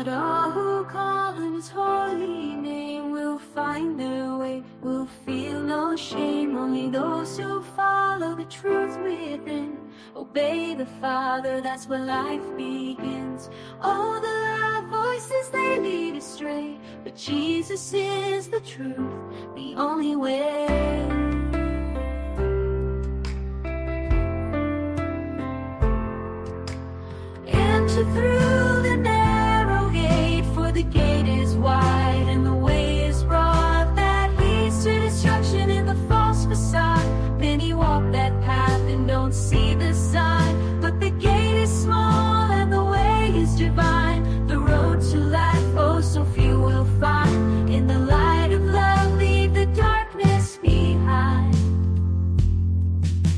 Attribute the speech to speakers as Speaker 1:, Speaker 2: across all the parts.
Speaker 1: all who call on His holy name will find their way, will feel no shame. Only those who follow the truth within, obey the Father, that's where life begins. Oh, the loud voices, they lead astray, but Jesus is the truth, the only way. Enter through the narrow gate, for the gate is wide and the way is broad that leads to destruction in the false facade. Many walk that path and don't see the sign, but the gate is small and the way is divine. The road to life, oh, so few will find. In the light of love, leave the darkness behind.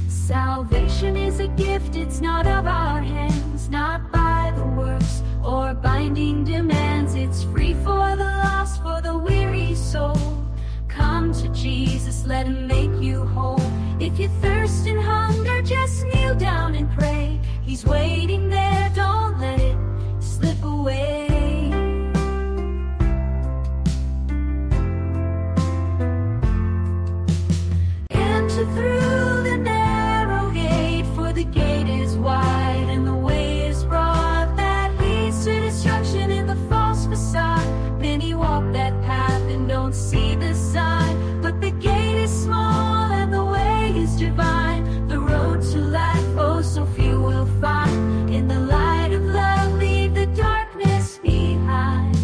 Speaker 1: Salvation is a gift, it's not of our hands, not by the works or binding demands. It's free for the lost, for the weary soul. Come to Jesus, let Him make you whole. If you thirst and hunger, just kneel down and pray. He's waiting there, don't let it slip away. Enter through the narrow gate, for the gate is wide and the way is broad that leads to destruction in the false facade. Many walk that path and don't see the sign, but the gate is small and the way is divine. The road to life, oh, so few will find. In the light of love, leave the darkness behind.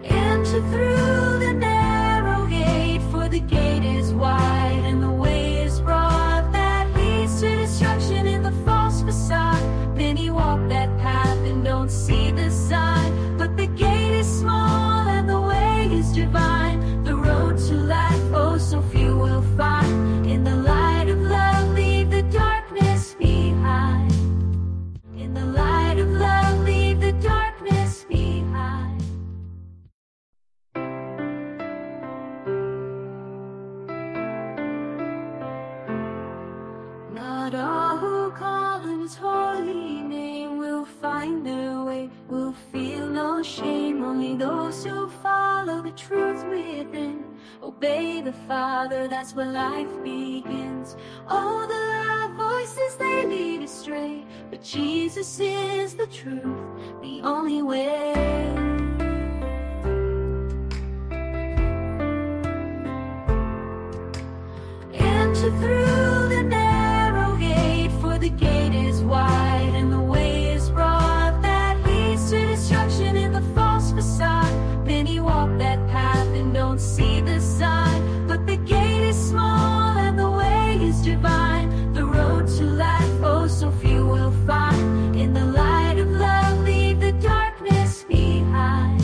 Speaker 1: Enter through the narrow gate, for the gate is wide and the way is broad that leads to destruction in the false facade. Many walk that path and don't see the sign, but the gate is small and the way is divine. The road to life, oh, so few will find. In the light of love, leave the darkness behind. In the light of love, leave the darkness behind. Not all who call on His holy name will find their way, will feel no shame. Only those who follow the truth within, obey the Father, that's where life begins. Oh, the loud voices, they lead astray, but Jesus is the truth, the only way. Enter through the narrow gate, for the gate is wide and the way is broad that leads to destruction in the false facade. Many walk that path and don't see the sign, but the gate is small and the way is divine. The road to life, oh, so few will find. In the light of love, leave the darkness behind.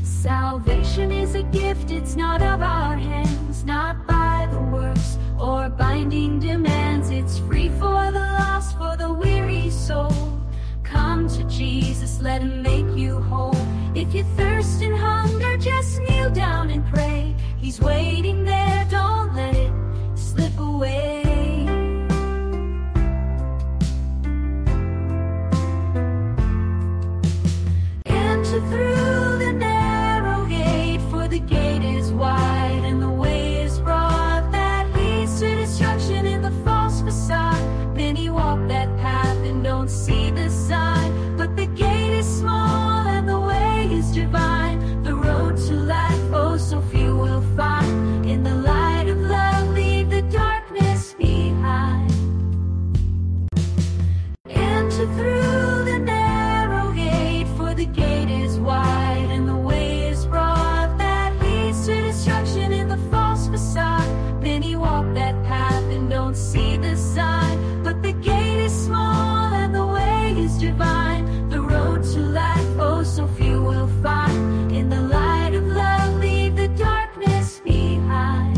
Speaker 1: Salvation is a gift, it's not of our hands, not by the works or binding demands. It's free for the lost, for the weary soul. Come to Jesus, let Him make you whole. If you thirst and hunger, just kneel down and pray. He's waiting there, don't let it slip away. Enter through the narrow gate, for the gate is wide and the way is broad that leads to destruction in the false facade. Many walk that path and don't see the sign, but the gate is small and the way is divine. The road to life, oh, so few will find. In the light of love, leave the darkness behind. Enter through the narrow gate, for the gate is wide and the way is broad that leads to destruction in the false facade. Many walk that path and don't see the sign, but the gate is small and the way is divine. The road to life, oh, so few will find. In the light of love, leave the darkness behind.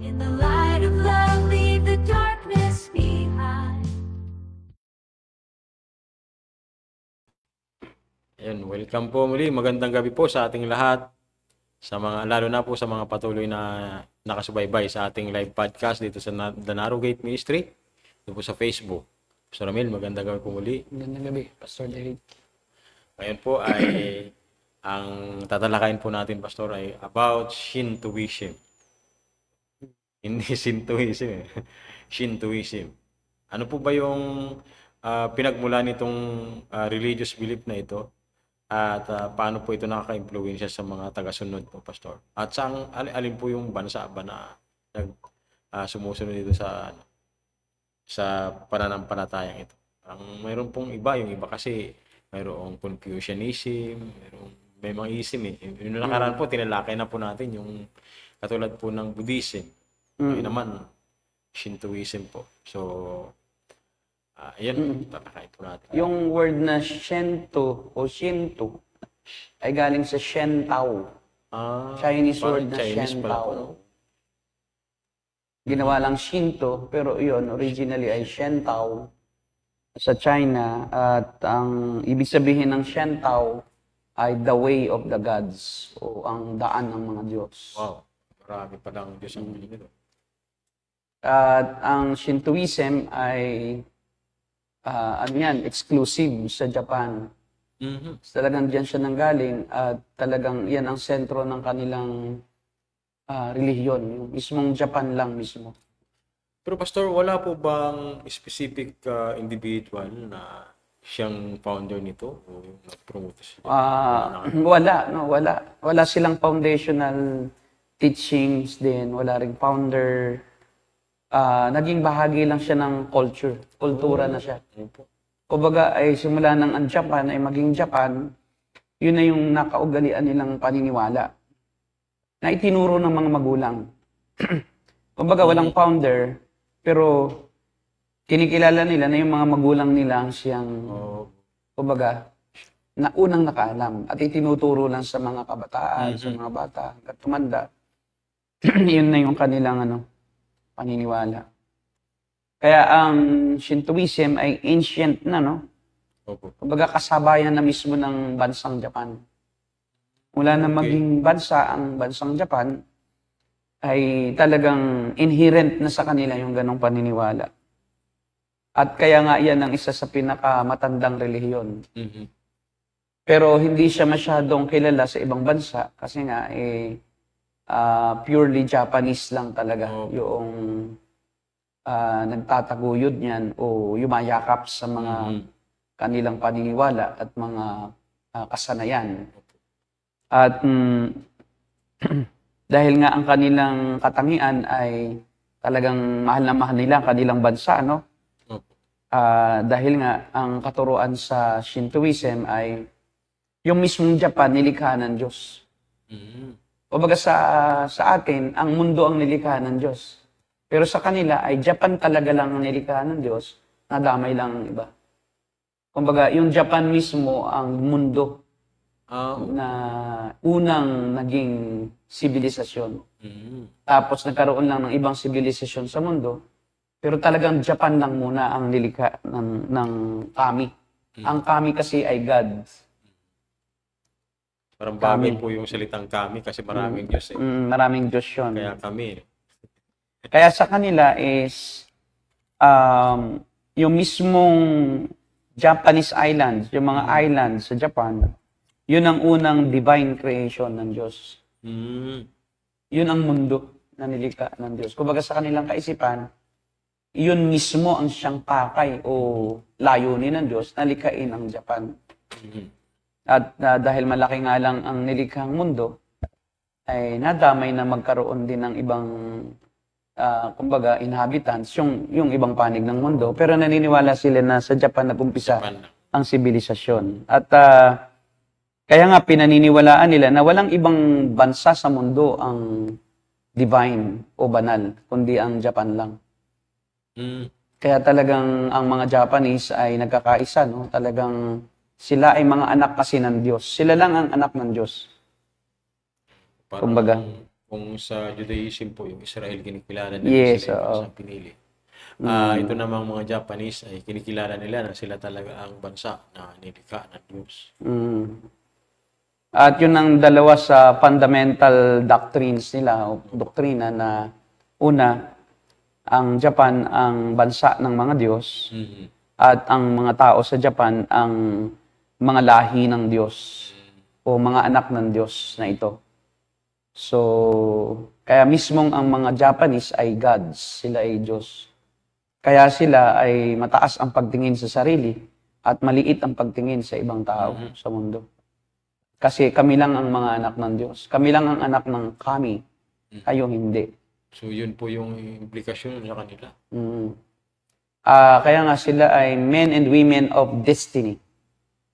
Speaker 1: In the light of love, leave the darkness behind.
Speaker 2: Ayun, welcome po muli. Magandang gabi po sa ating lahat. Sa mga, lalo na po sa mga patuloy na nakasubaybay sa ating live podcast dito sa The Narrow Gate Ministry. Dito po sa Facebook. Pastor Ramil, magandang gabi po muli.
Speaker 3: Magandang gabi, Pastor David.
Speaker 2: Ngayon po ay ang tatalakayin po natin, Pastor, ay about Shintoism. Hindi Shintoism eh. Shintoism. Ano po ba yung pinagmula nitong religious belief na ito? At paano po ito nakaka-impluwensya sa mga tagasunod po, Pastor? At saan alin po yung bansa ba na sumusunod dito sa pananampalatayang ito? Mayroon pong iba, yung iba kasi mayroong Confucianism, may mga ism eh. Yung nakaraan po, tinalakay na po natin yung katulad po ng Buddhism. Ngayon naman, Shintoism po. So, ayan, tatakain po natin.
Speaker 3: Yung word na Shinto o Shinto ay galing sa Shentao. Chinese word na
Speaker 2: Chinese pala po, no?
Speaker 3: Shentao. Ginawa lang Shinto, pero yun, originally ay Shentao sa China. At ang ibig sabihin ng Shentao ay the way of the gods o ang daan ng mga Diyos.
Speaker 2: Wow, marami pa lang Diyos ang piling ito.
Speaker 3: At ang Shintoism ay exclusive sa Japan. Talagang diyan siya nanggaling at talagang yan ang sentro ng kanilang relihiyon, yung mismong Japan lang mismo.
Speaker 2: Pero Pastor, wala po bang specific individual na siyang founder nito o yung nag-promote siya?
Speaker 3: Wala silang foundational teachings din, wala ring founder. Naging bahagi lang siya ng kultura na siya. Kumbaga ay simula ng ang Japan ay maging Japan, yun na yung nakaugalian nilang paniniwala na itinuro ng mga magulang. Kumbaga walang founder, pero kinikilala nila na yung mga magulang nila ang siyang, kumbaga, na unang nakaalam at itinuturo lang sa mga kabataan, sa mga bata, at tumanda. Yun na yung kanilang paniniwala. Kaya ang Shintoism ay ancient na, no? Kumbaga kasabayan na mismo ng bansang Japan. Mula na maging bansa ang bansang Japan, ay talagang inherent na sa kanila yung ganong paniniwala. At kaya nga yan ang isa sa pinakamatandang relihiyon. Pero hindi siya masyadong kilala sa ibang bansa kasi nga purely Japanese lang talaga yung nagtataguyod niyan o yumayakap sa mga kanilang paniniwala at mga kasanayan. At dahil nga ang kanilang katangian ay talagang mahal na mahal nila ang kanilang bansa, no? Dahil nga ang katuruan sa Shintoism ay yung mismong Japan nilikha ng Diyos. Kumbaga sa atin, ang mundo ang nilikha ng Diyos. Pero sa kanila ay Japan talaga lang ang nilikha ng Diyos, nadamay lang ang iba. Kumbaga, yung Japan mismo ang mundo na unang naging sibilisasyon. Tapos nagkaroon lang ng ibang sibilisasyon sa mundo. Pero talagang Japan lang muna ang nilikha ng kami. Ang kami kasi ay God.
Speaker 2: Parang bagay po yung salitang kami kasi maraming Diyos eh.
Speaker 3: Maraming Diyos yun.
Speaker 2: Kaya kami.
Speaker 3: Kaya sa kanila is yung mismong Japanese islands, yung mga islands sa Japan, yun ang unang divine creation ng Diyos. Yun ang mundo na nilikha ng Diyos. Kumbaga sa kanilang kaisipan, yun mismo ang siyang pakay o layunin ng Diyos na likhain ang Japan. At dahil malaki nga lang ang nilikhang mundo, ay nadamay na magkaroon din ng ibang kumbaga inhabitants, yung ibang panig ng mundo. Pero naniniwala sila na sa Japan nag-umpisa ang sibilisasyon. At kaya nga pinaniniwalaan nila na walang ibang bansa sa mundo ang divine o banal, kundi ang Japan lang. Kaya talagang ang mga Japanese ay nagkakaisa, no? Talagang sila ay mga anak kasi ng Diyos. Sila lang ang anak ng Diyos.
Speaker 2: Parang
Speaker 3: kumbaga,
Speaker 2: kung sa Judaism po, yung Israel kinikilala nila sila sa pinili. Ito namang mga Japanese ay kinikilala nila na sila talaga ang bansa na nilikha ng Diyos.
Speaker 3: At yun ang dalawa sa fundamental doctrines nila, o doktrina na una, ang Japan ang bansa ng mga Diyos, At ang mga tao sa Japan, ang mga lahi ng Diyos o mga anak ng Diyos na ito. So, kaya mismong ang mga Japanese ay gods, sila ay Diyos. Kaya sila ay mataas ang pagtingin sa sarili at maliit ang pagtingin sa ibang tao sa mundo. Kasi kami lang ang mga anak ng Diyos. Kami lang ang anak ng kami. Kayo hindi.
Speaker 2: So, yun po yung implikasyon sa kanila.
Speaker 3: Kaya nga sila ay men and women of destiny.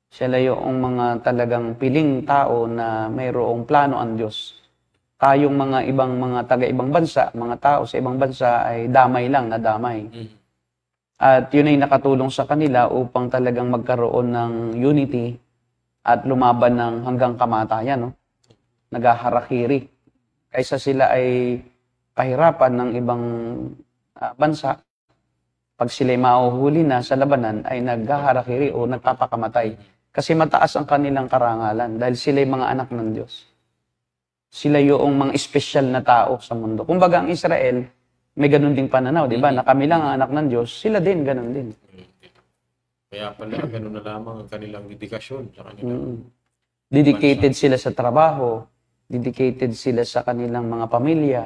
Speaker 3: Sila yung mga talagang piling tao na mayroong plano ang Diyos. Tayong mga ibang mga taga-ibang bansa, mga tao sa ibang bansa ay damay lang na damay. At yun ay nakatulong sa kanila upang talagang magkaroon ng unity at lumaban ng hanggang kamatayan, no? Naghaharakiri. Kaysa sila ay pahirapan ng ibang bansa, pag sila'y mahuhuli na sa labanan, ay naghaharakiri o nagpapakamatay. Kasi mataas ang kanilang karangalan dahil sila'y mga anak ng Diyos. Sila yung mga espesyal na tao sa mundo. Kumbaga ang Israel, may ganun ding pananaw, di ba? Na kami lang ang anak ng Diyos, sila din, ganun din.
Speaker 2: Kaya pala, ganun na lamang ang kanilang dedikasyon sa kanilang
Speaker 3: Dedicated sila sa trabaho, dedicated sila sa kanilang mga pamilya,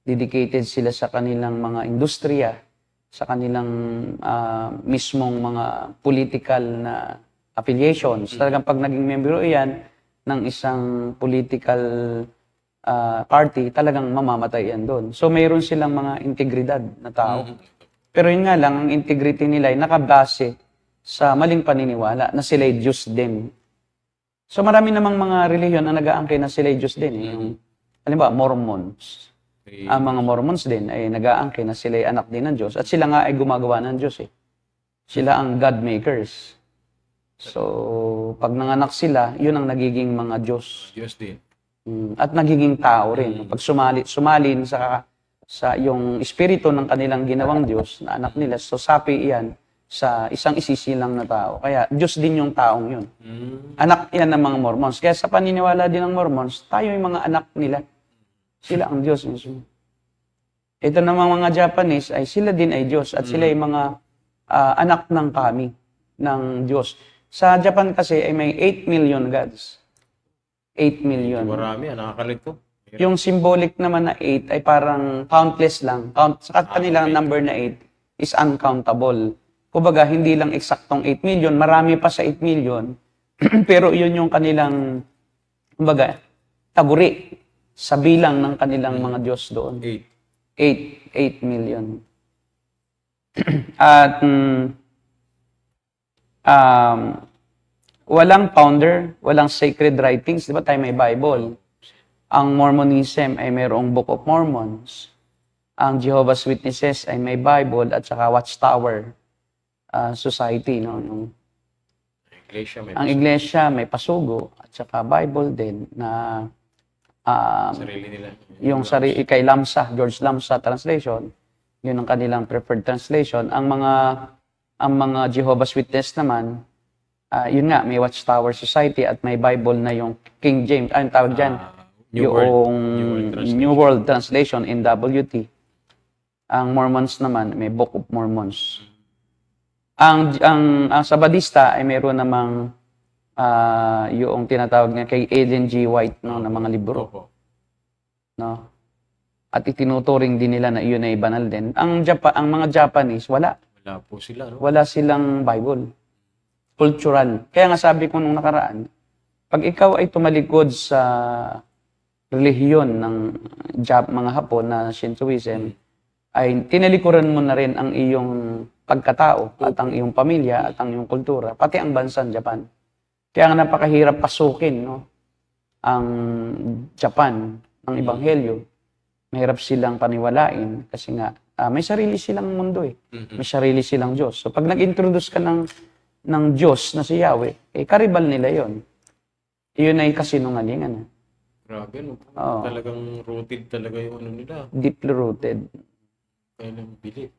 Speaker 3: dedicated sila sa kanilang mga industriya, sa kanilang mismong mga political na affiliations. Talagang pag naging membro yan ng isang political party, talagang mamamatay yan doon. So mayroon silang mga integridad na tao. Pero yun nga lang, ang integrity nila ay nakabase sa maling paniniwala na sila'y Diyos din. So marami namang mga relihiyon na nag-aangkin na sila'y Diyos din. Yung, halimbawa, Mormons. Ang mga Mormons din ay nag-aangkin na sila'y anak din ng Diyos. At sila nga ay gumagawa ng Diyos eh. Sila ang God makers. So, pag nanganak sila, yun ang nagiging mga Diyos.
Speaker 2: Diyos din.
Speaker 3: At nagiging tao rin. Pag sumalin sa yung espiritu ng kanilang ginawang Diyos, na anak nila, so sapi iyan sa isang isisilang na tao. Kaya Diyos din yung taong yun. Anak yan ng mga Mormons. Kaya sa paniniwala din ng Mormons, tayo yung mga anak nila. Sila ang Diyos mismo. Ito namang mga Japanese, ay sila din ay Diyos. At sila yung mga anak ng kami, ng Diyos. Sa Japan kasi ay may 8 million gods. 8 million.
Speaker 2: Marami, nakakalito.
Speaker 3: Yung symbolic naman na 8 ay parang countless lang. Sa kanilang number na 8 is uncountable. Kumbaga, hindi lang eksaktong 8 million, marami pa sa 8 million. Pero yun yung kanilang, kumbaga, taguri sa bilang ng kanilang mga Diyos doon. 8 million. At walang founder, walang sacred writings. Di ba tayo may Bible? Ang Mormonism ay mayroong Book of Mormons. Ang Jehovah's Witnesses ay may Bible at saka Watchtower Society. No? Ang Iglesia may pasugo at saka Bible din na
Speaker 2: sarili nila.
Speaker 3: Yung kay Lamsa, George Lamsa translation, yun ang kanilang preferred translation. Ang mga Jehovah's Witness naman, yun nga, may Watchtower Society at may Bible na yung King James, ang tawag dyan, New World Translation, NWT. Ang Mormons naman, may Book of Mormons. Ang Sabadista ay mayroon namang yung tinatawag niya kay Ellen G. White, no, na mga libro. No? At itinuturing din nila na iyon ay banal din. Ang mga Japanese, wala.
Speaker 2: Wala po sila, no?
Speaker 3: Wala silang Bible. Cultural. Kaya nga sabi ko nung nakaraan, pag ikaw ay tumalikod sa relihiyon ng mga Hapon na Shintoism, ay tinalikuran mo na rin ang iyong pagkatao at ang iyong pamilya at ang iyong kultura, pati ang bansang Japan. Kaya nga napakahirap pasukin, no? Ang Japan, ang Ebanghelyo. Mahirap silang paniwalain kasi nga may sarili silang mundo eh. May sarili silang Diyos. So pag nag-introduce ka ng Diyos na si Yahweh, karibal nila yon. Iyon ay kasinungalingan.
Speaker 2: Grabe, no? Talagang rooted talaga yung ano nila.
Speaker 3: Deeply rooted.
Speaker 2: Kaya lang bilib.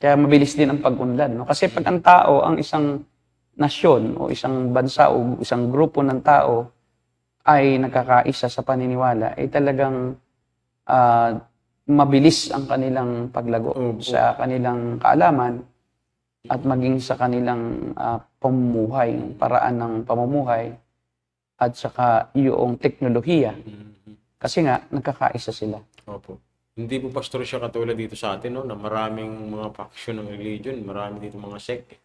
Speaker 3: Kaya mabilis din ang pag-unlad. No? Kasi pag ang tao, ang isang nasyon o isang bansa o isang grupo ng tao ay nagkakaisa sa paniniwala, ay talagang mabilis ang kanilang paglago sa kanilang kaalaman at maging sa kanilang pamumuhay, paraan ng pamumuhay, at saka yung teknolohiya. Kasi nga, nagkakaisa sila.
Speaker 2: Opo. Hindi po pastor siya katulad dito sa atin, no? Na maraming mga faction ng religion, marami dito mga sect.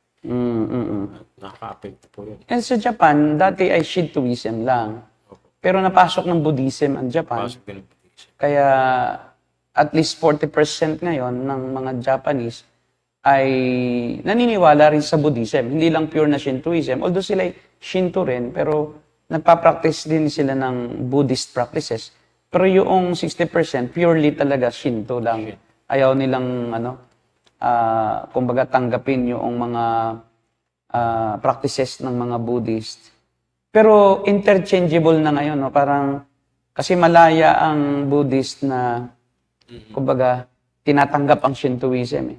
Speaker 2: Nakaka-apekto po yun.
Speaker 3: And sa Japan, dati ay Shintoism lang. Pero napasok ng Buddhism ang Japan.
Speaker 2: Pasok din ang Buddhism.
Speaker 3: Kaya at least 40% ngayon ng mga Japanese ay naniniwala rin sa Buddhism. Hindi lang pure na Shintoism. Although sila ay Shinto rin, pero nagpa-practice din sila ng Buddhist practices. Pero yung 60% purely talaga Shinto lang. Ayaw nilang kumbaga tanggapin yung mga practices ng mga Buddhist. Pero interchangeable na ngayon, no? Parang kasi malaya ang Buddhist na kumbaga tinatanggap ang Shintoism.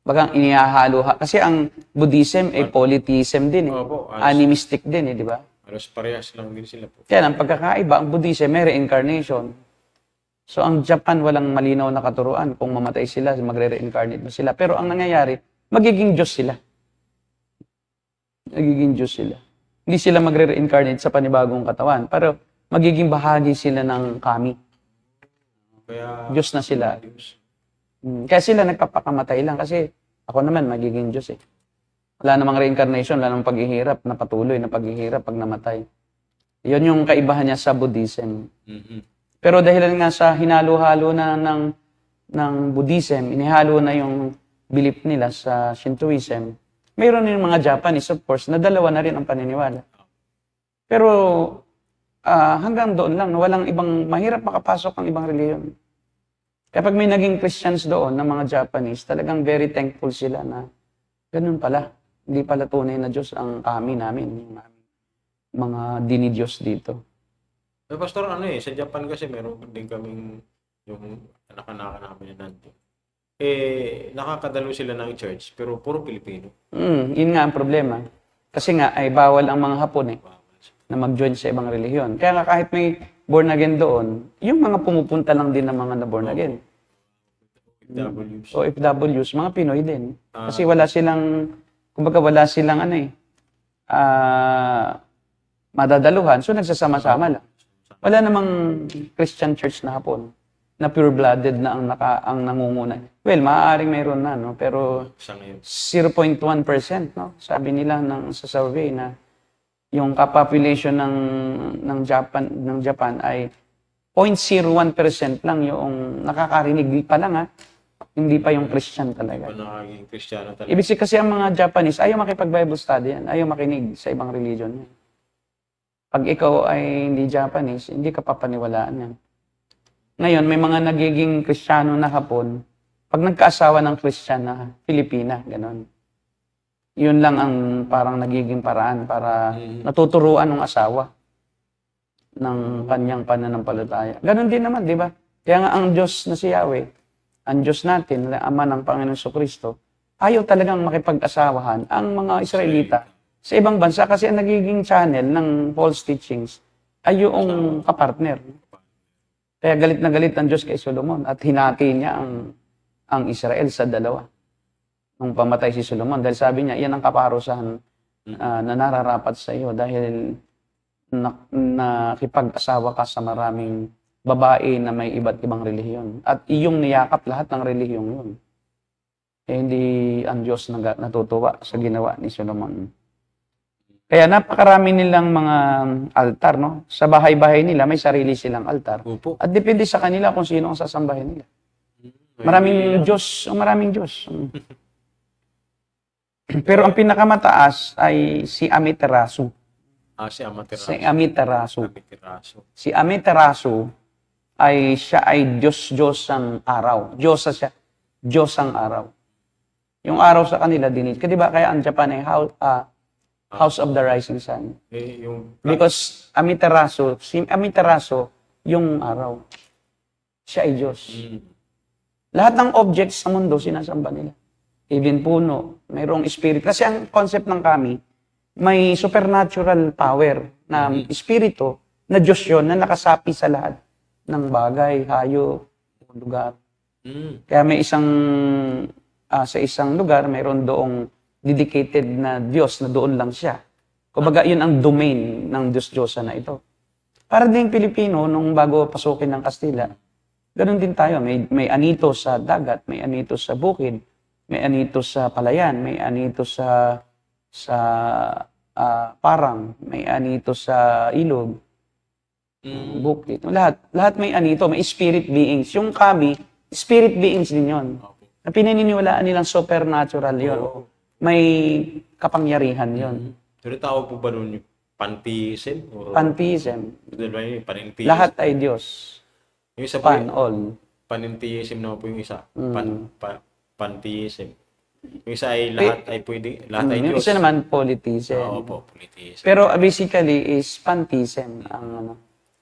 Speaker 3: Bagang inihahalo. Kasi ang Buddhism ay polytheism din.
Speaker 2: Opo,
Speaker 3: Animistic din, di ba?
Speaker 2: halos parehas lang din sila po.
Speaker 3: Kaya ang pagkakaiba, ang Buddhism may reincarnation. So ang Japan walang malinaw na katuruan. Kung mamatay sila, magre-reincarnate ba sila. Pero ang nangyayari, magiging Diyos sila. Magiging Diyos sila. Hindi sila magre-reincarnate sa panibagong katawan. Pero magiging bahagi sila ng kami.
Speaker 2: Kaya,
Speaker 3: Diyos na sila. Kaya sila nagpapakamatay lang. Kasi ako naman magiging Diyos eh. Wala namang reincarnation, wala namang paghihirap na patuloy na paghihirap pag namatay. Yun yung kaibahan niya sa Buddhism. Pero dahil nga sa hinalo-halo na ng Buddhism, inihalo na yung belief nila sa Shintoism, mayroon yung mga Japanese, of course, na dalawa na rin ang paniniwala. Pero hanggang doon lang, walang ibang, mahirap makapasok ang ibang reliyon. Kapag may naging Christians doon, ng mga Japanese, talagang very thankful sila na ganun pala. Hindi pala tunay na Diyos ang kami namin, yung mga dinidiyos dito.
Speaker 2: Pastor, sa Japan kasi meron din kaming yung anak-anak namin na nandun. Nakakadalo sila ng church, pero puro Pilipino.
Speaker 3: Yun nga ang problema. Kasi nga, ay bawal ang mga Hapon na mag-join sa ibang relihiyon. Kaya nga kahit may born again doon, yung mga pumupunta lang din ng mga na-born again.
Speaker 2: OFWs.
Speaker 3: OFWs, mga Pinoy din. Kasi wala silang, kumbaga wala silang madadaluhan, so nagsasama-sama lang. Wala namang Christian church na Hapon na pure-blooded na ang nangunguna. Well, maaaring mayroon na, no? Pero 0.1%, no? Sabi nila sa survey na yung population ng Japan ay 0.01% lang yung nakakarinig pa lang, hindi pa yung Christian talaga.
Speaker 2: Nakaging Kristiyano talaga.
Speaker 3: Ibig sabihin kasi ang mga Japanese, ayaw makipag-Bible study yan. Ayaw makinig sa ibang religion yan. Pag ikaw ay hindi Japanese, hindi ka papaniwalaan yan. Ngayon, may mga nagiging Kristiyano na Hapon, pag nagkaasawa ng Christian na Pilipina, gano'n. Yun lang ang parang nagiging paraan para natuturuan ng asawa ng kanyang pananampalataya. Ganon din naman, di ba? Kaya nga ang Diyos na si Yahweh, ang Diyos natin, Ama ng Panginoon Jesucristo, ayaw talagang makipag-asawahan ang mga Israelita sa ibang bansa kasi ang nagiging channel ng false teachings ay yung kapartner. Kaya galit na galit ang Diyos kay Solomon at hinati niya ang Israel sa dalawa nung pamatay si Solomon. Dahil sabi niya, iyan ang kaparusahan na nararapat sa iyo dahil nakipag-asawa ka sa maraming babae na may iba't ibang relihiyon. At iyong niyakap lahat ng relihiyong yun. Hindi ang Diyos natutuwa sa ginawa ni Solomon. Kaya napakarami nilang mga altar, no? Sa bahay-bahay nila, may sarili silang altar.
Speaker 2: Opo.
Speaker 3: At depende sa kanila kung sino ang sasambahin nila. Maraming Diyos. Pero ang pinakamataas ay si Amaterasu.
Speaker 2: Si Amaterasu.
Speaker 3: Si Amaterasu.
Speaker 2: Amaterasu.
Speaker 3: Si Amaterasu ay siya ay Diyos ang araw. Diyosa siya. Diyos ang araw. Yung araw sa kanila dinit. Kasi diba kaya ang Japan ay House of the Rising Sun. Because si Amaterasu, yung araw. Siya ay Diyos. Lahat ng objects sa mundo, sinasamba nila. Even puno, mayroong spirit. Kasi ang concept ng kami, may supernatural power na espiritu, na Diyos yun, na nakasapi sa lahat ng bagay, hayop, lugar. Kaya may sa isang lugar, mayroon doong dedicated na Diyos na doon lang siya. Kumbaga, yun ang domain ng Diyos-Diyosa na ito. Para din Pilipino, nung bago pasukin ng Kastila, ganun din tayo. May anito sa dagat, may anito sa bukid, may anito sa palayan, may anito sa parang, may anito sa ilog, bukid. Lahat may anito, may spirit beings. Yung kami, spirit beings din yun. Na pinaniniwalaan nilang supernatural yun. May kapangyarihan yun.
Speaker 2: Pero tawag po ba nun yung pantheism?
Speaker 3: Pantheism.
Speaker 2: Panentheism.
Speaker 3: Lahat ay Diyos.
Speaker 2: Yung isa po,
Speaker 3: All.
Speaker 2: panentheism naman po yung isa. Pantheism. Yung isa ay lahat ay pwede, lahat ay
Speaker 3: Yung
Speaker 2: Diyos.
Speaker 3: isa naman, polytheism.
Speaker 2: Oo po, politheism.
Speaker 3: Pero basically is pantheism ang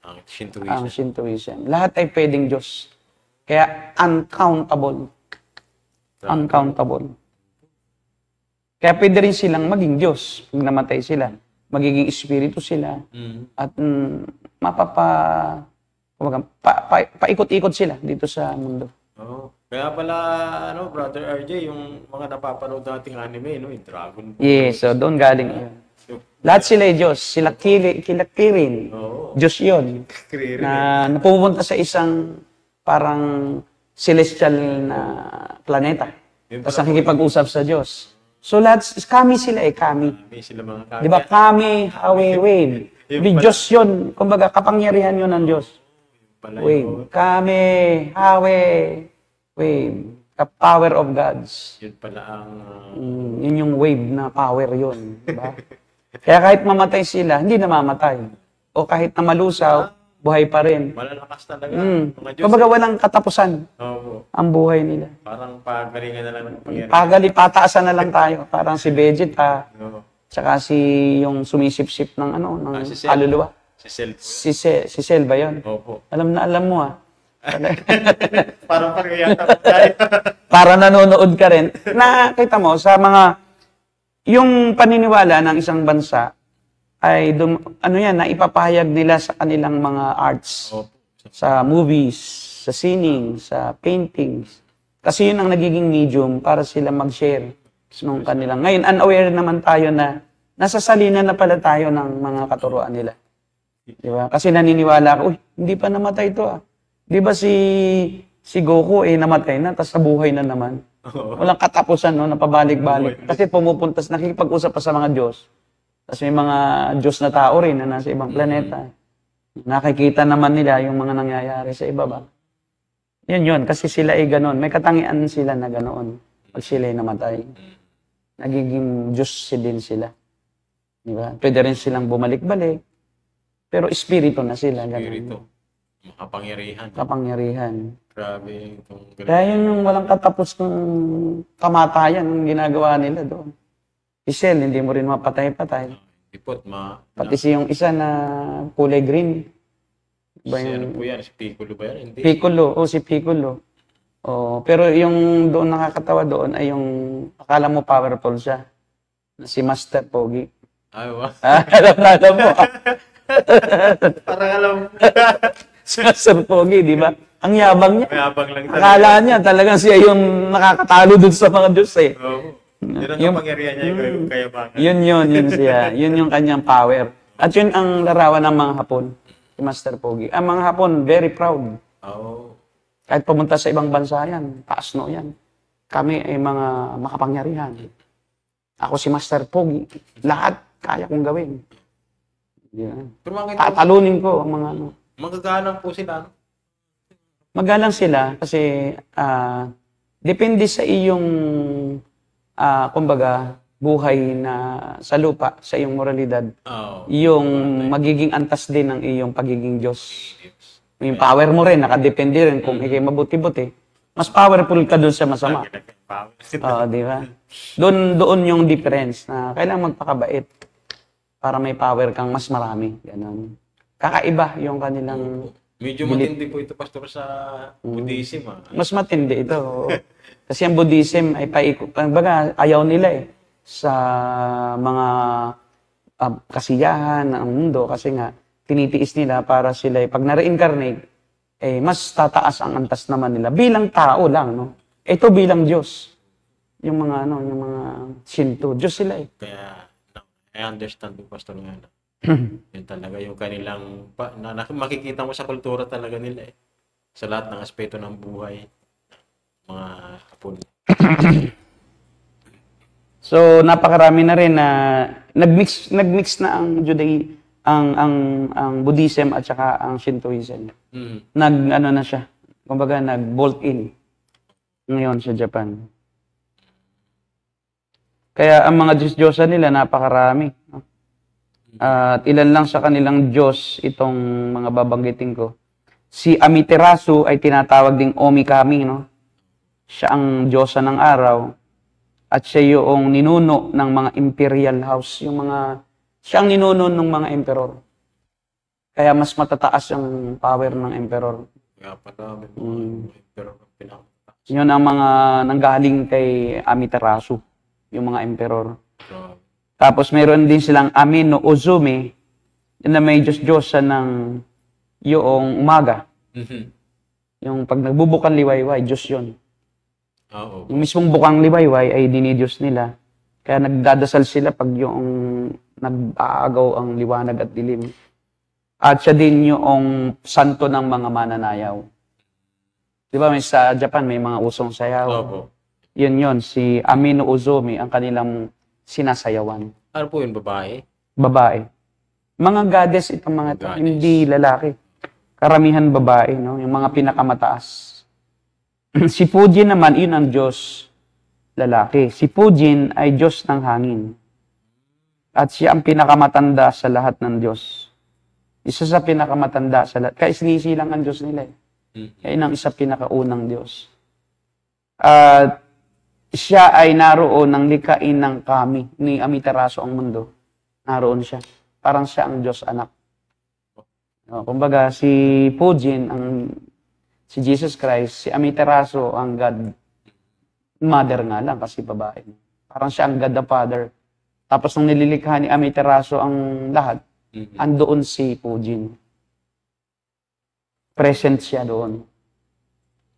Speaker 2: Ang Shintoism.
Speaker 3: Shintoism. Lahat ay pwedeng Diyos. Kaya uncountable. Uncountable. Kaya pwede rin silang maging Diyos pag namatay sila. Magiging espiritu sila. At paikot-ikot sila dito sa mundo.
Speaker 2: Oh. Kaya pala, Brother RJ, yung mga napapanood nating anime, yung Dragon Ball.
Speaker 3: Yes, so doon galing yun. Lahat sila ay Diyos. Sila Kirin.
Speaker 2: Oo.
Speaker 3: Diyos yun. Na napupunta sa isang parang celestial na planeta. Tapos nakikipag-usap sa Diyos. So kami sila kami.
Speaker 2: May sila mga kami.
Speaker 3: Di ba? Kami, Hawe, Wave. Di Diyos yun. Kumbaga, kapangyarihan yun ng Diyos. Wave. Kami, Hawe, Wave. The power of gods.
Speaker 2: Yun pala ang...
Speaker 3: Yun yung wave na power yun. Diba? Kaya kahit mamatay sila, hindi namamatay. O kahit na malusaw, buhay pa rin.
Speaker 2: Malalakas talaga. Mga Diyos.
Speaker 3: Kumbaga walang katapusan
Speaker 2: Oo.
Speaker 3: ang buhay nila.
Speaker 2: Parang pagalingan na lang ng pangyari.
Speaker 3: Pataasan na lang tayo. Parang si Vegeta,
Speaker 2: Oo.
Speaker 3: tsaka si yung sumisip-sip ng
Speaker 2: si Cell.
Speaker 3: kaluluwa.
Speaker 2: Si Cell.
Speaker 3: Si Cell ba yun?
Speaker 2: Opo.
Speaker 3: Alam mo
Speaker 2: Parang pag-iyata po tayo.
Speaker 3: Para nanonood ka rin. Nakita mo sa mga yung paniniwala ng isang bansa ay naipapahayag nila sa kanilang mga arts,
Speaker 2: Opo.
Speaker 3: sa movies, sa sining, sa paintings. Kasi yun ang nagiging medium para sila mag-share nung kanilang. Ngayon, unaware naman tayo na nasa salinan na pala tayo ng mga katuruan nila. Di ba? Kasi naniniwala ko, hindi pa namatay ito ah. Di ba si Goku namatay na, tapos nabuhay na naman. Walang katapusan, no, napabalik-balik. Kasi pumupuntas, nakikipag-usap pa sa mga Diyos. Tapos may mga Diyos na tao rin na nasa ibang planeta. Nakikita naman nila yung mga nangyayari sa iba ba. Yun, kasi sila ay gano'n. May katangian sila na ganoon. Pag sila ay namatay. Nagiging Diyos din sila. Di ba? Pwede rin silang bumalik-balik. Pero espiritu na sila.
Speaker 2: Espiritu.
Speaker 3: Ganun.
Speaker 2: Kapangyarihan.
Speaker 3: Kapangyarihan.
Speaker 2: Grabe.
Speaker 3: Kaya yun yung walang katapos ng kamatayan ang ginagawa nila doon. Si Cell, hindi mo rin mapatay-patay. Pati yung isa na kulay green.
Speaker 2: Ba ano po yan? Si Piccolo ba yan? Hindi.
Speaker 3: Piccolo. Si Piccolo. Pero yung doon nakakatawa doon ay yung akala mo powerful siya. Si Master Pogi.
Speaker 2: Ay, wow.
Speaker 3: Alam mo.
Speaker 2: Parang alam.
Speaker 3: Si Master Pogi, di ba? Ang yabang niya.
Speaker 2: Mayabang lang talaga.
Speaker 3: Akala niya talagang siya yung nakakatalo dun sa mga Diyos
Speaker 2: Oo. Yun ang kapangyarihan niya, yung kayabangan.
Speaker 3: Yun siya. Yun yung kanyang power. At yun ang larawan ng mga Hapon, si Master Pogi. Ang mga Hapon, very proud.
Speaker 2: Oo.
Speaker 3: Kahit pumunta sa ibang bansa yan, paasno yan. Kami ay mga makapangyarihan. Ako si Master Pogi. Lahat kaya kong gawin. Yan. Tatalunin ko ang mga ano.
Speaker 2: Magagalang po sila.
Speaker 3: Magalang sila kasi depende sa iyong kumbaga buhay na sa lupa, sa iyong moralidad. Yung magiging antas din ng iyong pagiging Diyos. Yung power mo rin, nakadepende rin kung ikay mabuti-buti. Mas powerful ka doon sa masama. Di ba? Doon yung difference na kailangan magpakabait para may power kang mas marami. Ganun. Kakaiba yung kanilang...
Speaker 2: Medyo matindi po ito, Pastor, sa Buddhism.
Speaker 3: Mas matindi ito. Kasi ang Buddhism ay paikot. Baga, ayaw nila sa mga kasiyahan ng mundo kasi nga tinitiis nila para sila pag na-reincarnate, mas tataas ang antas naman nila. Bilang tao lang, no? Ito bilang Diyos. Yung mga ano, yung mga Shinto. Diyos sila eh.
Speaker 2: Kaya, I understand po, Pastor, nga na. Yun talaga yung kanilang, makikita mo sa kultura talaga nila eh. Sa lahat ng aspeto ng buhay, mga Hapon.
Speaker 3: So napakarami na rin na nagmix na ang ang Buddhism at saka ang Shintoism. Ano na siya. Kumbaga nag-bolt in ngayon sa Japan. Kaya ang mga Diyos-Diyosan nila napakarami. No? At ilan lang sa kanilang Diyos itong mga babanggitin ko. Si Amaterasu ay tinatawag ding Omikami, no? Siya ang Diyosa ng araw. At siya yung ninuno ng mga imperial house. Siya ang ninuno ng mga emperor. Kaya mas matataas ang power ng emperor.
Speaker 2: Kaya pala, may mga emperor ang pinakataas.
Speaker 3: Yun ang mga nanggaling kay Amaterasu, yung mga emperor. Tapos mayroon din silang Amin no Uzumi, na may Diyos-Diyosa ng yung umaga. Yung pag nagbubukan liwayway, Diyos yun. Yung mismong bukang liwayway ay dinidiyos nila. Kaya nagdadasal sila pag yung nag-aagaw ang liwanag at dilim. At siya din yung santo ng mga mananayaw. Di ba sa Japan may mga usong sayaw? Yun, si Amin no Uzumi ang kanilang sinasayawan.
Speaker 2: Ano po yun, babae?
Speaker 3: Babae. Mga goddess itong mga ito, hindi lalaki. Karamihan babae, no? Yung mga pinakamataas. Si Fujin naman, yun ang Diyos lalaki. Si Fujin ay Diyos ng hangin. At siya ang pinakamatanda sa lahat ng Diyos. Isa sa pinakamatanda sa lahat. Kaya sinisilang ang Diyos nila eh. Kaya yun ang isa pinakaunang Diyos. At siya ay naroon ng likain ng kami ni Amaterasu ang mundo. Naroon siya. Parang siya ang Diyos anak. Kumbaga, si Fujin, si Jesus Christ, si Amaterasu ang God mother nga lang kasi babae. Parang siya ang God the Father. Tapos nung nililikha ni Amaterasu ang lahat, andoon si Fujin. Present siya doon.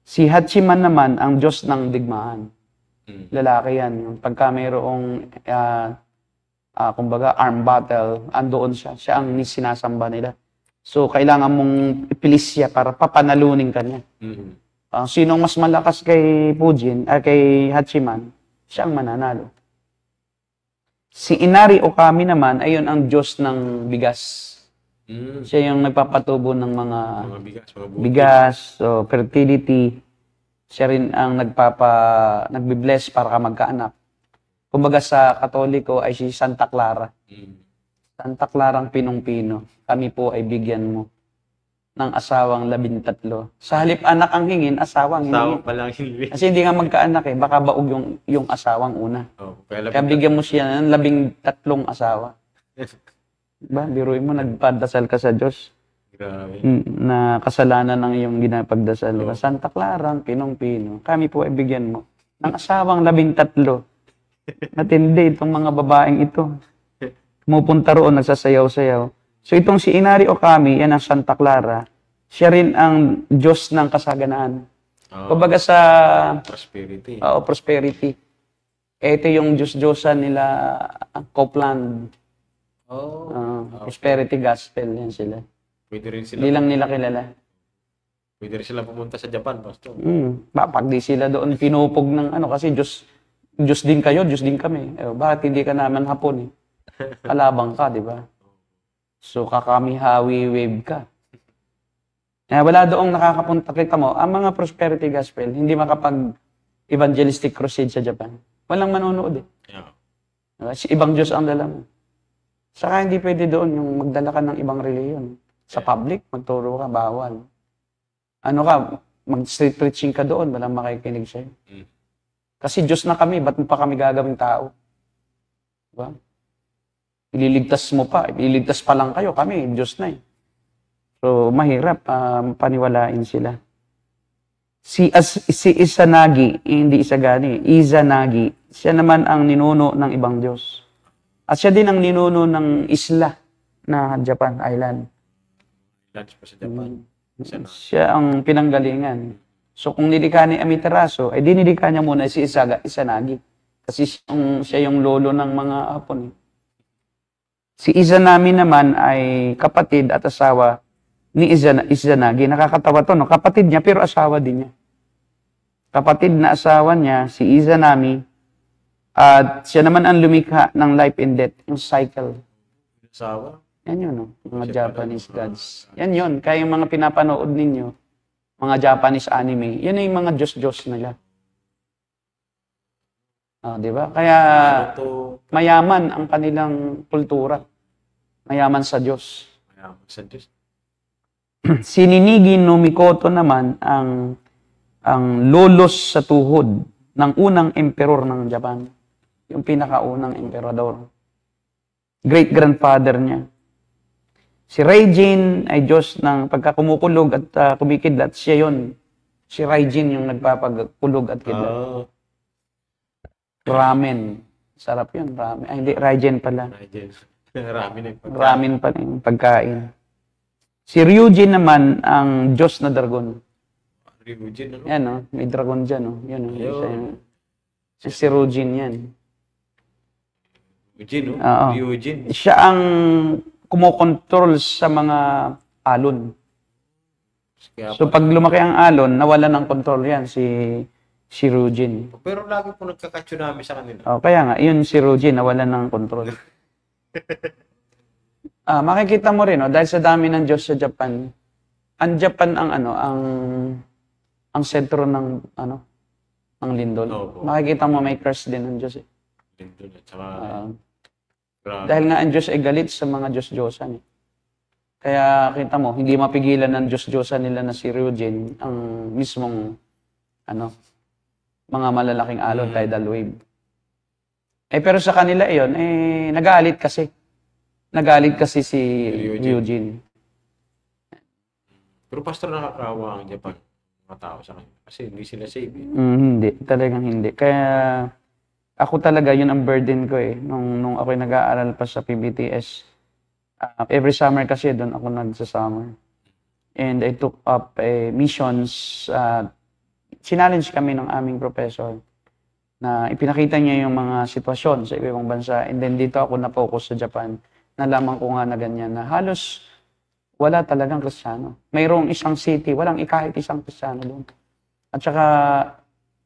Speaker 3: Si Hachiman naman ang Diyos ng digmaan. Lalaki yan. Yung pagka mayroong kumbaga armed battle, andoon siya. Siya ang sinasamba nila. So, kailangan mong ipilis siya para papanalunin ka niya. Sinong mas malakas kay Fujin, kay Hachiman, siya ang mananalo. Si Inari Okami naman, ayun ang Diyos ng bigas. Siya yung nagpapatubo ng mga bigas, so fertility. Siya rin ang nagbibless para ka magkaanak. Kumbaga sa Katoliko ay si Santa Clara. Santa Clarang Pinong-Pino, kami po ay bigyan mo ng asawang 13. Sa halip anak ang hingin, asawang hingin.
Speaker 2: Asawang palang hingin.
Speaker 3: Kasi hindi nga magkaanak eh, baka baog yung asawang una. Kaya bigyan mo siya ng 13 asawa. Diba? Biruin mo, nagpadasal ka sa Diyos.
Speaker 2: Grabe.
Speaker 3: Na kasalanan ng iyong ginapagdasal. Diba? Santa Clarang Pinong-Pino, kami po ay bigyan mo ng asawang 13. Matindi itong mga babaeng ito. Pumupunta roon, nagsasayaw-sayaw. So itong si Inari Okami, yan ang Santa Clara, siya rin ang Diyos ng kasaganaan. Kumbaga sa
Speaker 2: prosperity.
Speaker 3: Prosperity. Ito yung Diyos-Diyosan nila, Copeland. Prosperity Gospel, yan sila.
Speaker 2: Pwede rin sila.
Speaker 3: Hindi lang nila kilala.
Speaker 2: Pwede rin sila pumunta sa Japan, Pastor.
Speaker 3: Pag di sila doon pinupog ng kasi Diyos din kayo, Diyos din kami. Bakit hindi ka naman Hapon eh? Kalabang ka, di ba? So, kakamihawi wave ka. Wala doong nakakapunta. Kita mo, ang mga prosperity gospel, hindi makapag-evangelistic crusade sa Japan. Walang manonood eh. Ibang Diyos ang dala mo. Saka hindi pwede doon yung magdala ka ng ibang reliyon. Sa public, magturo ka, bawal. Mag-street preaching ka doon, walang makikinig sa'yo. Kasi Diyos na kami, ba't mo pa kami gagawing tao? Diba? Ililigtas mo pa. Ililigtas pa lang kayo. Kami, Diyos na eh. So, mahirap paniwalain sila. Si Izanagi, hindi Isagani, Izanagi, siya naman ang ninuno ng ibang Diyos. At siya din ang ninuno ng isla na Japan Island.
Speaker 2: Islands pa sa Japan.
Speaker 3: Siya ang pinanggalingan. So, kung nilikha ni Amaterasu, ay dinilikha niya muna si Izanagi. Kasi siya yung lolo ng mga Hapon. Si Izanami naman ay kapatid at asawa ni Izanagi. Nakakatawa to, no? Kapatid niya, pero asawa din niya. Kapatid na asawa niya, si Izanami, at siya naman ang lumikha ng life and death, yung cycle.
Speaker 2: Asawa?
Speaker 3: Yan yun, no? Mga
Speaker 2: Siya
Speaker 3: Japanese
Speaker 2: pala,
Speaker 3: gods. Yan yun. Kaya yung mga pinapanood ninyo, mga Japanese anime, yan yung mga Diyos-Diyos nila. Di ba? Kaya
Speaker 2: Ano to?
Speaker 3: mayaman ang kanilang kultura. Mayaman sa Diyos.
Speaker 2: Mayaman sa Diyos.
Speaker 3: Si Ninigi no Mikoto naman ang lolos sa tuhod ng unang emperor ng Japan. Yung pinakaunang emperador. Great-grandfather niya. Si Raijin ay Diyos ng pagkakumukulog at kumikidlat. Siya yun. Si Raijin yung nagpapagkulog at kidlat. Ramen. Sarap yun, ramen. Ay, hindi, Raijin pala. Ramen pala yung pagkain. Si Ryujin naman ang Diyos na dragon.
Speaker 2: Ryujin, ano?
Speaker 3: Yan, no? May dragon dyan, no? Yan, no?
Speaker 2: Ayun.
Speaker 3: Si Ryujin yan.
Speaker 2: Ryujin, no?
Speaker 3: Oo.
Speaker 2: Ryujin.
Speaker 3: Siya ang kumokontrol sa mga alon. So, pag lumaki ang alon, nawala ng control yan, si Ryujin.
Speaker 2: Pero lagi po nagkaka-tsunami sa kanila.
Speaker 3: Kaya nga, yun si Ryujin, nawala ng control. Makikita mo rin, dahil sa dami ng Diyos sa Japan, ang Japan ang sentro ng ng lindol.
Speaker 2: Opo.
Speaker 3: Makikita mo may curse din ng Diyos.
Speaker 2: Lindol at saka...
Speaker 3: Dahil nga ang Diyos ay galit sa mga Diyos-Diyosan. Kaya kita mo, hindi mapigilan ng Diyos-Diyosan nila na si Ryujin ang mismong mga malalaking alon, tidal wave. Pero sa kanila iyon, nagalit kasi. Nagalit kasi si Ryujin.
Speaker 2: Pero pastor, nakakawa ang Japan, mga tao sa kanila. Kasi hindi sila safe.
Speaker 3: Hindi, talagang hindi. Kaya ako talaga, yun ang burden ko nung ako'y nag-aaral pa sa PBTS. Every summer kasi doon ako nagsa-summer. And I took up missions. Challenge kami ng aming professor na ipinakita niya yung mga sitwasyon sa ibang bansa. And then dito ako na-focus sa Japan. Nalaman ko nga na ganyan na halos wala talagang Kristiyano. Mayroong isang city, walang kahit isang Kristiyano doon. At saka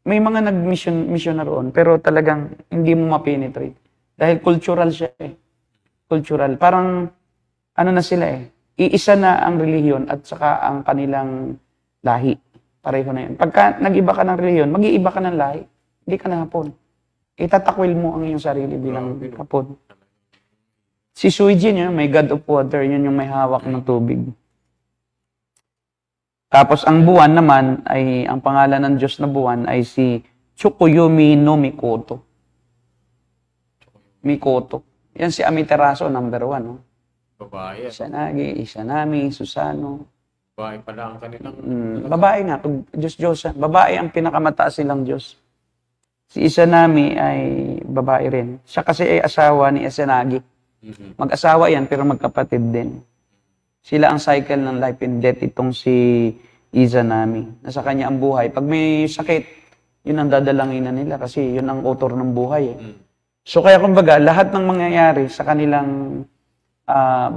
Speaker 3: may mga nag-mission na roon, pero talagang hindi mo ma-penetrate. Dahil cultural siya Cultural. Parang na sila iisa na ang relihiyon at saka ang kanilang lahi. Pareho na yun. Pagka nag-iba ka ng relihiyon, mag-iiba ka ng lahi. Hindi ka na Hapon. Itatakwil mo ang iyong sarili bilang Hapon. Si Suijin, may God of Water, yun yung may hawak ng tubig. Tapos ang buwan naman, ang pangalan ng Diyos na buwan ay si Tsukuyomi no Mikoto. Mikoto. Yan si Amaterasu, number 1. No?
Speaker 2: Babae.
Speaker 3: Izanagi, Izanami, Susano.
Speaker 2: Babae pala ang kanilang...
Speaker 3: Babae nga, Diyos-Diyosan. Babae ang pinakamataas nilang Diyos. Si Izanami ay babae rin. Siya kasi ay asawa ni Izanagi. Mag-asawa yan, pero magkapatid din. Sila ang cycle ng life and death, itong si Izanami. Nasa kanya ang buhay. Pag may sakit, yun ang dadalanginan nila kasi yun ang author ng buhay. So kaya kumbaga, lahat ng mangyayari sa kanilang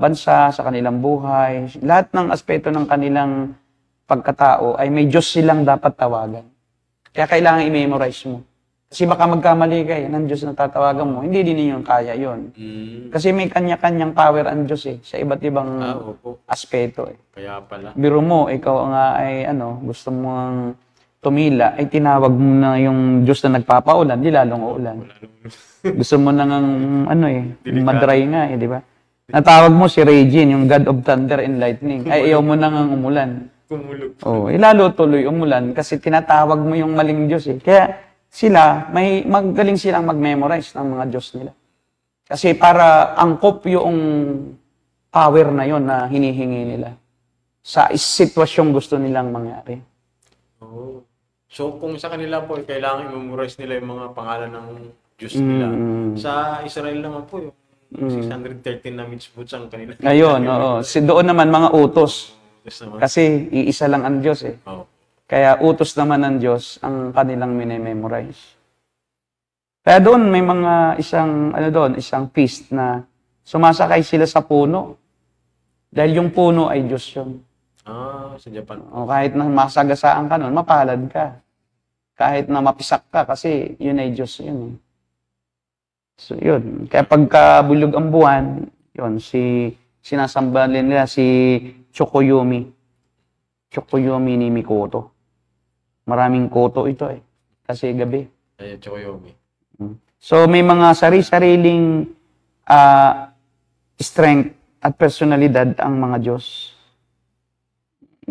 Speaker 3: bansa, sa kanilang buhay, lahat ng aspeto ng kanilang pagkatao ay may Diyos silang dapat tawagan. Kaya kailangan i-memorize mo. Kasi baka magkamali ka ng Diyos na tatawagan mo, hindi din ninyo kaya yun. Kasi may kanya-kanyang power ang Diyos sa iba't ibang aspeto.
Speaker 2: Kaya pala.
Speaker 3: Biro mo, ikaw nga ay gusto mong tumila, ay tinawag mo na yung Diyos na nagpapaulan, di lalong uulan. Gusto mo na madry nga di ba? Natawag mo si Regine, yung God of Thunder and Lightning, ay ayaw mo na nga umulan.
Speaker 2: Kumulog.
Speaker 3: Lalo tuloy umulan kasi tinatawag mo yung maling Diyos Kaya sila, magaling silang mag-memorize ng mga Diyos nila. Kasi para angkop yung power na yon na hinihingi nila sa sitwasyong gusto nilang mangyari.
Speaker 2: So kung sa kanila po, kailangan i-memorize nila yung mga pangalan ng Diyos nila. Sa Israel naman po, yung 613 na mitzvot ang kanila.
Speaker 3: Ayun, doon naman mga utos. Kasi iisa lang ang Diyos Kaya utos naman ng Diyos ang kanilang minememorize. Kaya doon may mga isang feast na sumasakay sila sa puno. Dahil yung puno ay Diyos yun.
Speaker 2: Sa Japan.
Speaker 3: O kahit na masagasaan ka nun, mapalad ka. Kahit na mapisak ka kasi yun ay Diyos yun. So yun. Kaya pagkabulog ang buwan, yun, sinasamba nila si Tsukuyomi. Tsukuyomi ni Mikoto. Maraming koto ito kasi gabi.
Speaker 2: Ay, Tsukuyomi.
Speaker 3: So may mga sariling strength at personalidad ang mga Diyos.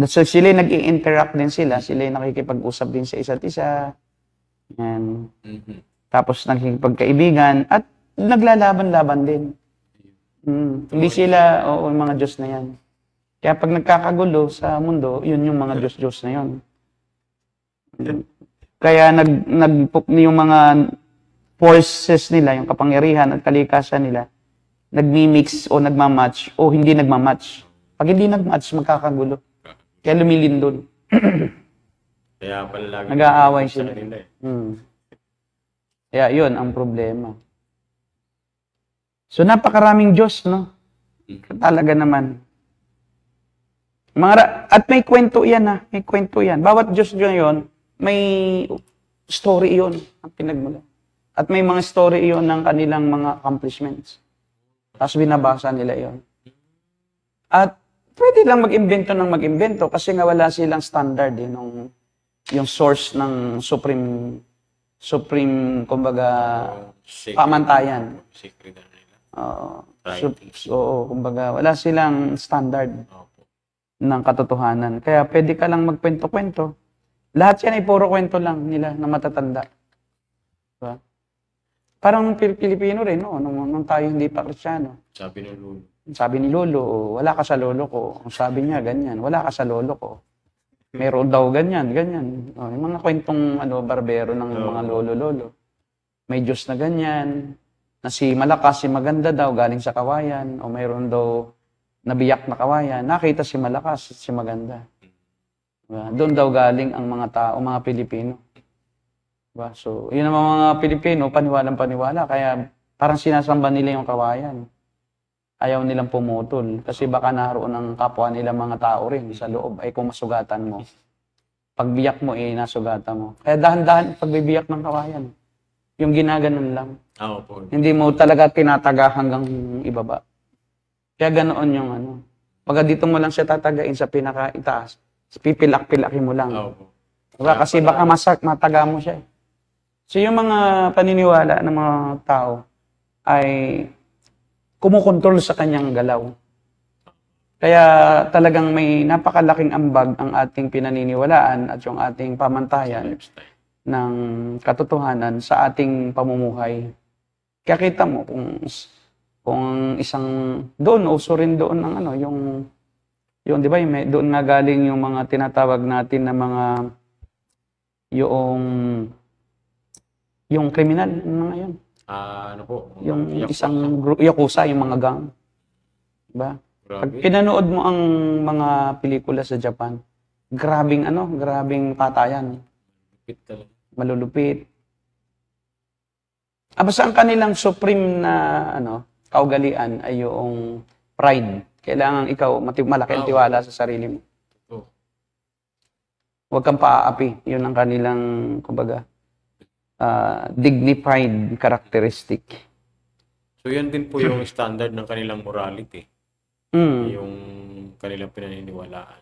Speaker 3: So sila nag-i-interact din sila nakikipag-usap din sa isa't isa. Yan. Tapos nakikipagkaibigan at naglalaban-laban din. Hindi sila, yung mga Diyos na yan. Kaya pag nagkakagulo sa mundo, yun yung mga Diyos-Diyos na yun. Kaya yung mga forces nila, yung kapangyarihan at kalikasan nila, nagmi-mix o nagmamatch o hindi nagmamatch. Pag hindi nagmatch, magkakagulo. Kaya lumilindol.
Speaker 2: Kaya pala lagi
Speaker 3: nag-aaway sila.
Speaker 2: Nila
Speaker 3: Kaya yun ang problema. So napakaraming Diyos, no? Talaga naman. At may kwento yan, May kwento yan. Bawat Diyos yun, may story yun ang pinagmula. At may mga story iyon ng kanilang mga accomplishments. Tapos binabasa nila iyon. At pwede lang mag-imbento kasi nga wala silang standard yung source ng supreme kumbaga pamantayan.
Speaker 2: Secret na nila.
Speaker 3: Kumbaga wala silang standard ng katotohanan. Kaya pwede ka lang magkwento-kwento. Lahat yan ay puro kwento lang nila na matatanda. Diba? Parang Pilipino rin, no? Nung tayo hindi pa Kristiyano. Sabi ni Lolo, wala ka sa lolo ko. Sabi niya, ganyan, wala ka sa lolo ko. Meron daw ganyan. Yung mga kwentong barbero ng mga lolo-lolo. May Diyos na ganyan, na si malakas, si maganda daw, galing sa kawayan, o mayroon daw nabiyak na kawayan, nakita si malakas, si maganda. Diba? Doon daw galing ang mga tao, mga Pilipino. Diba? So, yun ang mga Pilipino, paniwalang-paniwala. Kaya parang sinasamba nila yung kawayan. Ayaw nilang pumutol. Kasi baka naroon ng kapwa nila mga tao rin sa loob. Ay kung masugatan mo. Pagbiyak mo, nasugatan mo. Kaya dahan-dahan pagbibiyak ng kawayan. Yung ginaganon lang. Hindi mo talaga tinataga hanggang ibaba. Kaya ganoon yung Pagka dito mo lang siya tatagain sa pinaka-itaas, pipilak-pilakin mo lang. Diba? Kasi baka mataga mo siya. So yung mga paniniwala ng mga tao ay kumukontrol sa kanyang galaw. Kaya talagang may napakalaking ambag ang ating pinaniniwalaan at yung ating pamantayan ng katotohanan sa ating pamumuhay. Kaya kita mo kung isang doon, uso rin doon ng yung di ba, doon na galing yung mga tinatawag natin na mga yung kriminal, yung mga yun. Yung isang yakuza, yung mga gang. Diba? Pag pinanood mo ang mga pelikula sa Japan, grabing patayan. Malulupit. Basta ang kanilang supreme na kaugalian ay yung pride. Kailangan ikaw malaki ang tiwala sa sarili mo. Huwag kang paaapi. Yun ang kanilang, kumbaga, dignified characteristic.
Speaker 2: So yan din po yung standard ng kanilang morality. Yung kanilang pinaniniwalaan.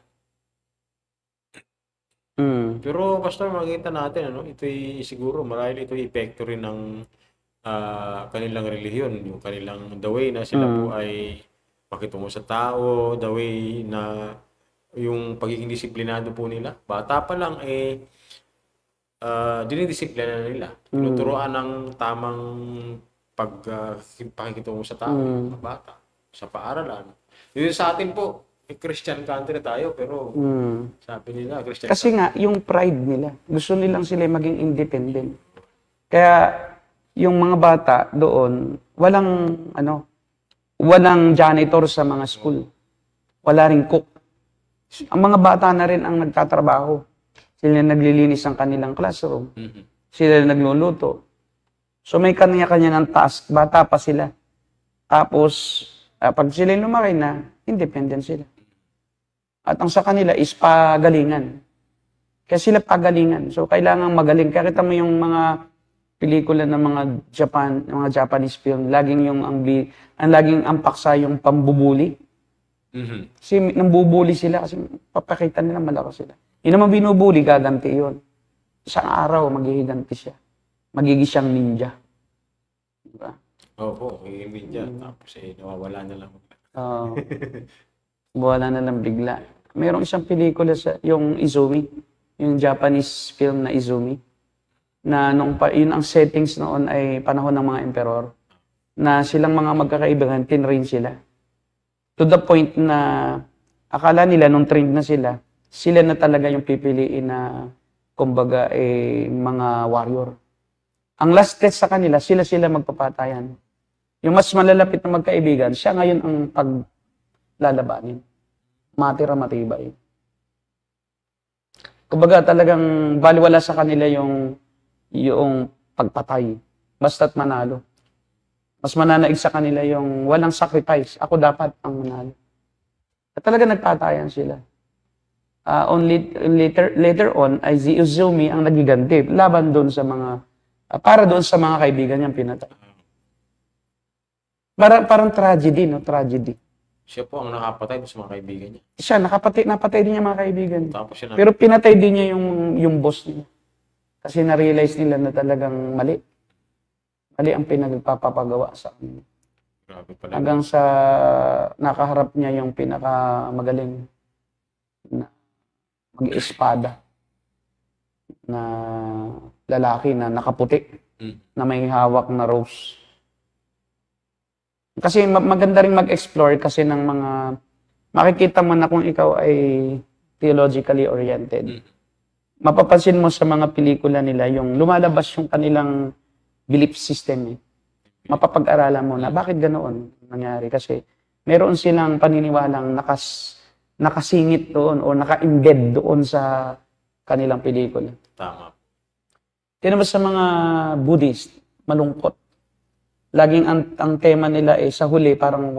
Speaker 2: Pero Pastor, makikita natin, ito'y siguro marahil ito'y epekto rin ng kanilang relihiyon, yung kanilang the way na sila po ay pakitungo sa tao, the way na yung pagiging disiplinado po nila. Bata pa lang dinidisiplina nila. Tinuturoan ng tamang pakikitungo sa tao, mga bata, sa paaralan. Yun sa atin po, Christian country tayo, pero sabi nila, Christian
Speaker 3: Kasi nga, yung pride nila, gusto nilang sila maging independent. Kaya, yung mga bata doon, walang janitor sa mga school. Wala ring cook. Ang mga bata na rin ang nagtatrabaho. Sila naglilinis ng kanilang classroom. Sila nagluluto. So may kanya-kanya ng task, bata pa sila. Tapos, pag sila lumaki na, independent sila. At ang sa kanila is pagalingan. Kaya sila pagalingan. So kailangan magaling. Kaya kita mo yung mga pelikula ng mga Japanese film, laging laging ang paksa yung pambubuli. Kasi nambubuli sila kasi papakita nila malakas sila. Yun naman binubuli, gaganti yun. Isang araw, maghihiganti siya. Magiging siyang ninja. Diba?
Speaker 2: Opo, magiging ninja. Tapos nawawala na lang.
Speaker 3: Wala na lang bigla. Mayroong isang pelikula yung Izumi, yung Japanese film na Izumi, na yun ang settings noon ay panahon ng mga emperor, na silang mga magkakaibigan, tinrain sila. To the point na akala nila nung trained na sila na talaga yung pipiliin na kumbaga mga warrior. Ang last test sa kanila, sila magpapatayan. Yung mas malalapit na magkaibigan, siya ngayon ang paglalabanin. Matira matibay. Kumbaga talagang baliwala sa kanila yung pagpatay. Basta't manalo. Mas mananaig sa kanila yung walang sacrifice. Ako dapat ang manalo. At talaga nagpatayan sila. Later on, ay si Izumi ang nagiganti. Laban doon sa para doon sa mga kaibigan niyang pinatay. Parang tragedy, no? Tragedy.
Speaker 2: Siya po ang nakapatay sa mga kaibigan niya.
Speaker 3: Siya, napatay din niya mga kaibigan.
Speaker 2: Tapos siya
Speaker 3: Pero pinatay din niya yung boss niya. Kasi na-realize nila na talagang mali. Mali ang pinagpapagawa sa kanya.
Speaker 2: Grabe pala.
Speaker 3: Hanggang sa nakaharap niya yung pinakamagaling na mag-espada na lalaki na nakaputi na may hawak na rose. Kasi maganda rin mag-explore kasi ng mga makikita mo na kung ikaw ay theologically oriented. Mapapansin mo sa mga pelikula nila yung lumalabas yung kanilang belief system. Mapapag-aralan mo na bakit ganoon nangyari. Kasi meron silang paniniwalang nakasingit doon o naka-embed doon sa kanilang pelikula.
Speaker 2: Tama.
Speaker 3: Tinama sa mga Buddhist, malungkot. Laging ang tema nila sa huli parang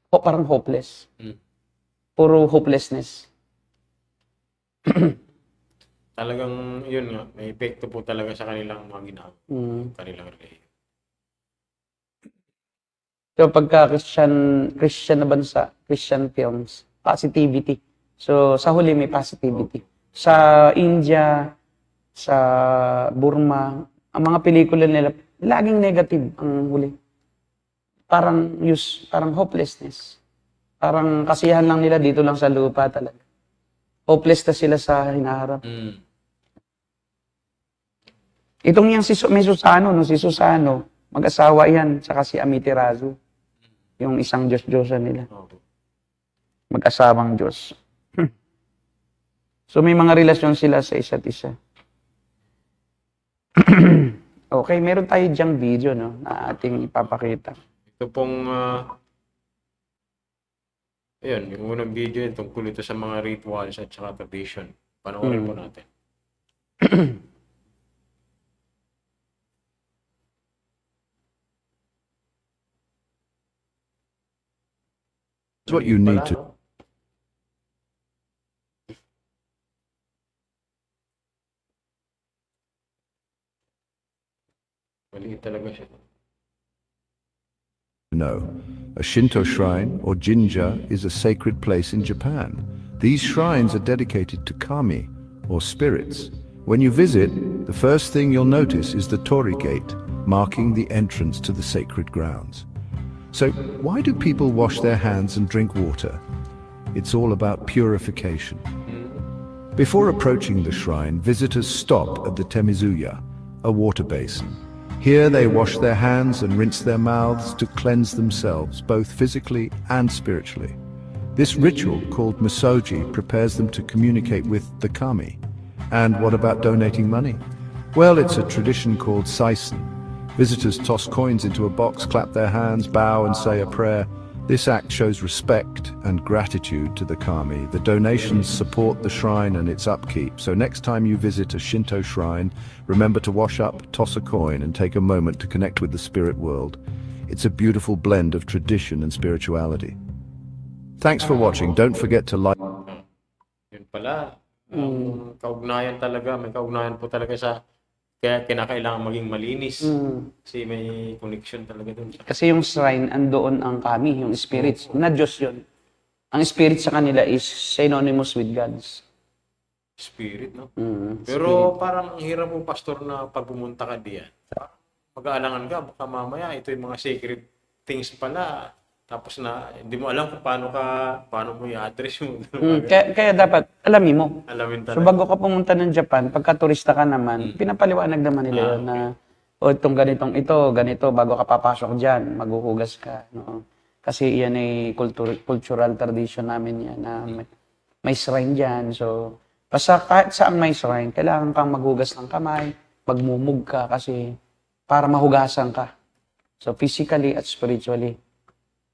Speaker 3: parang hopeless. Puro hopelessness.
Speaker 2: Talagang yun nga, may epekto po talaga sa kanilang mga ginagawa. Kanilang religion.
Speaker 3: So pagka Christian na bansa, Christian films, positivity. So sa huli may positivity. Sa India, sa Burma, ang mga pelikula nila laging negative ang huli. Parang hopelessness. Parang kasiyahan lang nila dito lang sa lupa talaga. Hopeless na sila sa hinaharap. Itong yung may Susano, si Susano, mag-asawa yan, saka si Amiterasu. Yung isang Diyos-Diyosan nila. Mag-asawang Diyos. So may mga relasyon sila sa isa't isa. Okay, meron tayo diyang video, no, na ating ipapakita.
Speaker 2: Ito pong, yung unang video tungkol ito sa mga rituals at saka tradition. Panoorin po natin.
Speaker 4: What you need to
Speaker 2: Maliit talaga siya.
Speaker 4: know. A Shinto shrine, or jinja, is a sacred place in Japan. These shrines are dedicated to kami, or spirits. When you visit, the first thing you'll notice is the torii gate, marking the entrance to the sacred grounds. So, why do people wash their hands and drink water? It's all about purification. Before approaching the shrine, visitors stop at the Temizuya, a water basin. Here they wash their hands and rinse their mouths to cleanse themselves, both physically and spiritually. This ritual, called misoji, prepares them to communicate with the kami. And what about donating money? Well, it's a tradition called saisen. Visitors toss coins into a box, clap their hands, bow and say a prayer. This act shows respect and gratitude to the kami. The donations support the shrine and its upkeep. So next time you visit a Shinto shrine, remember to wash up, toss a coin, and take a moment to connect with the spirit world. It's a beautiful blend of tradition and spirituality. Thanks for watching. Don't forget to like.
Speaker 2: Yun pala. Kaugnayan talaga. May kaugnayan po talaga sa kaya kinakailangan maging malinis. Kasi may connection talaga dun.
Speaker 3: Kasi yung shrine, andoon ang kami, yung spirits. Na Diyos yun. Ang spirit sa kanila is synonymous with God's.
Speaker 2: Spirit, no?
Speaker 3: Mm,
Speaker 2: Pero parang ang hirap mo, pastor, na pag pumunta ka diyan. Mag-aalangan ka, baka mamaya ito yung mga sacred things pala. Tapos na, hindi mo alam kung paano mo i-address yung
Speaker 3: Kaya dapat, alamin mo.
Speaker 2: alamin
Speaker 3: So
Speaker 2: talaga.
Speaker 3: bago ka pumunta ng Japan, pagka turista ka naman, pinapaliwanag naman nila yun na, o itong ganitong ito, ganito, bago ka papasok dyan, maghuhugas ka. No? Kasi yan ay cultural tradition namin yan, na may shrine dyan. So, basta kahit saan may shrine, kailangan kang maghugas ng kamay, magmumug ka kasi para mahugasan ka. So, physically at spiritually.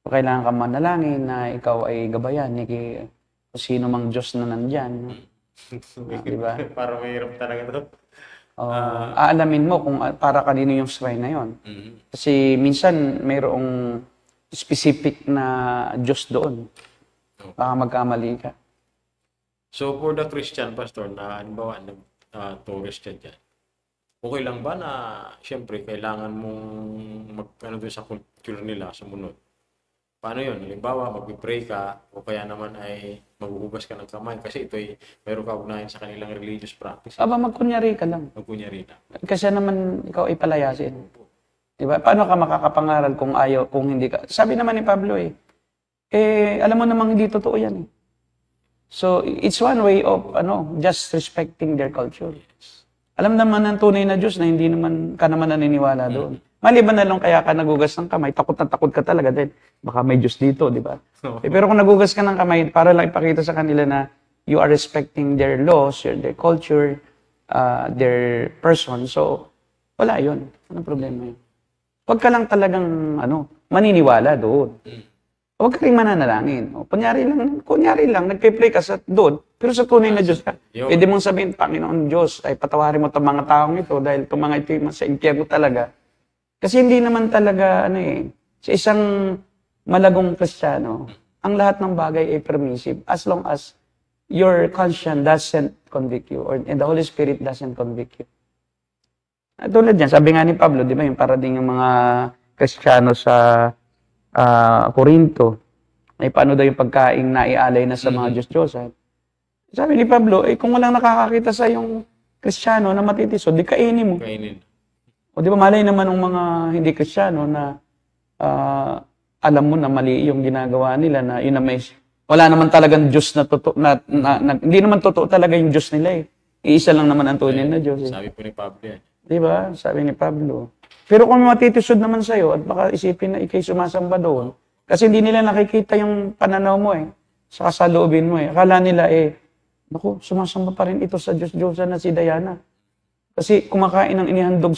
Speaker 3: So, kailangan kang manalangin na ikaw ay gabayan ni kung sino mang Diyos na nandyan. No? Diba?
Speaker 2: Parang mahirap talaga to.
Speaker 3: Aalamin mo kung para kanino yung shrine na yon. Kasi minsan mayroong specific na Diyos doon. Baka magkamali ka.
Speaker 2: So, for the Christian pastor na, halimbawa, tourist ka dyan, okay lang ba na, siyempre, kailangan mong doon sa culture nila, sumunod? Paano yun? Halimbawa, mag-pray ka, o kaya naman ay maghuhugas ka ng kamay, kasi ito ay mayroon ka ugnayan sa kanilang religious practice.
Speaker 3: Magkunyari ka lang.
Speaker 2: Magkunyari na.
Speaker 3: Kasi naman ikaw ay palayasin. Diba? Paano ka makakapangaral kung ayaw, kung hindi ka? Sabi naman ni Pablo alam mo namang hindi totoo yan. So, it's one way of, just respecting their culture. Alam naman ng tunay na Diyos na hindi naman ka naman naniniwala doon. Maliban na lang kaya ka nagugas ng kamay, takot na takot ka talaga din. Baka may Diyos dito, di ba? Pero kung nagugas ka ng kamay, para lang ipakita sa kanila na you are respecting their laws, their culture, their person. So, wala yun. Anong problema yun? Huwag ka lang talagang, maniniwala doon. Huwag ka rin mananalangin. Kunyari lang, nagpe-pray ka doon, pero sa tunay na Diyos ka. Pwede mong sabihin, Panginoon Diyos, ay patawarin mo itong mga taong ito dahil itong mga ito yung sa impyerno talaga. Kasi hindi naman talaga, sa isang malagong Kristiyano, ang lahat ng bagay ay permissive as long as your conscience doesn't convict you and the Holy Spirit doesn't convict you. Tulad yan, sabi nga ni Pablo, di ba, yung parating yung mga Kristiyano sa Corinto, ay paano daw yung pagkaing naialay na sa mga Diyos-Diyosan. Sabi ni Pablo, kung walang nakakakita sa yung Kristiyano na matitisod, di kainin mo.
Speaker 2: Kainin.
Speaker 3: O di ba malay naman ng mga hindi Kristiyano na alam mo na mali yung ginagawa nila na yun na wala naman talagang Diyos na totoo, hindi naman totoo talaga yung Diyos nila Iisa lang naman ang tunay na Diyos.
Speaker 2: Sabi po ni Pablo yan.
Speaker 3: Di ba? Sabi ni Pablo. Pero kung may matitisod naman sa'yo at baka isipin na ikay sumasamba doon, kasi hindi nila nakikita yung pananaw mo sa kasaloobin mo Akala nila naku, sumasamba pa rin ito sa Diyos-Diyosan na si Diana. Kasi kumakain ng inihandog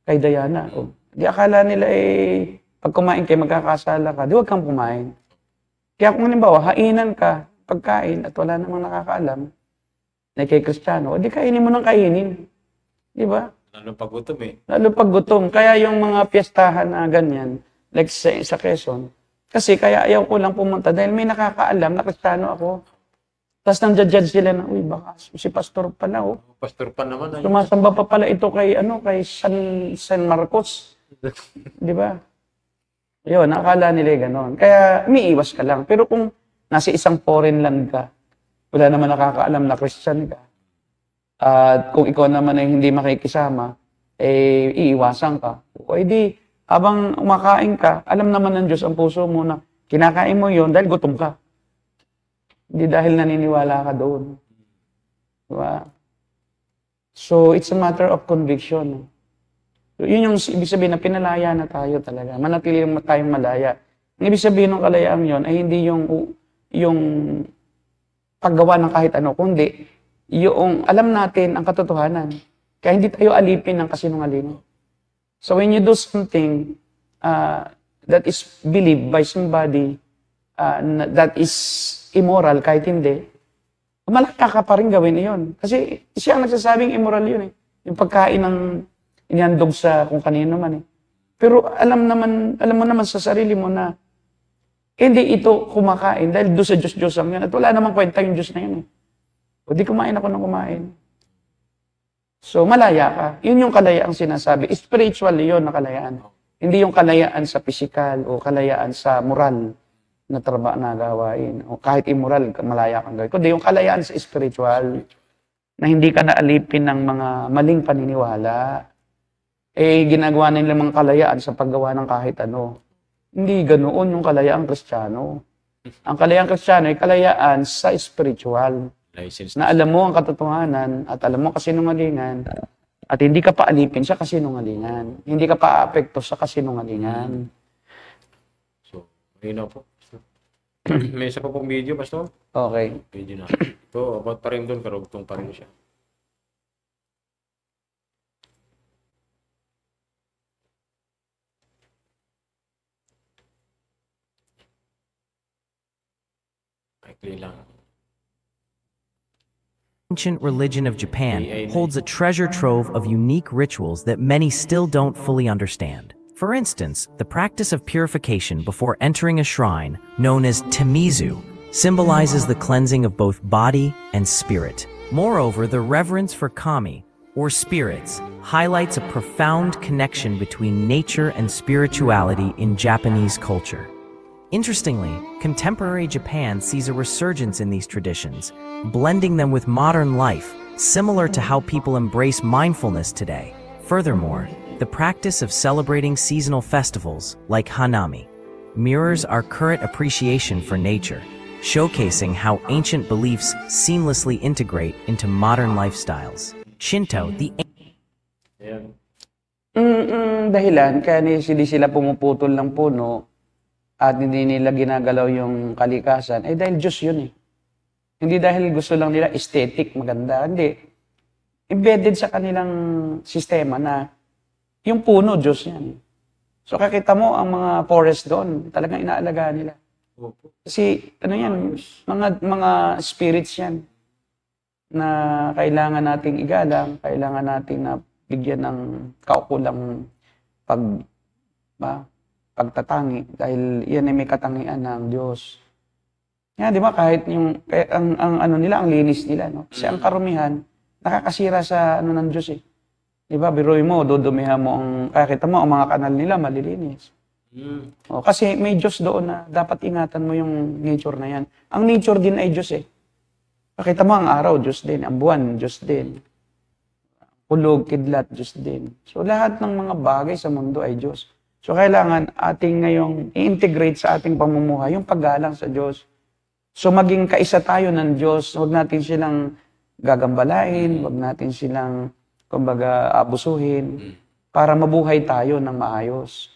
Speaker 3: kay Diana. Di akala nila pag kumain kayo, magkakasala ka, di wag kang kumain. Kaya kung halimbawa, hainan ka, pagkain, at wala namang nakakaalam, na kay Kristiyano, di kainin mo ng kainin. Di ba?
Speaker 2: Lalo pag gutom
Speaker 3: Lalo pag gutom. Kaya yung mga piyestahan na ganyan, like sa Quezon, kasi kaya ayaw ko lang pumunta dahil may nakakaalam na Kristiyano ako. Tapos nang judge sila na, uy, baka si pastor pala,
Speaker 2: Pastor pa naman.
Speaker 3: Sumasamba pa pala ito kay San Marcos. Di ba? Yun, nakakala nila ganon. Kaya umiiwas ka lang. Pero kung nasa isang foreign land ka, wala naman nakakaalam na Christian ka, at kung ikaw naman ay hindi makikisama, iiwasan ka. O di, habang umakain ka, alam naman ng Diyos ang puso mo na kinakain mo yon dahil gutom ka. Hindi dahil naniniwala ka doon. Diba? So, it's a matter of conviction. So, yun yung ibig sabihin na pinalaya na tayo talaga. Manatili tayong malaya. Ang ibig sabihin ng kalayaan yon ay hindi yung paggawa ng kahit ano, kundi yung alam natin ang katotohanan. Kaya hindi tayo alipin ng kasinungalingan. So when you do something, that is believed by somebody that is immoral, kahit hindi, malaka ka pa rin gawin yun. Kasi siya ang nagsasabing immoral yun eh. Yung pagkain ng inhandog sa kung kanino man eh. Pero alam mo naman sa sarili mo na hindi ito kumakain dahil doon sa Diyos-Diyos ang yan. At wala namang kwenta yung Diyos na yun eh. O di kumain ako ng kumain. So malaya ka. Yun yung kalayaan sinasabi. Spiritual yun na kalayaan. Hindi yung kalayaan sa physical o kalayaan sa moral na trabaho na gawain. O kahit immoral, malaya kang gawin. Kundi yung kalayaan sa spiritual na hindi ka naalipin ng mga maling paniniwala. Eh, ginagawa nila mga kalayaan sa paggawa ng kahit ano. Hindi ganoon yung kalayaang Kristiyano. Ang kalayaang Kristiyano ay kalayaan sa spiritual.
Speaker 2: License.
Speaker 3: Na alam mo ang katotohanan at alam mo kasinungalingan at hindi ka pa alipin sa kasinungalingan. Hindi ka pa aapekto sa kasinungalingan.
Speaker 2: So, ayun na po. May isa pa pong video, Pastor.
Speaker 3: Okay.
Speaker 2: Video na. Ito, about pa rin doon, karugtong pa rin siya. Ikli lang.
Speaker 5: Ancient religion of Japan holds a treasure trove of unique rituals that many still don't fully understand. For instance, the practice of purification before entering a shrine, known as Temizu, symbolizes the cleansing of both body and spirit. Moreover, the reverence for kami, or spirits, highlights a profound connection between nature and spirituality in Japanese culture. Interestingly, contemporary Japan sees a resurgence in these traditions, blending them with modern life, similar to how people embrace mindfulness today. Furthermore, the practice of celebrating seasonal festivals, like Hanami, mirrors our current appreciation for nature, showcasing how ancient beliefs seamlessly integrate into modern lifestyles. Shinto, the
Speaker 2: Ayan.
Speaker 3: Dahilan, kaya hindi sila pumuputol ng puno at hindi nila ginagalaw yung kalikasan, eh dahil Diyos yun eh. Hindi dahil gusto lang nila aesthetic, maganda. Hindi. Embedded sa kanilang sistema na yung puno, Diyos yan. So kakita mo ang mga forest doon, talagang inaalagaan nila. Kasi ano yan, mga spirits yan na kailangan nating igalang, kailangan nating na bigyan ng kaukulang pagtatangi dahil yan ay may katangian ng Diyos. Yan, di ba, kahit yung ang ano nila, ang linis nila, no? Kasi ang karumihan nakakasira sa ano ng Diyos eh. Di ba, biruin mo, dudumihan mo kaya kita mo ang mga kanal nila malilinis. O, kasi may Diyos doon na dapat ingatan mo yung nature na yan. Ang nature din ay Diyos eh. Pakita mo ang araw, Diyos din. Ang buwan, Diyos din. Hulog, kidlat, Diyos din. So lahat ng mga bagay sa mundo ay Diyos. So kailangan ating ngayong i-integrate sa ating pamumuhay yung paggalang sa Diyos. So maging kaisa tayo ng Diyos. Huwag natin silang gagambalain, huwag natin silang kumbaga abusuhin para mabuhay tayo ng maayos.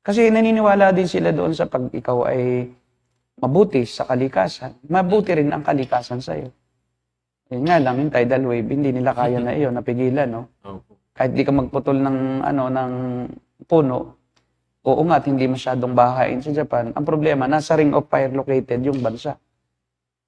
Speaker 3: Kasi naniniwala din sila doon sa pag ikaw ay mabuti sa kalikasan, mabuti rin ang kalikasan sa iyo. Yun nga lang, yung tidal wave, hindi nila kaya na iyo, napigilan, no? Kahit di ka magputol ng puno, oo nga, hindi masyadong bahain sa Japan. Ang problema, nasa Ring of Fire located yung bansa.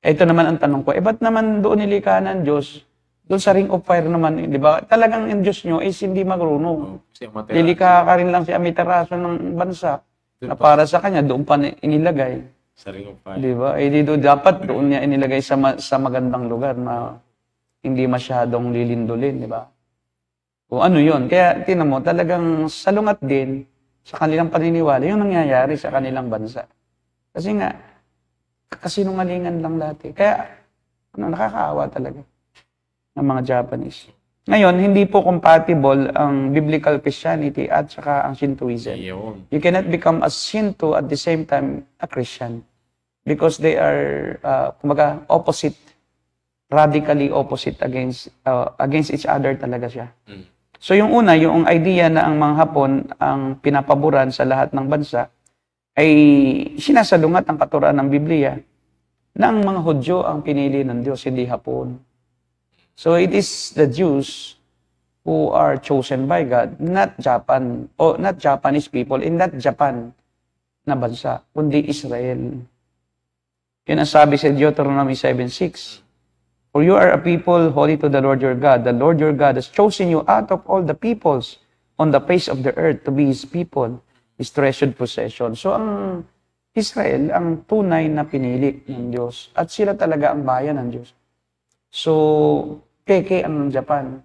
Speaker 3: Ito naman ang tanong ko, ba't naman doon nilikha ng Diyos? Doon sa Ring of Fire naman, di ba? Talagang yung Diyos nyo is hindi marunong. Lilikha ka rin lang si Amaterasu ng bansa na para sa kanya, doon pa inilagay.
Speaker 2: Sa Ring of Fire.
Speaker 3: Di ba? Dapat doon niya inilagay sa magandang lugar na hindi masyadong lilindulin, di ba? O ano yun? Kaya, tinan mo, talagang salungat din sa kanilang paniniwala yung nangyayari sa kanilang bansa. Kasi nga, kasinungalingan lang dati. Kaya, nakakaawa talaga ng mga Japanese. Ngayon, hindi po compatible ang biblical Christianity at saka ang Shintoism. You cannot become a Shinto at the same time a Christian because they are, kumbaga, opposite, radically opposite against each other talaga siya. So yung una, yung idea na ang mga Hapon ang pinapaboran sa lahat ng bansa ay sinasalungat ang katuruan ng Biblia na ang mga Hudyo ang pinili ng Diyos, hindi Hapon. So it is the Jews who are chosen by God, not Japan, or not Japanese people, in not Japan. na bansa, kundi Israel. Yun ang sabi sa Deuteronomy 7:6. For you are a people holy to the Lord your God. The Lord your God has chosen you out of all the peoples on the face of the earth to be His people, His treasured possession. So ang Israel, ang tunay na pinili ng Diyos. At sila talaga ang bayan ng Diyos. So, peke ang Japan.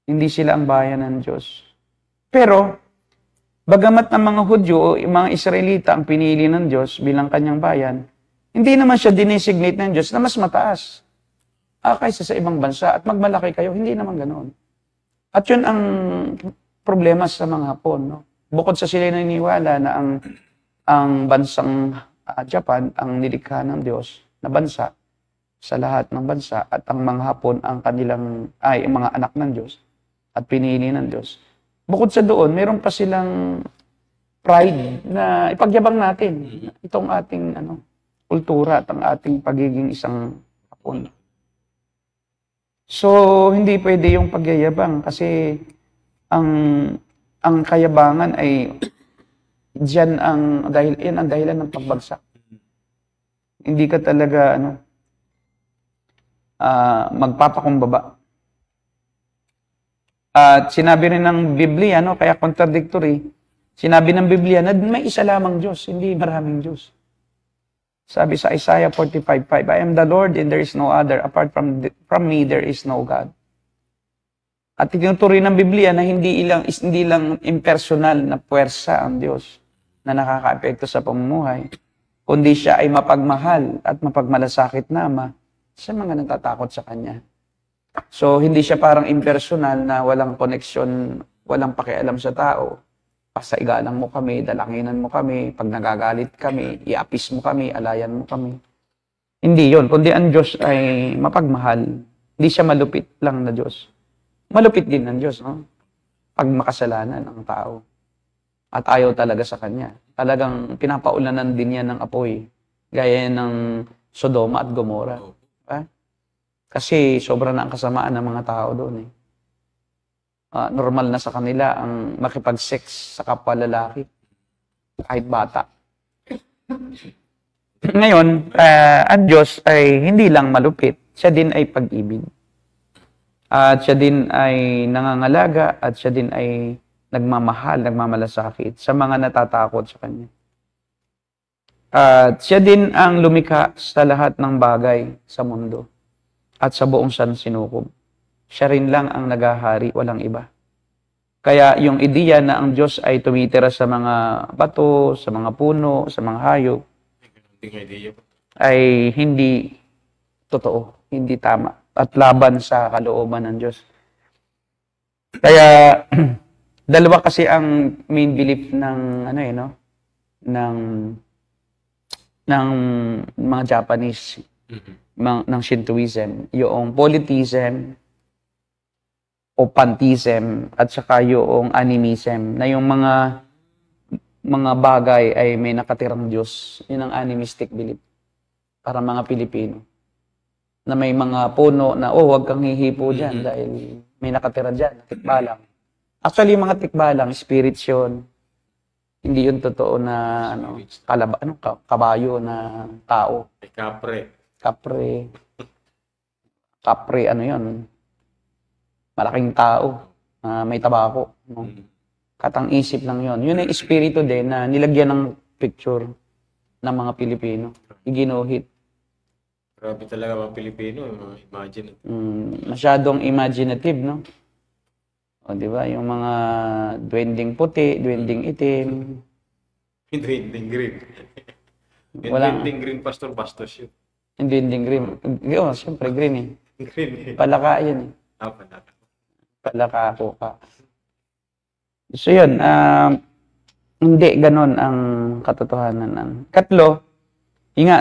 Speaker 3: Hindi sila ang bayan ng Diyos. Pero, bagamat ng mga Hudyo o mga Israelita ang pinili ng Diyos bilang kanyang bayan, hindi naman siya dinesignate ng Diyos na mas mataas kaysa sa ibang bansa at magmalaki kayo. Hindi naman ganoon. At yun ang problema sa mga Hapon. No? Bukod sa sila naniniwala na ang bansang Japan ang nilikha ng Diyos na bansa sa lahat ng bansa at ang mga Hapon ang kanilang mga anak ng Diyos at pinili ng Diyos. Bukod sa doon, meron pa silang pride na ipagyabang natin itong ating kultura at ang ating pagiging isang Hapon. So, hindi pwede yung pagyayabang kasi ang kayabangan ay yan ang dahilan ng pagbagsak. Hindi ka talaga magpapakumbaba. At sinabi rin ng Biblia, kaya contradictory, sinabi ng Biblia na may isa lamang Diyos, hindi maraming Diyos. Sabi sa Isaiah 45:5, I am the Lord and there is no other. Apart from me, there is no God. At tinuturi ng Biblia na hindi lang impersonal na puwersa ang Diyos na nakaka-epekto sa pamumuhay, kundi siya ay mapagmahal at mapagmalasakit na Ama sa mga natatakot sa Kanya. So, hindi siya parang impersonal na walang koneksyon, walang pakialam sa tao. Pasaigalang mo kami, dalanginan mo kami, pag nagagalit kami, iapis mo kami, alayan mo kami. Hindi yon, kundi ang Diyos ay mapagmahal. Hindi siya malupit lang na Diyos. Malupit din ang Diyos, no? Pag makasalanan ang tao. At ayaw talaga sa Kanya. Talagang pinapaulanan din yan ng apoy. Gaya ng Sodoma at Gomora. Kasi sobra na ang kasamaan ng mga tao doon eh. Normal na sa kanila ang makipag-sex sa kapwa lalaki. Kahit bata. Ngayon, ang Diyos ay hindi lang malupit. Siya din ay pag-ibig. At siya din ay nangangalaga at siya din ay nagmamahal, nagmamalasakit sa mga natatakot sa Kanya. At siya din ang lumikha sa lahat ng bagay sa mundo at sa buong sansinukob. Siya rin lang ang naghahari, walang iba. Kaya yung ideya na ang Diyos ay tumitira sa mga bato, sa mga puno, sa mga hayop, ay hindi totoo, hindi tama, at laban sa kalooban ng Diyos. Kaya, dalawa kasi ang main belief ng, ng mga Japanese, ng Shintoism, yung politheism, o pantheism at saka yung animism na yung mga bagay ay may nakatirang Diyos. Yun ang animistic belief para mga Pilipino. Na may mga puno na huwag kang hihipo diyan dahil may nakatira diyan, tikbalang. Actually, yung mga tikbalang spirits yun. Hindi yun totoo na kabayo na tao. Kapre, yun? Malaking tao, may tabako. No? Katang-isip lang yon. Yun ay espiritu din na nilagyan ng picture ng mga Pilipino. Iginuhit.
Speaker 2: Grabe talaga mga Pilipino, mga imaginative.
Speaker 3: Masyadong imaginative, no? O, di ba? Yung mga duwending puti, duwending itim.
Speaker 2: Duwending green. Duwending green, bastos yun.
Speaker 3: Duwending green. Siyempre, green eh.
Speaker 2: Green eh.
Speaker 3: Palaka yun eh.
Speaker 2: Palaka.
Speaker 3: Palaka ako ka. So yun, hindi ganon ang katotohanan. Katlo,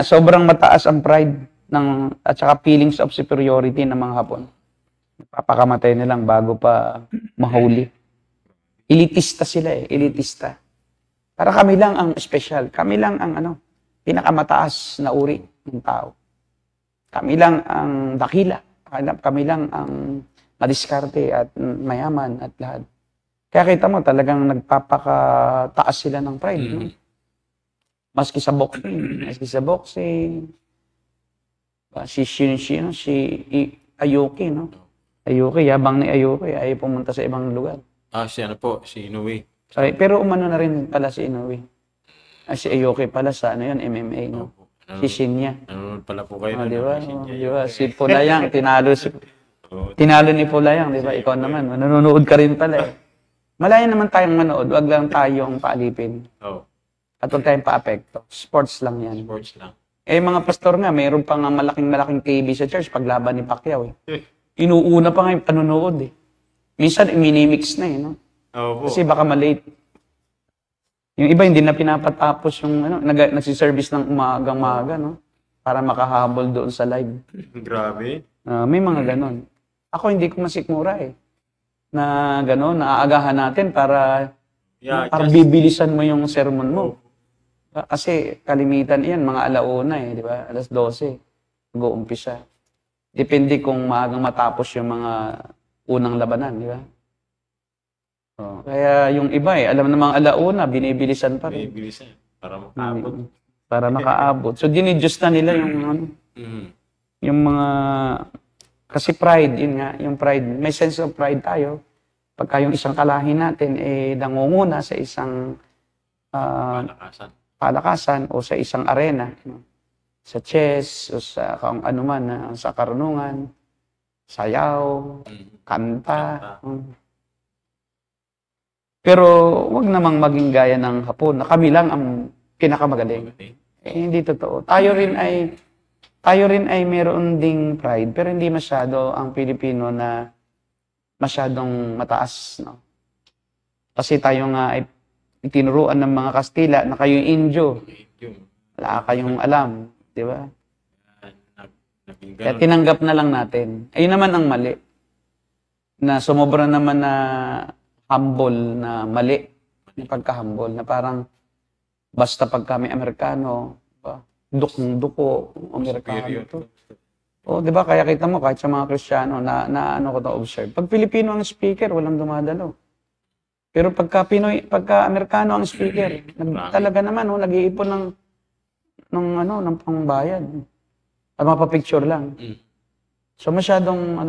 Speaker 3: sobrang mataas ang pride at saka feelings of superiority ng mga Hapon. Papakamatay nilang bago pa mahuli. Elitista sila eh, elitista. Para kami lang ang special, kami lang ang pinakamataas na uri ng tao. Kami lang ang dakila, kami lang ang madiskarte at mayaman at lahat. Kaya kita mo talagang nagpapakataas sila ng pride. No? Maski sa boxing. Si Ayuki, no? Ayuki, yabang ni Ayuki, ay pumunta sa ibang lugar.
Speaker 2: Si ano po, si Inoue.
Speaker 3: Sorry, pero umano na rin pala si Inoue. Si Ayuki pala sa ano yun, MMA, no? Si Shinya.
Speaker 2: Nanonood pala po kayo.
Speaker 3: Di ba? Di ba? Si Pulayang, tinalo ni Pulayang, di ba? Ikaw naman, nanonood ka rin pala eh. Malaya naman tayong manood, wag lang tayong paalipin. At huwag tayong paapekto. Sports lang yan.
Speaker 2: Sports lang.
Speaker 3: Mga pastor nga, mayroon pa nga malaking TV sa church paglaban ni Pacquiao eh. Inuuna pa nga yung panonood eh. Minsan, minimix na eh, no? Kasi baka malate. Yung iba, hindi na pinapatapos yung, nagsiservice ng umagang-maga, no? Para makahabol doon sa live.
Speaker 2: Grabe.
Speaker 3: May mga ganon. Ako, hindi ko masikmura eh. Na ganon, naaagahan natin para bibilisan mo yung sermon mo. Kasi kalimitan yan, mga alauna eh, di ba? 12:00, mag-uumpisa. Depende kung maagang matapos yung mga unang labanan, di ba? Kaya yung iba eh, alam namang alauna, binibilisan pa rin.
Speaker 2: Binibilisan, para makaabot.
Speaker 3: Para makaabot. So, dinidjust na nila yung yung mga, kasi pride, yun nga, yung pride. May sense of pride tayo. Pagka yung isang kalahin natin, nangunguna sa isang palakasan o sa isang arena, sa chess o sa kung ano man, sa karunungan, sayaw, kanta. Pero wag namang maging gaya ng Hapon na kami lang ang pinakamagaling. Hindi totoo. Tayo rin ay meron ding pride, pero hindi masyado ang Pilipino na masyadong mataas, no? Kasi tayo nga ay itinuruan ng mga Kastila na kayo Indio. Wala kayong alam, di ba? Kaya tinanggap na lang natin. Ayun naman ang mali. Na sumobra naman na humble na mali. Yung pagka-humble na parang basta pag kami Amerikano, dukong-duko, Amerikano to. Di ba? Kaya kita mo, kahit sa mga Kristiyano, na ano ko na-observe. Pag Pilipino ang speaker, walang dumadalo. Pero pagka Amerikano ang speaker, talaga naman, nag-iipon ng pangbayad. At mapapicture lang. So masyadong,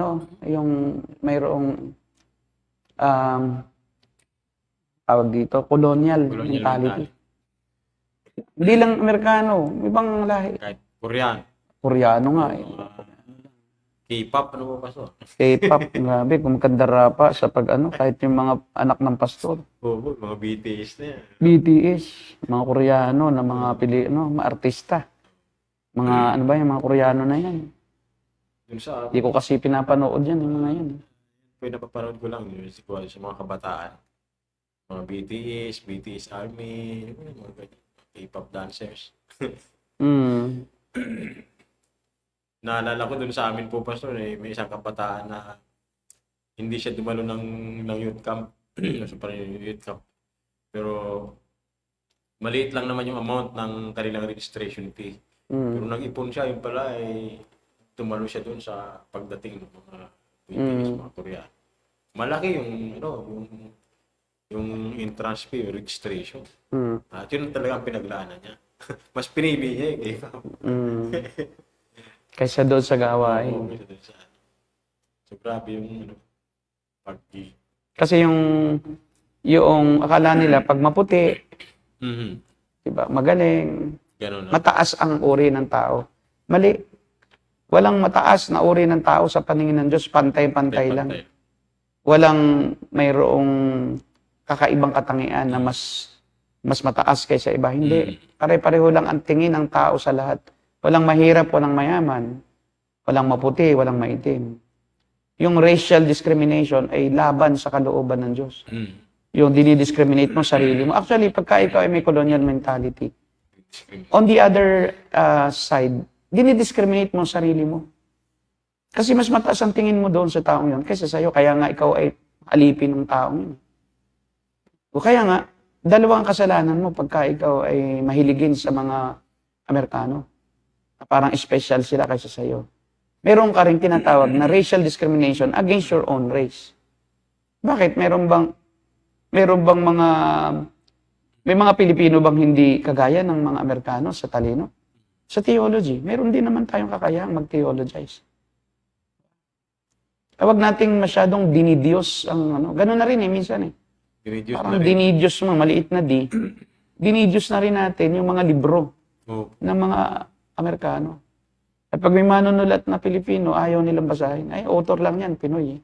Speaker 3: yung mayroong, tawag dito, colonial mentality. Hindi lang Amerikano, ibang lahi.
Speaker 2: Kahit
Speaker 3: Koreano nga eh.
Speaker 2: K-pop, ano po pastor?
Speaker 3: K-pop, grabe, kumakandara pa sa kahit yung mga anak ng pastor.
Speaker 2: Mga BTS na yan.
Speaker 3: BTS, mga Koreano, na mga mga artista. Mga, yung mga Koreano na yan. Hindi ko kasi pinapanood yan, yung mga yan.
Speaker 2: Napapanood ko lang yun sa mga kabataan. Mga BTS Army, mga K-pop dancers. Naalala ko dun sa amin po, pastor, may isang kabataan na hindi siya dumalo ng youth camp. So, parang youth camp. Pero maliit lang naman yung amount ng kanilang registration fee. Pero nag-ipon siya, yung pala ay tumalo siya dun sa pagdating ng mga BTS, mga Koreano. Malaki yung entrance fee, yung registration. At yun talaga ang pinaglaanan niya. Mas pinili niya yung K-pop.
Speaker 3: Kaysa doon sa gawain.
Speaker 2: So, grabe yung
Speaker 3: kasi yung akala nila, pag maputi, diba, magaling, mataas ang uri ng tao. Mali. Walang mataas na uri ng tao sa paningin ng Diyos, pantay-pantay lang. Walang mayroong kakaibang katangian na mas mataas kaysa iba. Hindi. Pare-pareho lang ang tingin ng tao sa lahat. Walang mahirap, walang mayaman. Walang maputi, walang maitim. Yung racial discrimination ay laban sa kalooban ng Diyos. Yung dinidiscriminate mo sarili mo. Actually, pagka ikaw ay may colonial mentality, on the other side, dinidiscriminate mo sarili mo. Kasi mas mataas ang tingin mo doon sa taong yun kaysa sa'yo. Kaya nga ikaw ay alipin ng taong yun. O kaya nga, dalawang kasalanan mo pagka ikaw ay mahiligin sa mga Amerikano. Parang special sila kaysa sa'yo. Meron ka rin tinatawag na racial discrimination against your own race. Bakit? Meron bang mga May mga Pilipino bang hindi kagaya ng mga Amerikano sa talino? Sa theology, meron din naman tayong kakayahang mag-theologize. Huwag nating masyadong dinidiyos ang ano. Ganun na rin minsan eh.
Speaker 2: Dinidyos
Speaker 3: Parang
Speaker 2: na rin.
Speaker 3: dinidiyos mo, maliit na di. Dinidiyos na rin natin yung mga libro
Speaker 2: Oo.
Speaker 3: ng mga Amerikano. At pag may manunulat na Pilipino, ayaw nilang basahin. Ay, author lang yan, Pinoy eh.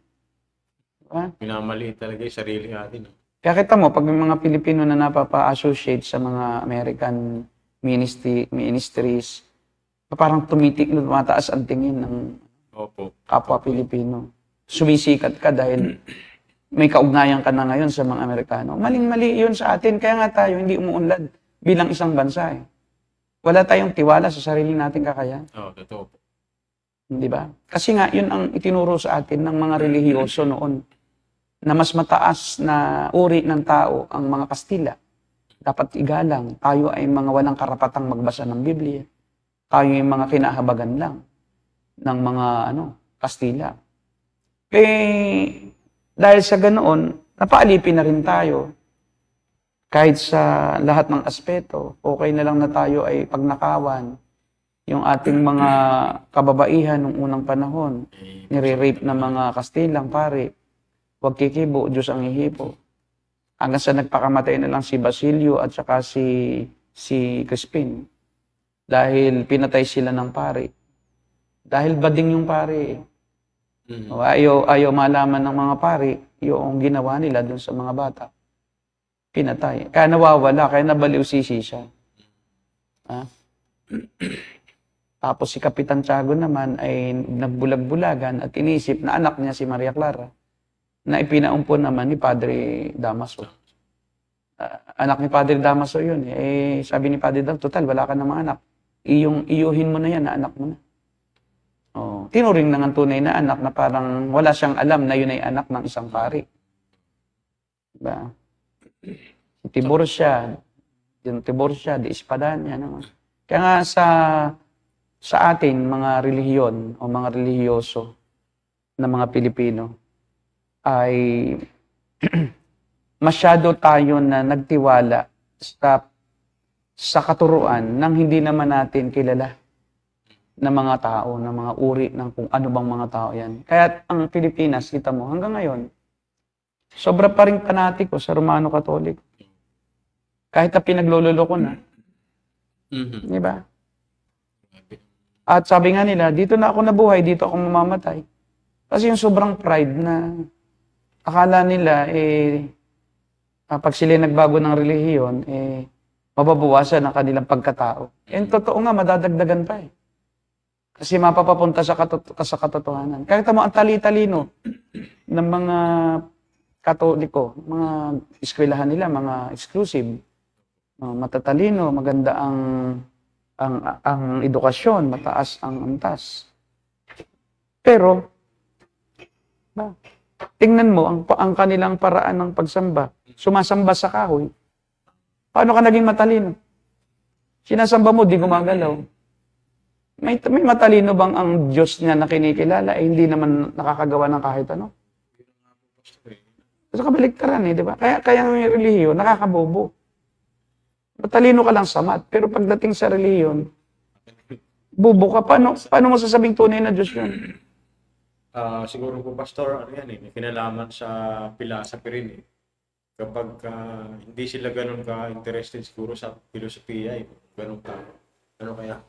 Speaker 3: Diba?
Speaker 2: Minamaliit talaga yung sarili natin.
Speaker 3: Kaya kita mo, pag may mga Pilipino na napapa-associate sa mga American ministries, parang tumataas ang tingin ng
Speaker 2: Opo.
Speaker 3: kapwa Pilipino. Sumisikat ka dahil may kaugnayan ka na ngayon sa mga Amerikano. Maling-mali yun sa atin, kaya nga tayo hindi umuunlad bilang isang bansa eh. Wala tayong tiwala sa sarili nating kakayahan.
Speaker 2: Oo, totoo po.
Speaker 3: Di ba? Kasi nga, yun ang itinuro sa atin ng mga relihiyoso noon na mas mataas na uri ng tao ang mga Kastila. Dapat igalang. Tayo ay mga walang karapatang magbasa ng Biblia. Tayo ay mga kinahabagan lang ng mga Kastila. Dahil sa ganoon, napaalipin na rin tayo. Kahit sa lahat ng aspeto, okay na lang na tayo ay pagnakawan. Yung ating mga kababaihan nung unang panahon, nire-rape ng mga Kastilang, pare. Huwag kikibo, Diyos ang ihipo. Hanggang sa nagpakamatay na lang si Basilio at saka si Crispin. Dahil pinatay sila ng pare. Dahil bading yung pare. O, ayaw malaman ng mga pare yung ginawa nila dun sa mga bata. Pinatay. Kaya nawawala, kaya nabaliw-sisi siya. Ha? Tapos si Kapitan Tiago naman ay nagbulag-bulagan at inisip na anak niya si Maria Clara na ipinaumpon naman ni Padre Damaso. Anak ni Padre Damaso yun. Sabi ni Padre Damaso, total, wala ka namang anak. Iyuhin mo na yan na anak mo na. Oh, tinuring na ng tunay na anak na parang wala siyang alam na yun ay anak ng isang pari. Diba? Si Tiburcia, yung Tiburcia, di Espadanya naman. Kaya nga sa atin, mga relihiyon o mga relihiyoso na mga Pilipino, ay masyado tayo na nagtiwala sa katuruan nang hindi naman natin kilala ng mga tao, ng mga uri ng kung ano bang mga tao yan. Kaya ang Pilipinas, kita mo, hanggang ngayon, sobra pa rin panatiko sa Romano Katolik. Kahit na pinaglululoko na. Di ba? At sabi nga nila, dito na ako nabuhay, dito ako mamamatay. Kasi yung sobrang pride na akala nila, pag sila nagbago ng relihiyon, mababawasan ang kanilang pagkatao. Totoo nga, madadagdagan pa eh. Kasi mapapapunta sa katotohanan. Kahit mo ang tali-talino ng mga Katoliko, mga eskwelahan nila, mga exclusive, matatalino, maganda ang edukasyon, mataas ang antas. Pero, tingnan mo ang kanilang paraan ng pagsamba. Sumasamba sa kahoy. Paano ka naging matalino? Sinasamba mo, di gumagalaw. May matalino bang ang Diyos niya na kinikilala hindi naman nakakagawa ng kahit ano? So kabaliktaran di ba? Kaya may relihiyon, nakakabobo. Matalino ka lang sa math, pero pagdating sa relihiyon, bubo ka. Paano mo sasabing tunay na Diyos yun?
Speaker 2: Siguro po, Pastor, may kinalaman sa philosophy rin eh. Kapag hindi sila ganun ka-interested siguro sa filosofiya, ganun ka. Ano kaya?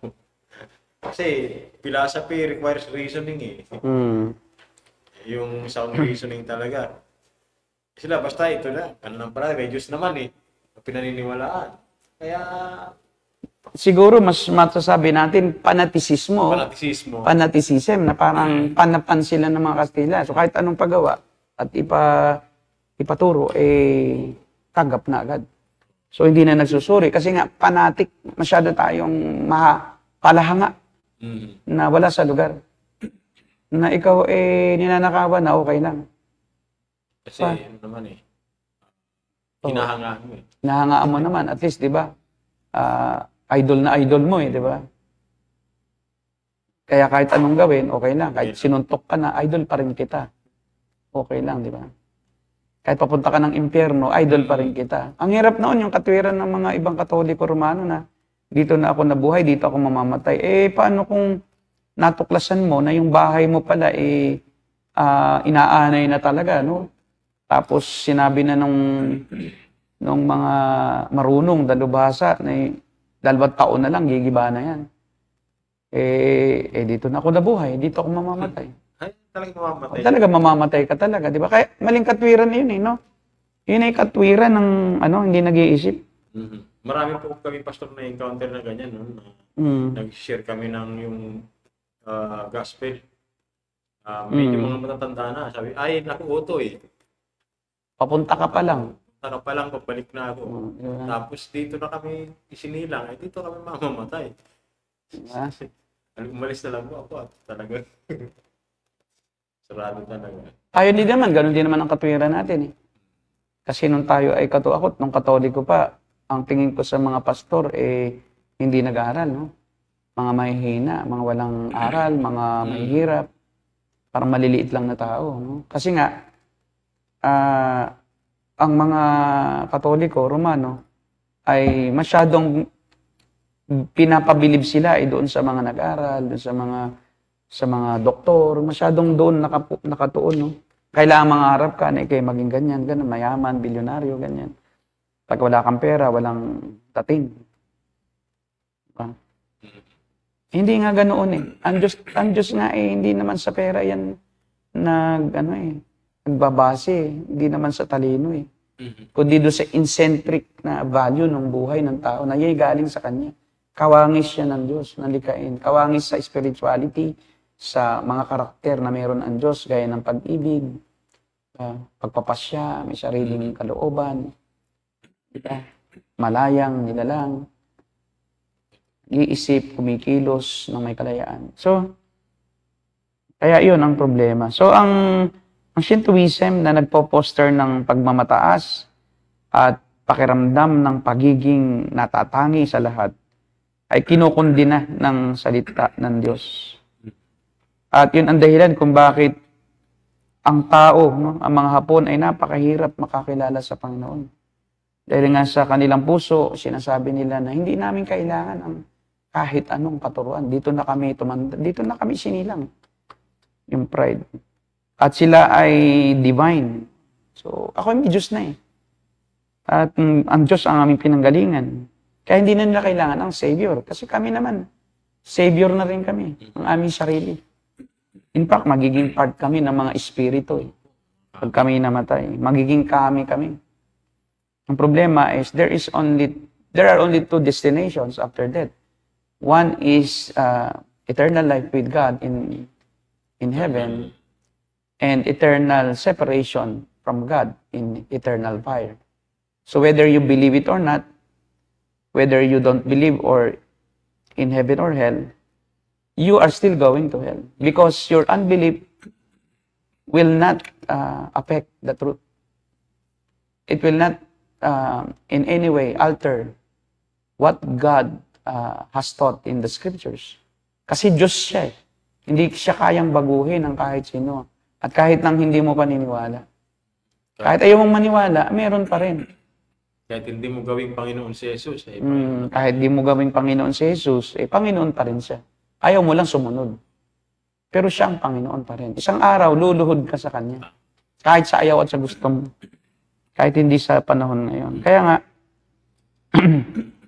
Speaker 2: Kasi philosophy requires reasoning eh. Yung sound reasoning talaga. Sila basta ito na. Ano lang pala, may Diyos naman eh. Pinaniniwalaan. Kaya
Speaker 3: siguro mas masasabi natin fanatisismo. Fanaticism na parang panapan sila ng mga Kastila. So kahit anong pagawa at ipaturo, tanggap na agad. So hindi na nagsusuri. Kasi nga, fanatic, masyado tayong palahanga na wala sa lugar. Na ikaw ninanakawan na okay lang.
Speaker 2: Kasi ano naman hinahangaan mo
Speaker 3: Hinahangaan mo naman. At least, di ba? Idol na idol mo di ba? Kaya kahit anong gawin, okay lang. Kahit sinuntok ka na, idol pa rin kita. Okay lang, di ba? Kahit papunta ka ng impyerno, idol pa rin kita. Ang hirap noon yung katwiran ng mga ibang Katoliko Romano na dito na ako nabuhay, dito ako mamamatay. Paano kung natuklasan mo na yung bahay mo pala inaanay na talaga, no? Tapos sinabi na nung mga marunong dalubhasa na 2 taon na lang, gigiba na yan. Dito na ako nabuhay, dito ako mamamatay.
Speaker 2: Ay, talagang mamamatay.
Speaker 3: Talaga mamamatay ka talaga, di ba? Kaya maling katwiran yun no? Yun ay katwiran ng hindi nag-iisip.
Speaker 2: Marami po kami, pastor, na encounter na ganyan, no? Nag-share kami ng yung gospel. Medyo mga matatanda na. Sabi, ay, naku, Oto
Speaker 3: Papunta ka pa lang.
Speaker 2: Papunta ka pa lang, pabalik na ako. Tapos dito na kami isinilang, dito kami mamamatay.
Speaker 3: Diba?
Speaker 2: Umalis na lang po ako at talaga. Sarado talaga.
Speaker 3: Tayo din naman, ganun din naman ang katwiran natin Kasi nung tayo ay nung Katoliko pa, ang tingin ko sa mga pastor, hindi nag-aaral, no? Mga mahihina, mga walang aral, mga mahihirap, parang maliliit lang na tao, no? Kasi nga, ang mga Katoliko, Romano, ay masyadong pinapabilib sila doon sa mga nag-aral, doon sa mga doktor, masyadong doon nakatuon, no? Kailangan mangarap ka na kayo maging ganyan, mayaman, bilyonaryo, ganyan. Pag wala kang pera, walang dating. Diba? Hindi nga ganoon Ang Diyos nga hindi naman sa pera yan nagbabase. Hindi naman sa talino Kundi doon sa incentric na value ng buhay ng tao na yun galing sa Kanya. Kawangis siya ng Diyos, nalikain. Kawangis sa spirituality, sa mga karakter na meron ang Diyos, gaya ng pag-ibig, pagpapasya, may sariling kalooban, diba? Malayang, nilalang, iisip, kumikilos ng may kalayaan. So, kaya yun ang problema. So, ang Shintoism na nagpo-poster ng pagmamataas at pakiramdam ng pagiging natatangi sa lahat ay kinukundina ng salita ng Diyos. At yun ang dahilan kung bakit ang tao, ang mga Hapon ay napakahirap makakilala sa Panginoon. Dahil nga sa kanilang puso, sinasabi nila na hindi namin kailangan ang kahit anong katuruan. Dito na kami sinilang. Yung pride. At sila ay divine. So, ako may Diyos na At ang Diyos ang aming pinanggalingan. Kaya hindi na nila kailangan ang Savior. Kasi kami naman, Savior na rin kami. Ang aming sarili. In fact, magiging part kami ng mga espiritu. Pag kami namatay, magiging kami. Ang problema is there are only 2 destinations after death. One is eternal life with God in heaven, and eternal separation from God in eternal fire. So whether you believe it or not, whether you don't believe or in heaven or hell, you are still going to hell because your unbelief will not affect the truth. It will not in any way alter what God has taught in the scriptures. Kasi Diyos siya Hindi siya kayang baguhin ng kahit sino. At kahit nang hindi mo paniniwala. Kahit ayaw mong maniwala, meron pa rin.
Speaker 2: Kahit hindi mo gawing Panginoon si Jesus.
Speaker 3: Kahit hindi mo gawing Panginoon si Jesus, Panginoon pa rin siya. Ayaw mo lang sumunod. Pero siya ang Panginoon pa rin. Isang araw, luluhod ka sa Kanya. Kahit sa ayaw at sa gusto mo. Kahit hindi sa panahon ngayon. Kaya nga,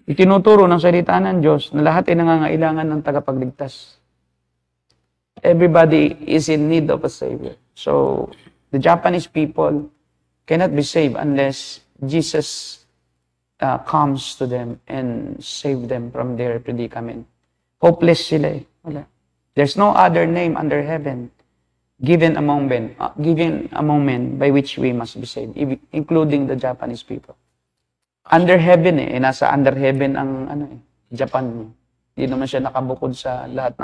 Speaker 3: itinuturo ng salita ng Diyos na lahat ay nangangailangan ng tagapagligtas. Everybody is in need of a Savior. So, the Japanese people cannot be saved unless Jesus comes to them and save them from their predicament. Hopeless sila Wala. There's no other name under heaven given among men by which we must be saved, including the Japanese people. Under heaven nasa under heaven ang Japan. Hindi naman siya nakabukod sa lahat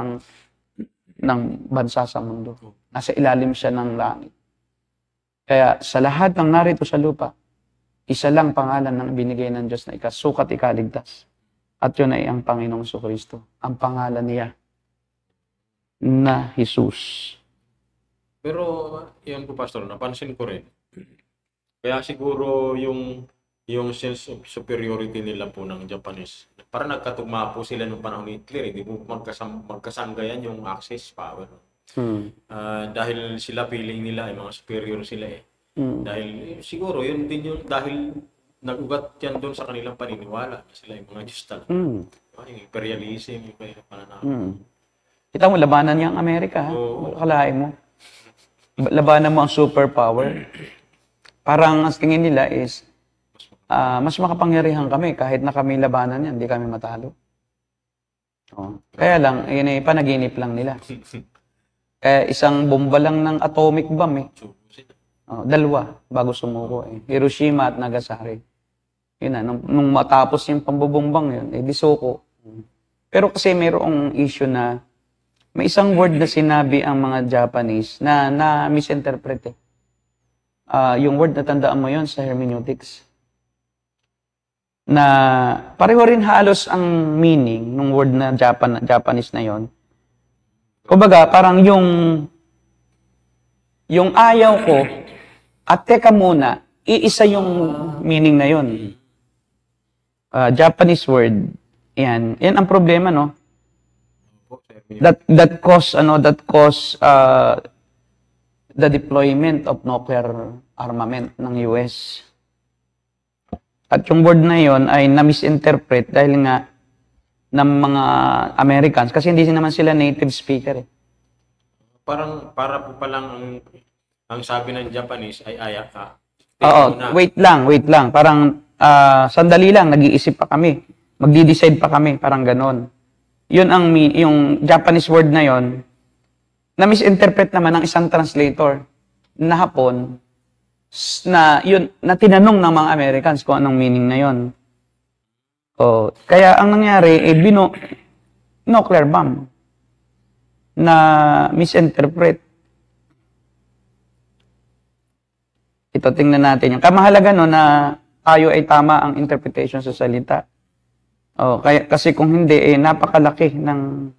Speaker 3: ng bansa sa mundo. Nasa ilalim siya ng langit. Kaya sa lahat ng narito sa lupa, isa lang pangalan ng binigay ng Diyos na ikasukat ikaligtas. At yun ay ang Panginoong Jesucristo. Ang pangalan niya na Jesus.
Speaker 2: Pero, yan po, Pastor, napansin ko rin, Kaya siguro yung sense of superiority nila po ng Japanese. Para nagkatugma po sila nung panahon ni Hitler, hindi po magkasanggayan yung Axis power. Dahil sila feeling nila ay mga superior sila eh. Dahil siguro yun din yung dahil nag-ugat yan doon sa kanilang paniniwala na sila yung mga Diyos talaga. Yung imperialism, yung kaya pananaw.
Speaker 3: Kita mo, labanan niya ang Amerika, ha? Kalahin mo. Labanan mo ang superpower. Parang ang tingin nila is, mas makapangyarihan kami kahit na kami labanan yan, hindi kami matalo. Kaya lang, yun ay panaginip lang nila. Kaya isang bomba lang ng atomic bomb eh. Dalawa bago sumuko eh. Hiroshima at Nagasaki. Yun na, nung matapos yung pambubombang yun, eh di suko. Pero kasi mayroong issue na may isang word na sinabi ang mga Japanese na misinterpret eh. Yung word na tandaan mo yun sa hermeneutics. Na pareho rin halos ang meaning ng word na Japanese na yon. Kumbaga, parang yung ayaw ko at teka muna, iisa yung meaning na yon. Japanese word, yan ang problema, no? That cause the deployment of nuclear armament ng US. At yung word na yon ay na-misinterpret dahil nga ng mga Americans kasi hindi naman sila native speaker eh.
Speaker 2: Para po palang ang sabi ng Japanese ay ayaka.
Speaker 3: Oo, wait lang. Parang sandali lang, nag-iisip pa kami. Magdi-decide pa kami, parang ganon. Yun yung Japanese word na yon na misinterpret naman ng isang translator na Hapon na yun na tinanong ng mga Americans kung anong meaning na yon. Kaya ang nangyari nuclear bomb na misinterpret. Ito tingnan natin yung kamahalaga no na tayo ay tama ang interpretation sa salita. Kasi kung hindi napakalaki ng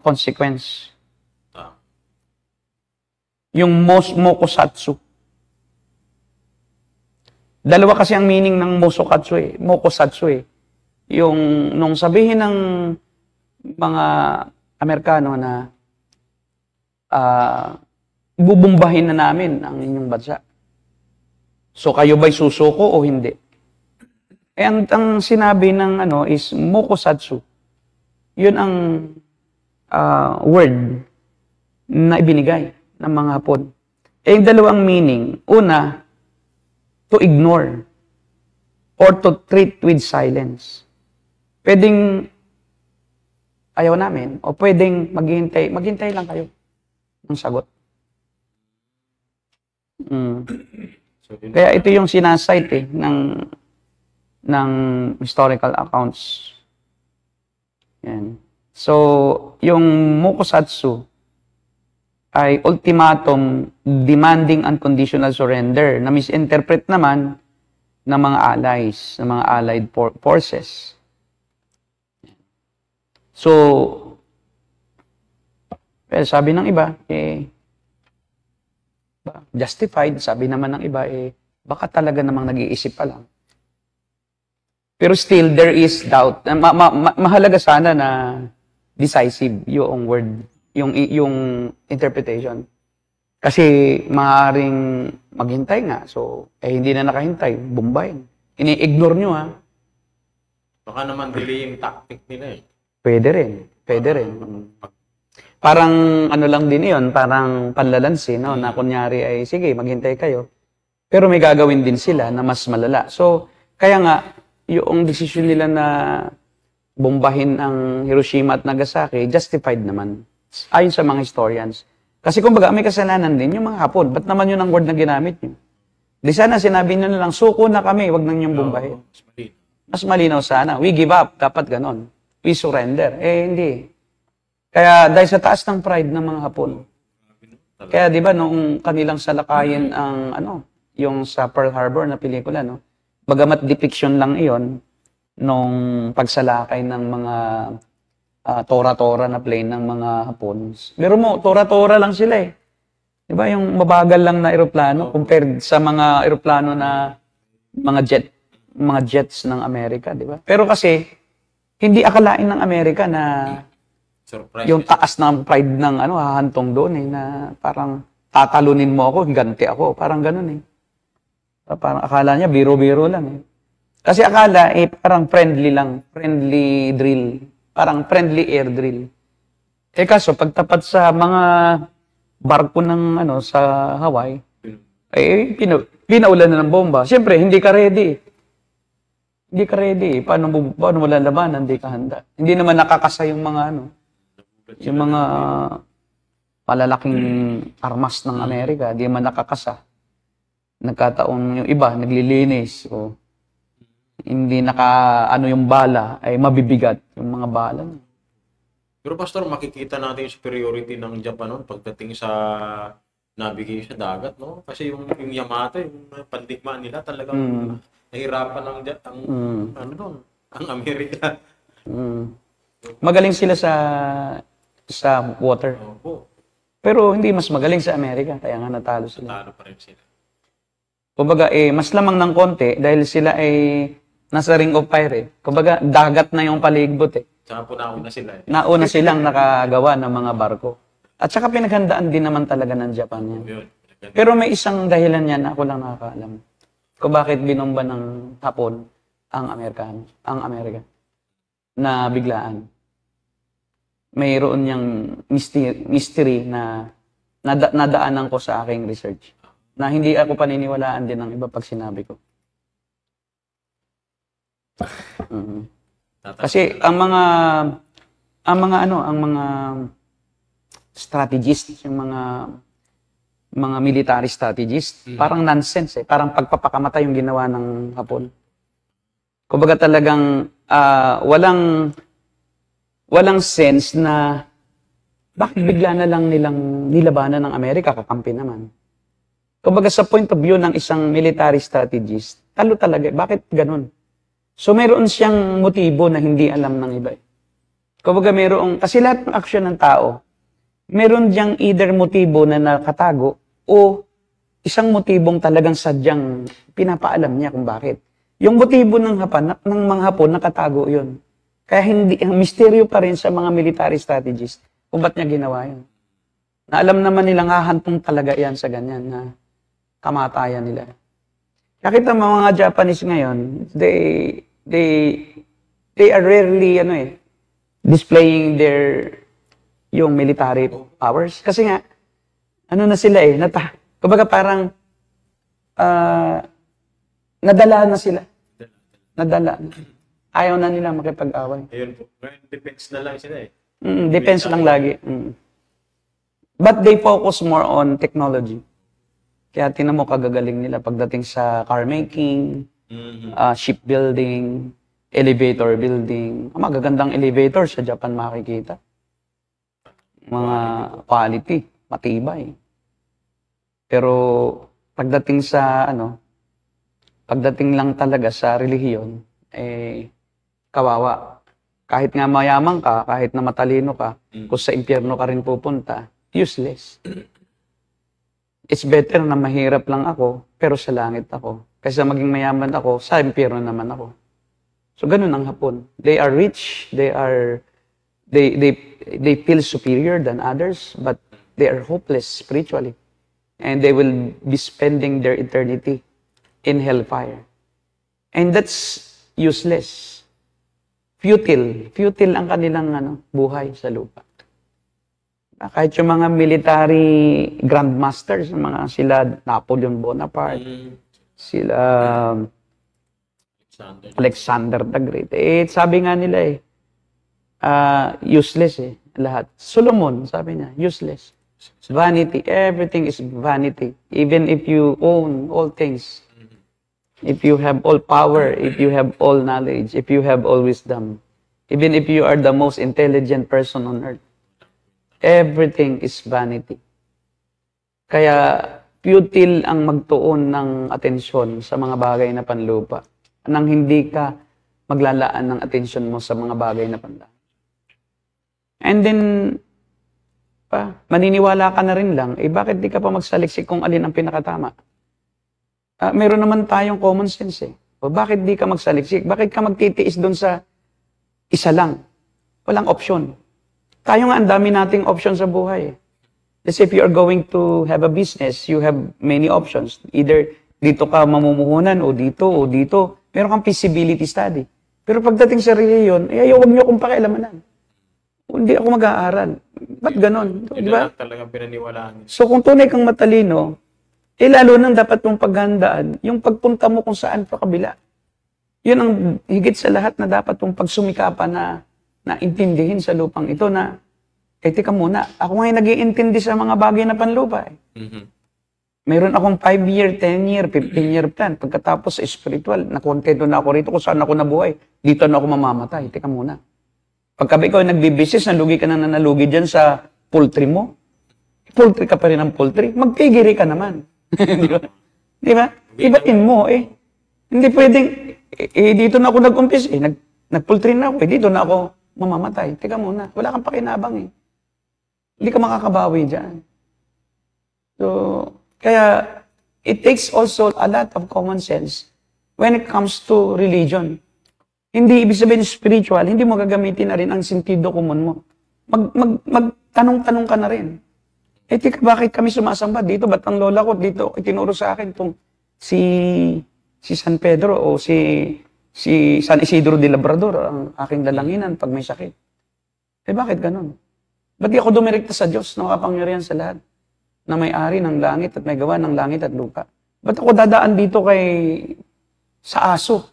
Speaker 3: consequence. Yung mokusatsu. Dalawa kasi ang meaning ng mokusatsu eh. Yung nung sabihin ng mga Amerikano na bubumbahin na namin ang inyong bansa. So kayo ba'y susuko o hindi? Ang sinabi ng is mokusatsu. Yun ang word na ibinigay ng mga Hapon. Yung dalawang meaning, una, to ignore or to treat with silence. Pwedeng ayaw namin o pwedeng maghintay lang kayo ng sagot. Kaya ito yung sinasite ng historical accounts. Yan. So, yung mokusatsu ay ultimatum demanding unconditional surrender na misinterpret naman ng mga allies, ng mga allied forces. So, sabi ng iba, justified, sabi naman ng iba, baka talaga namang nag-iisip pa lang. Pero still, there is doubt. Mahalaga sana na decisive yung word, yung interpretation. Kasi maaaring maghintay nga. So, hindi na nakahintay. Bombayin. Ini-ignore nyo, ha?
Speaker 2: Baka naman delaying tactic nila eh.
Speaker 3: Pwede rin. Parang lang din yun, parang panlalansi, no? Na kunyari ay, sige, maghintay kayo. Pero may gagawin din sila na mas malala. So, kaya nga, yung decision nila na bombahin ang Hiroshima at Nagasaki, justified naman. Ayon sa mga historians. Kasi kumbaga, may kasalanan din yung mga Hapon. Ba't naman yun ang word na ginamit nyo? Di sana sinabi nyo na lang, suko na kami, wag nang yung bombahin. Mas malinaw sana. We give up. Dapat ganon. We surrender. Hindi. Kaya dahil sa taas ng pride ng mga Hapon. Kaya di ba, noong kanilang salakayin ang, yung sa Pearl Harbor na pelikula, no? Bagamat depiction lang iyon, nung pagsalakay ng mga tora-tora na plane ng mga Hapon. Pero mo, tora-tora lang sila eh. Di ba yung mabagal lang na eroplano compared sa mga eroplano na mga jets ng Amerika, di ba? Pero kasi hindi akalain ng Amerika na
Speaker 2: Surprise.
Speaker 3: yung taas ng pride ng hahantong doon na parang tatalunin mo ako, higanti ako, parang ganoon Parang akala niya biro-biro lang Kasi akala parang friendly lang, friendly drill, parang friendly air drill. Kaso pagtapat sa mga barko ng sa Hawaii, pinaulan na ng bomba. Siyempre, hindi ka ready. Hindi ka ready. Paano mo lalabanan? Hindi ka handa. Hindi naman nakakasa yung mga yung mga malalaking armas ng Amerika. Hindi naman nakakasa. Nagkataon yung iba, naglilinis. O hindi yung bala, ay mabibigat yung mga bala.
Speaker 2: Pero Pastor, makikita natin yung superiority ng Japan noon pagdating sa navigation dagat, no? Kasi yung Yamato, yung pandigmaan nila talagang nahirapan ang Amerika.
Speaker 3: Magaling sila sa water.
Speaker 2: Opo.
Speaker 3: Pero hindi mas magaling sa Amerika, kaya nga natalo sila.
Speaker 2: Natalo pa rin sila.
Speaker 3: Kumbaga, mas lamang ng konti dahil sila ay nasa ring of fire Kumbaga, dagat na yung paligbot
Speaker 2: Tsaka po nauna sila
Speaker 3: Nauna silang nakagawa ng mga barko. At saka pinaghandaan din naman talaga ng Japan yan.
Speaker 2: Yun.
Speaker 3: Pero may isang dahilan yan na ako lang nakakaalam. Kung bakit binomba ng Hapon ang Amerika na biglaan. Mayroon niyang mystery na nadaanan ko sa aking research. Na hindi ako paniniwalaan din ng iba pag sinabi ko. Kasi ang mga strategists, yung mga military strategists, parang nonsense Parang pagpapakamatay yung ginawa ng Hapon. Kumbaga talagang walang sense na bakit bigla na lang nilang nilabanan ng Amerika, kakampi naman. Kumbaga sa point of view ng isang military strategist, talo talaga. Bakit ganun? So, meron siyang motibo na hindi alam ng iba. Kumbaga, kasi lahat ng aksyon ng tao, meron diyang either motibo na nakatago o isang motibong talagang sadyang pinapaalam niya kung bakit. Yung motibo ng mga Hapon, nakatago yun. Kaya misteryo pa rin sa mga military strategists kung ba't niya ginawa yun. Na alam naman nilang hahantong talaga yan sa ganyan na kamatayan nila. Nakita mo mga Japanese ngayon, they are rarely displaying yung military powers. Kasi nga, na sila kumbaga parang nadala na sila. Nadala na. Ayaw na nila makipag-away.
Speaker 2: Ayun po. Defense na lang sila
Speaker 3: Defense lang lagi. But they focus more on technology. Kaya tinan mo kagagaling nila pagdating sa car making, shipbuilding, elevator building. Magagandang elevator sa Japan makikita. Mga quality, matibay. Pero pagdating lang talaga sa relihiyon, kawawa. Kahit nga mayaman ka, kahit na matalino ka, kung sa impyerno ka rin pupunta, useless. It's better na mahirap lang ako, pero sa langit ako. Kaysa maging mayaman ako, sa impyerno naman ako. So, ganun ang Hapon. They are rich, they feel superior than others, but they are hopeless spiritually. And they will be spending their eternity in hellfire. And that's useless. Futile. Futile ang kanilang buhay sa lupa. Kahit yung mga military grandmasters, sila Napoleon Bonaparte, sila Alexander the Great. Sabi nga nila useless lahat. Solomon, sabi niya, useless. Vanity. Everything is vanity. Even if you own all things, if you have all power, if you have all knowledge, if you have all wisdom, even if you are the most intelligent person on earth, everything is vanity. Kaya futile ang magtuon ng atensyon sa mga bagay na panlupa nang hindi ka maglalaan ng atensyon mo sa mga bagay na panlangit. And then, Maniniwala ka na rin lang, bakit di ka pa magsaliksik kung alin ang pinakatama? Meron naman tayong common sense eh. O bakit di ka magsaliksik? Bakit ka magtitiis doon sa isa lang? Walang option. Tayo nga, ang dami nating option sa buhay. Let's say if you are going to have a business, you have many options. Either dito ka mamumuhunan o dito o dito. Meron kang feasibility study. Pero pagdating sa reliyon, huwag niyo akong pakialamanan. Hindi ako mag-aaral. Ba't ganon?
Speaker 2: Hindi
Speaker 3: Diba?
Speaker 2: lang talagang pinaniwalaan.
Speaker 3: So kung tunay kang matalino, lalo nang dapat mong paghandaan, yung pagpunta mo kung saan pa kabila. Yun ang higit sa lahat na dapat mong pagsumikapan na intindihin sa lupang ito na, teka muna, ako ngayon nag-iintindi sa mga bagay na panlupa. Meron akong 5-year, 10-year, 15-year plan. Pagkatapos sa spiritual, nakontento na ako rito kung saan ako nabuhay. Dito na ako mamamatay. Teka muna. Pagka ikaw nagbibisis, nalugi ka na nalugi dyan sa poultry mo. Poultry ka pa rin ang poultry. Magpigiri ka naman. Di ba? Di ba? Ibatin mo eh. Hindi pwedeng, dito na ako nag-umpis eh. Nag-poultry na ako eh. Dito na ako mamamatay. Teka muna. Wala kang pakinabang eh. Hindi ka makakabawi dyan. So, kaya, it takes also a lot of common sense when it comes to religion. Hindi ibig sabihin spiritual, hindi mo gagamitin na rin ang sentido común mo. Magtanong-tanong ka na rin. Teka, bakit kami sumasamba dito? Ba't ang lola ko dito itinuro sa akin itong si San Pedro o si San Isidro de Labrador, ang aking lalanginan pag may sakit. Bakit ganun? Ba't di ako dumirekta sa Diyos na makapangyarihan sa lahat? Na may-ari ng langit at may gawa ng langit at lupa. Ba't ako dadaan dito sa aso?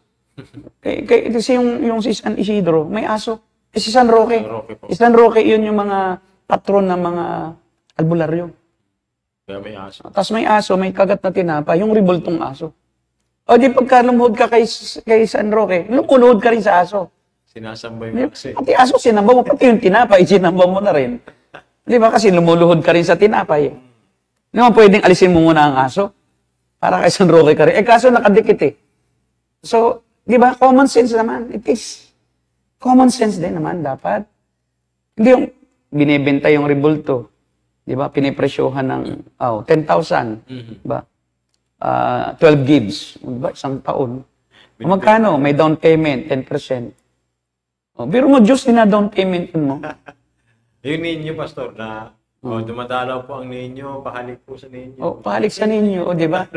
Speaker 3: Kasi yung si San Isidro, may aso. Si San Roque. Si San Roque, yun yung mga patron ng mga albularyo.
Speaker 2: Kaya may aso.
Speaker 3: Tapos may aso, may kagat na tinapa, yung ribultong aso. O di pagka lumuhod ka kay San Roque, lumuhod ka rin sa aso.
Speaker 2: Sinasamba yung aso.
Speaker 3: Pati aso sinamba mo, pati yung tinapay, sinamba mo na rin. Di ba? Kasi lumuluhod ka rin sa tinapay. Hindi mo pwedeng alisin mo muna ang aso para kay San Roque ka rin. Kaso nakadikit eh. So, di ba? Common sense naman. It is. Common sense din naman dapat. Hindi yung binibenta yung ribulto. Di ba? Pinipresyohan ng 10,000. Di ba? 12 gigs. Di ba? Isang taon. O magkano? May down payment, 10%. O, biro mo, Diyos, down payment mo.
Speaker 2: Yung ninyo, Pastor, na dumadalaw po ang ninyo, pahalik po sa ninyo.
Speaker 3: O, pahalik sa ninyo, o, di ba?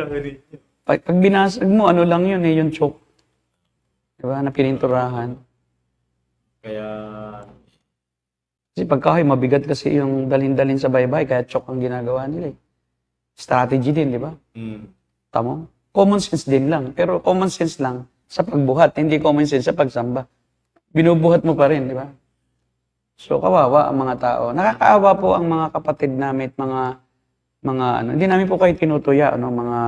Speaker 3: Pag binasag mo, ano lang yun eh, yung choke. Di ba? Na pininturahan.
Speaker 2: Kaya...
Speaker 3: Kasi pagkahoy, mabigat kasi yung dalhin-dalhin sa baybay, kaya choke ang ginagawa nila eh. Strategy din, di ba? Tama? Common sense din lang. Pero common sense lang sa pagbuhat, hindi common sense sa pagsamba. Binubuhat mo pa rin, di ba? So, kawawa ang mga tao. Nakakaawa po ang mga kapatid namin at mga hindi namin po kayo tinutuya, mga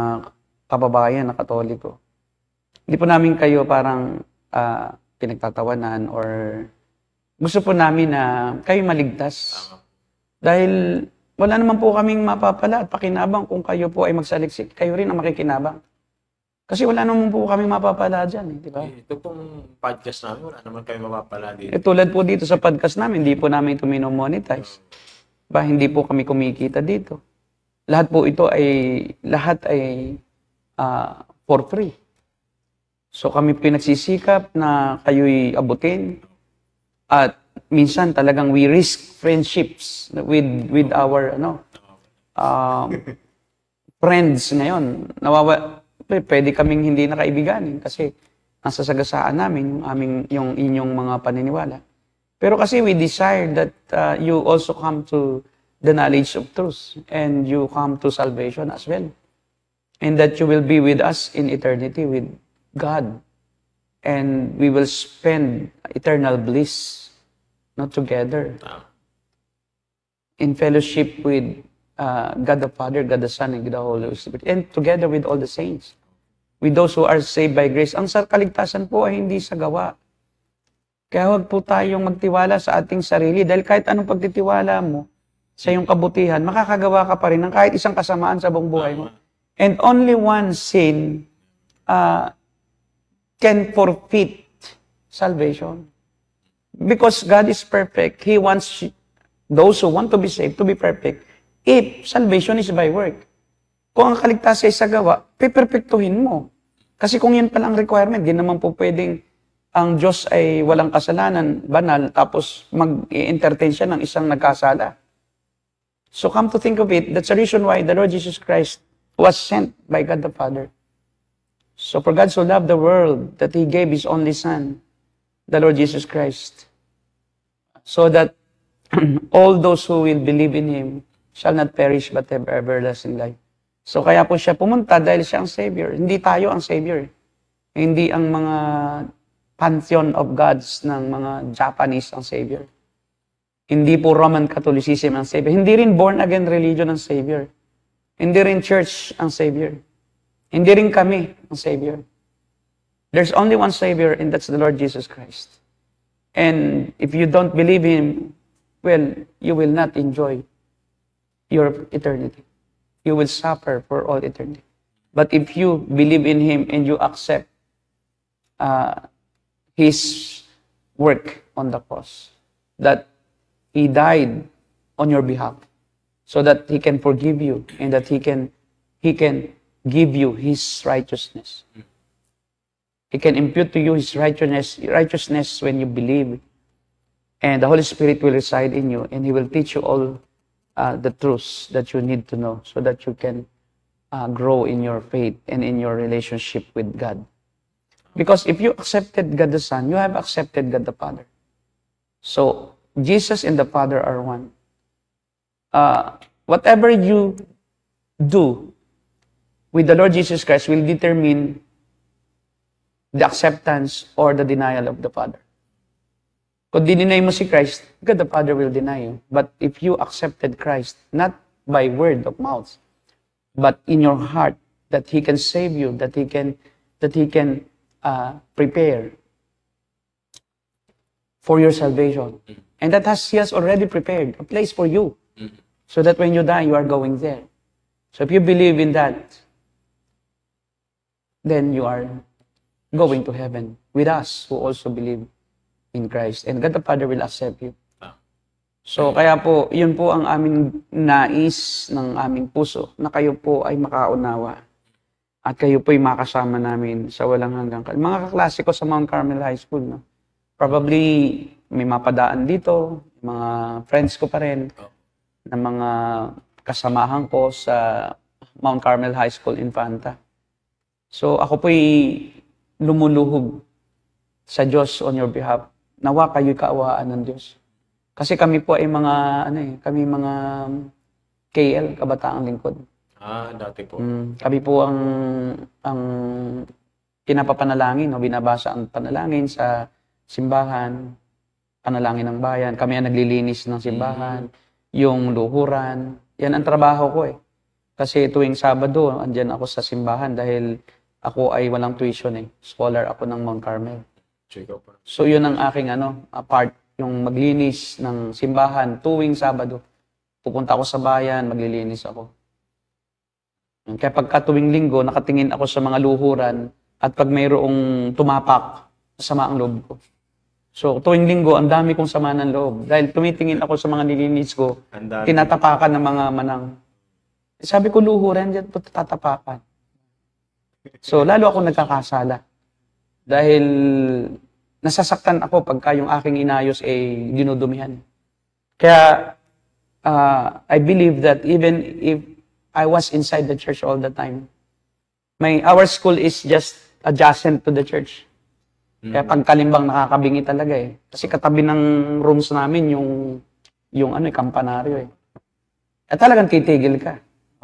Speaker 3: kababayan na Katoliko. Hindi po namin kayo parang pinagtatawanan or gusto po namin na kayo maligtas. Dahil wala naman po kaming mapapala at pakinabang kung kayo po ay magsaliksik. Kayo rin ang makikinabang. Kasi wala naman po kaming mapapala dyan, di ba?
Speaker 2: Ito pong podcast namin, wala naman kayo mapapala dito.
Speaker 3: Tulad po dito sa podcast namin, hindi po namin ito minomonetize. Diba? Hindi po kami kumikita dito. Lahat po ito ay for free. So kami pinagsisikap na kayo'y abutin. At minsan talagang we risk friendships with our friends ngayon. Pwede kaming hindi na kaibiganin kasi nasa sagasaan namin yung inyong mga paniniwala. Pero kasi we desire that you also come to the knowledge of truth and you come to salvation as well. And that you will be with us in eternity with God. And we will spend eternal bliss, not together, in fellowship with God the Father, God the Son, and God the Holy Spirit, and together with all the saints, with those who are saved by grace. Ang kaligtasan po ay hindi sa gawa. Kaya huwag po tayong magtiwala sa ating sarili, dahil kahit anong pagtitiwala mo sa iyong kabutihan, makakagawa ka pa rin ng kahit isang kasamaan sa buong buhay mo. And only one sin can forfeit salvation. Because God is perfect. He wants those who want to be saved, to be perfect, if salvation is by work. Kung ang kaligtasan ay sa gawa, piperpektuhin mo. Kasi kung yun palang requirement, di naman po pwedeng ang Diyos ay walang kasalanan, banal, tapos mag-entertain siya ng isang nagkasala. So come to think of it, that's the reason why the Lord Jesus Christ was sent by God the Father. So for God so loved the world that He gave His only Son, the Lord Jesus Christ, so that all those who will believe in Him shall not perish but have everlasting life. So kaya po siya pumunta dahil siya ang Savior. Hindi tayo ang Savior. Hindi ang mga pantheon of gods ng mga Japanese ang Savior. Hindi po Roman Catholicism ang Savior. Hindi rin born-again religion ang Savior. Hindi rin church ang Savior. Hindi rin kami ang Savior. There's only one Savior, and that's the Lord Jesus Christ. And if you don't believe Him, well, you will not enjoy your eternity. You will suffer for all eternity. But if you believe in Him and you accept His work on the cross, that He died on your behalf, so that He can forgive you and that He can give you His righteousness. He can impute to you His righteousness when you believe. And the Holy Spirit will reside in you, and He will teach you all the truths that you need to know so that you can grow in your faith and in your relationship with God. Because if you accepted God the Son, you have accepted God the Father. So, Jesus and the Father are one. Whatever you do with the Lord Jesus Christ will determine the acceptance or the denial of the Father. Kung dinay mo si Christ, God the Father will deny you. But if you accepted Christ, not by word of mouth, but in your heart, that He can save you, that He can prepare for your salvation. And that He has already prepared a place for you. So that when you die, you are going there. So if you believe in that, then you are going to heaven with us who also believe in Christ. And God the Father will accept you. So kaya po, yun po ang aming nais ng aming puso, na kayo po ay makaunawa. At kayo po ay makasama namin sa walang hanggang. Mga kaklase ko sa Mount Carmel High School, no? Probably may mapadaan dito, mga friends ko pa rin, na mga kasamahan ko sa Mount Carmel High School Infanta. So ako po'y lumuluhog sa Diyos on your behalf. Nawa kayo'y kaawaan ng Diyos. Kasi kami po ay mga, kami mga KL, Kabataang Lingkod.
Speaker 2: Dati po.
Speaker 3: Kami po ang pinapapanalangin, no? Binabasa ang panalangin sa simbahan, panalangin ng bayan. Kami ang naglilinis ng simbahan, yung luhuran. Yan ang trabaho ko eh. Kasi tuwing Sabado, andyan ako sa simbahan dahil ako ay walang tuition eh. Scholar ako ng Mount Carmel. So yun ang aking part, yung maglinis ng simbahan tuwing Sabado. Pupunta ako sa bayan, maglilinis ako. Kaya pagka tuwing Linggo, nakatingin ako sa mga luhuran at pag mayroong tumapak, sama ang loob ko. So tuwing Linggo, ang dami kong sama ng loob. Dahil tumitingin ako sa mga nilinis ko, tinatapakan ng mga manang. Sabi ko, luhuran, dyan po tatapakan. So lalo ako nagkakasala. Dahil nasasaktan ako pagka yung aking inayos ay dinudumihan. Kaya I believe that even if I was inside the church all the time, our school is just adjacent to the church. Kaya pagkalimbang nakakabingi talaga eh. Kasi katabi ng rooms namin yung kampanaryo eh. At talagang titigil ka.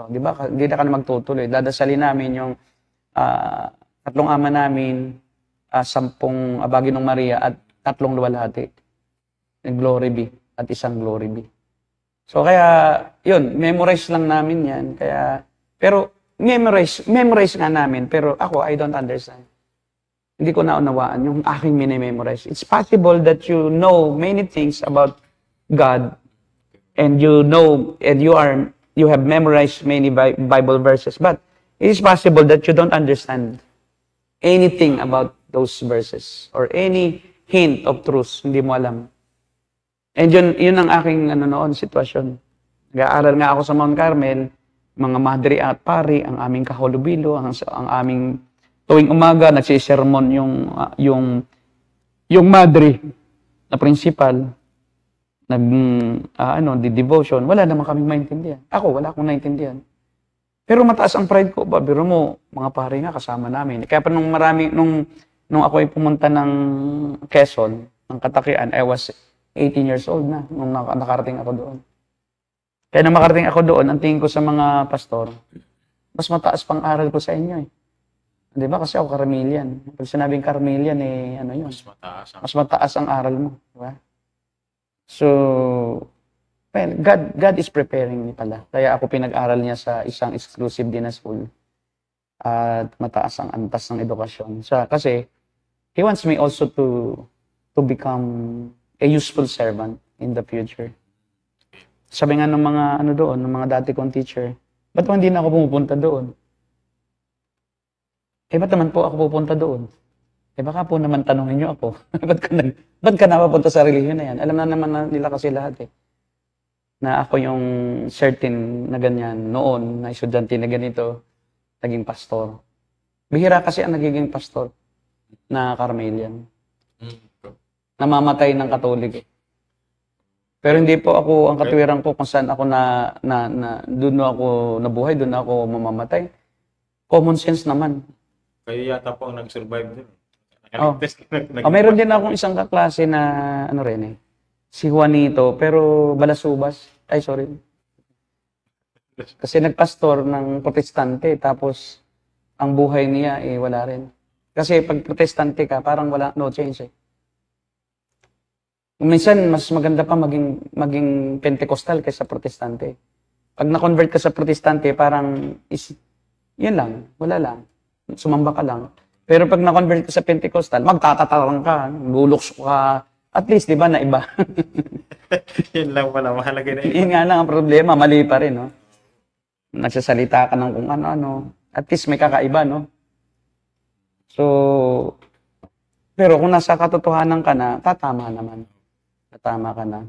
Speaker 3: Di ba? Hindi na ka na magtutuloy. Dadasalin namin yung tatlong ama namin, 10 Abagi ng Maria at 3 luwalhati. Glory be at isang glory be. So kaya, yun, memorize lang namin yan. Kaya, pero memorize nga namin, pero ako, I don't understand. Hindi ko naunawaan yung aking minimemorize. It's possible that you know many things about God, and you know, and you have memorized many Bible verses, but it is possible that you don't understand anything about those verses or any hint of truth, hindi mo alam. And yun ang aking noon, sitwasyon. Nag-aaral nga ako sa Mount Carmel, mga madre at pari, ang aming kaholubilo, ang aming tuwing umaga, nagsisermon yung madre na principal, di devotion, wala naman kaming maintindihan. Ako, wala akong naintindihan. Pero mataas ang pride ko, biro mo, mga pare nga kasama namin. Kaya pa nung ako ay pumunta ng Quezon, ng Katakian, I was 18 years old na nung nakarating ako doon. Kaya nung makarating ako doon, ang tingin ko sa mga pastor, mas mataas pang aral ko sa inyo eh. Di ba? Kasi ako Carmelian. Pag sinabing Carmelian, yun? Mas mataas ang aral mo. Di ba? So, well, God is preparing me pala. Kaya ako pinag-aral niya sa isang exclusive din na school. At mataas ang antas ng edukasyon. Kasi, He wants me also to become a useful servant in the future. Sabi nga ng mga ng mga dati kong teacher, ba't hindi na ako pumupunta doon? Ba't naman po ako pupunta doon? Baka po naman tanongin niyo ako, ba't ka napapunta sa relihiyon na yan? Alam na naman nila kasi lahat na ako yung certain na ganyan noon, na estudyante na ganito, naging pastor. Bihira kasi ang nagiging pastor na Carmelian. Namamatay ng Katolik. Pero hindi po ako, ang katwiran ko kung saan ako doon ako nabuhay, doon ako mamamatay. Common sense naman.
Speaker 2: Kayo yata po ang nag-survive din.
Speaker 3: Mayroon din akong isang kaklase na si Juanito, pero balasubas. Ay, sorry. Kasi nagpastor ng protestante, tapos ang buhay niya wala rin. Kasi pag protestante ka, parang no change eh. Minsan, mas maganda pa maging Pentecostal kaysa protestante. Pag na-convert ka sa protestante, parang yun lang, wala lang. Sumamba ka lang. Pero pag na-convert ka sa Pentecostal, magtatatarang ka, luluks ka, at least, di ba, na iba.
Speaker 2: Yun lang pala, mahalaga na
Speaker 3: yun nga lang ang problema, mali pa rin, no? Nagsasalita ka ng kung ano-ano. At least may kakaiba, no? So, pero kung nasa katotohanan ka na, tatama naman. Tatama ka na.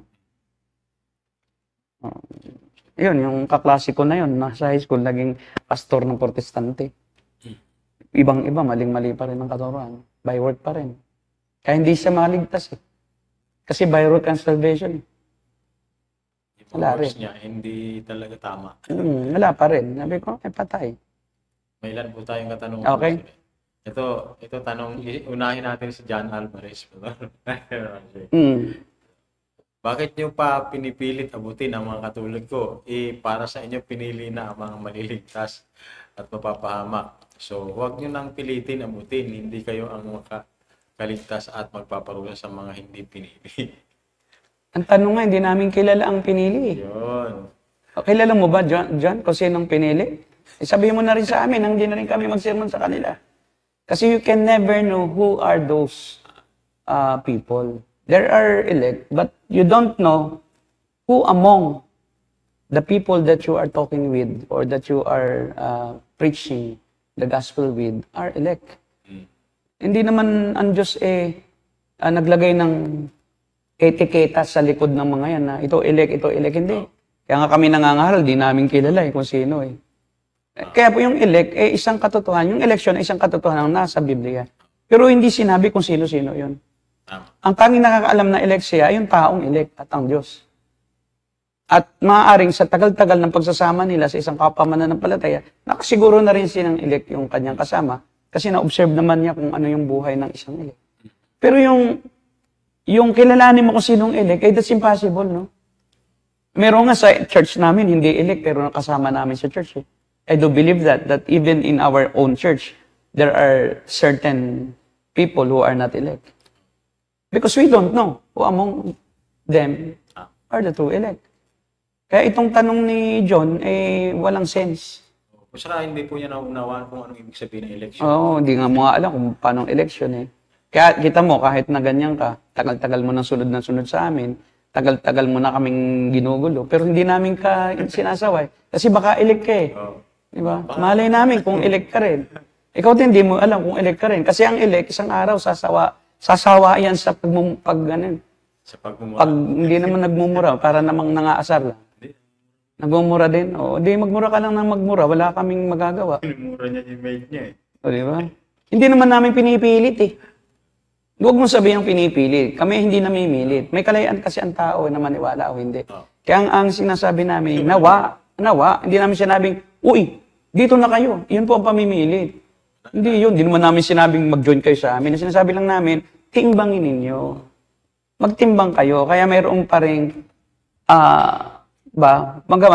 Speaker 3: Yun, yung kaklase ko na yun, nasa high school, naging pastor ng protestante. Ibang-iba, maling-mali pa rin ang katuruan. By word pa rin. Kaya hindi siya maligtas eh. Kasi by word and salvation. Wala rin.
Speaker 2: Niya, hindi talaga tama.
Speaker 3: Wala pa rin. Sabi ko, patay.
Speaker 2: May ilan po tayong katanungan.
Speaker 3: Okay.
Speaker 2: Ito tanong, unahin natin si John Alvarez. Bakit nyo pa pinipilit abutin ang mga katulad ko? Para sa inyo pinili na ang mga maliligtas at mapapahamak. So, huwag nyo nang pilitin abutin. Hindi kayo ang makakaligtas at magpaparusa sa mga hindi pinili.
Speaker 3: Ang tanong nga, hindi namin kilala ang pinili.
Speaker 2: Yun.
Speaker 3: Kilala mo ba, John, kung sinong pinili? Sabihin mo na rin sa amin, hindi na rin kami mag-sermon sa kanila. Kasi you can never know who are those people. There are elect, but you don't know who among the people that you are talking with or that you are preaching the gospel with are elect. Hindi naman ang Diyos naglagay ng etiketa sa likod ng mga yan na ito elect, hindi. Kaya nga kami nangangaral, di namin kilala kung sino Kaya po yung elect, isang katotohanan. Yung election ay isang katotohanan nasa Biblia. Pero hindi sinabi kung sino-sino yun. Ang tanging nakakaalam na elect siya ay yung taong elect at ang Diyos. At maaaring sa tagal-tagal ng pagsasama nila sa isang kapamananampalataya, nakasiguro na rin silang elect yung kanyang kasama kasi na-observe naman niya kung ano yung buhay ng isang elect. Pero yung kilalanin mo kung sinong elect, that's impossible, no? Meron nga sa church namin, hindi elect, pero nakasama namin sa church. I do believe that even in our own church, there are certain people who are not elect. Because we don't know who among them are the true elect. Kaya itong tanong ni John, walang sense.
Speaker 2: Saka hindi po niya naunawaan kung anong ibig sabihin ng election.
Speaker 3: Oo, hindi nga mo alam kung paano election Kaya kita mo, kahit na ganyan ka, tagal-tagal mo nang sunod sa amin, tagal-tagal mo na kaming ginugulo, pero hindi namin ka sinasaway. Kasi baka elect ka Diba? Malay namin kung elect ka rin. Ikaw din, hindi mo alam kung elect ka rin. Kasi ang elect, isang araw, sasawa yan sa
Speaker 2: Sa pagmumura.
Speaker 3: Pag hindi naman nagmumura, para namang nangaasar lang. Nagmumura din. O, di magmura ka lang ng magmura. Wala kaming magagawa.
Speaker 2: Pinumura niya yung mate niya eh.
Speaker 3: O, di ba? Hindi naman namin pinipilit eh. Huwag mo sabihin pinipilit. Kami hindi namimilit. May kalayaan kasi ang tao na maniwala o hindi. Kaya ang sinasabi namin, nawa. Hindi namin sinabing, uy, dito na kayo. Yun po ang pamimilit. Hindi yun. Hindi naman namin sinabing mag-join kayo sa amin. Sinasabi lang namin, timbangin ninyo. Magtimbang kayo. Kaya mayroong pa rin,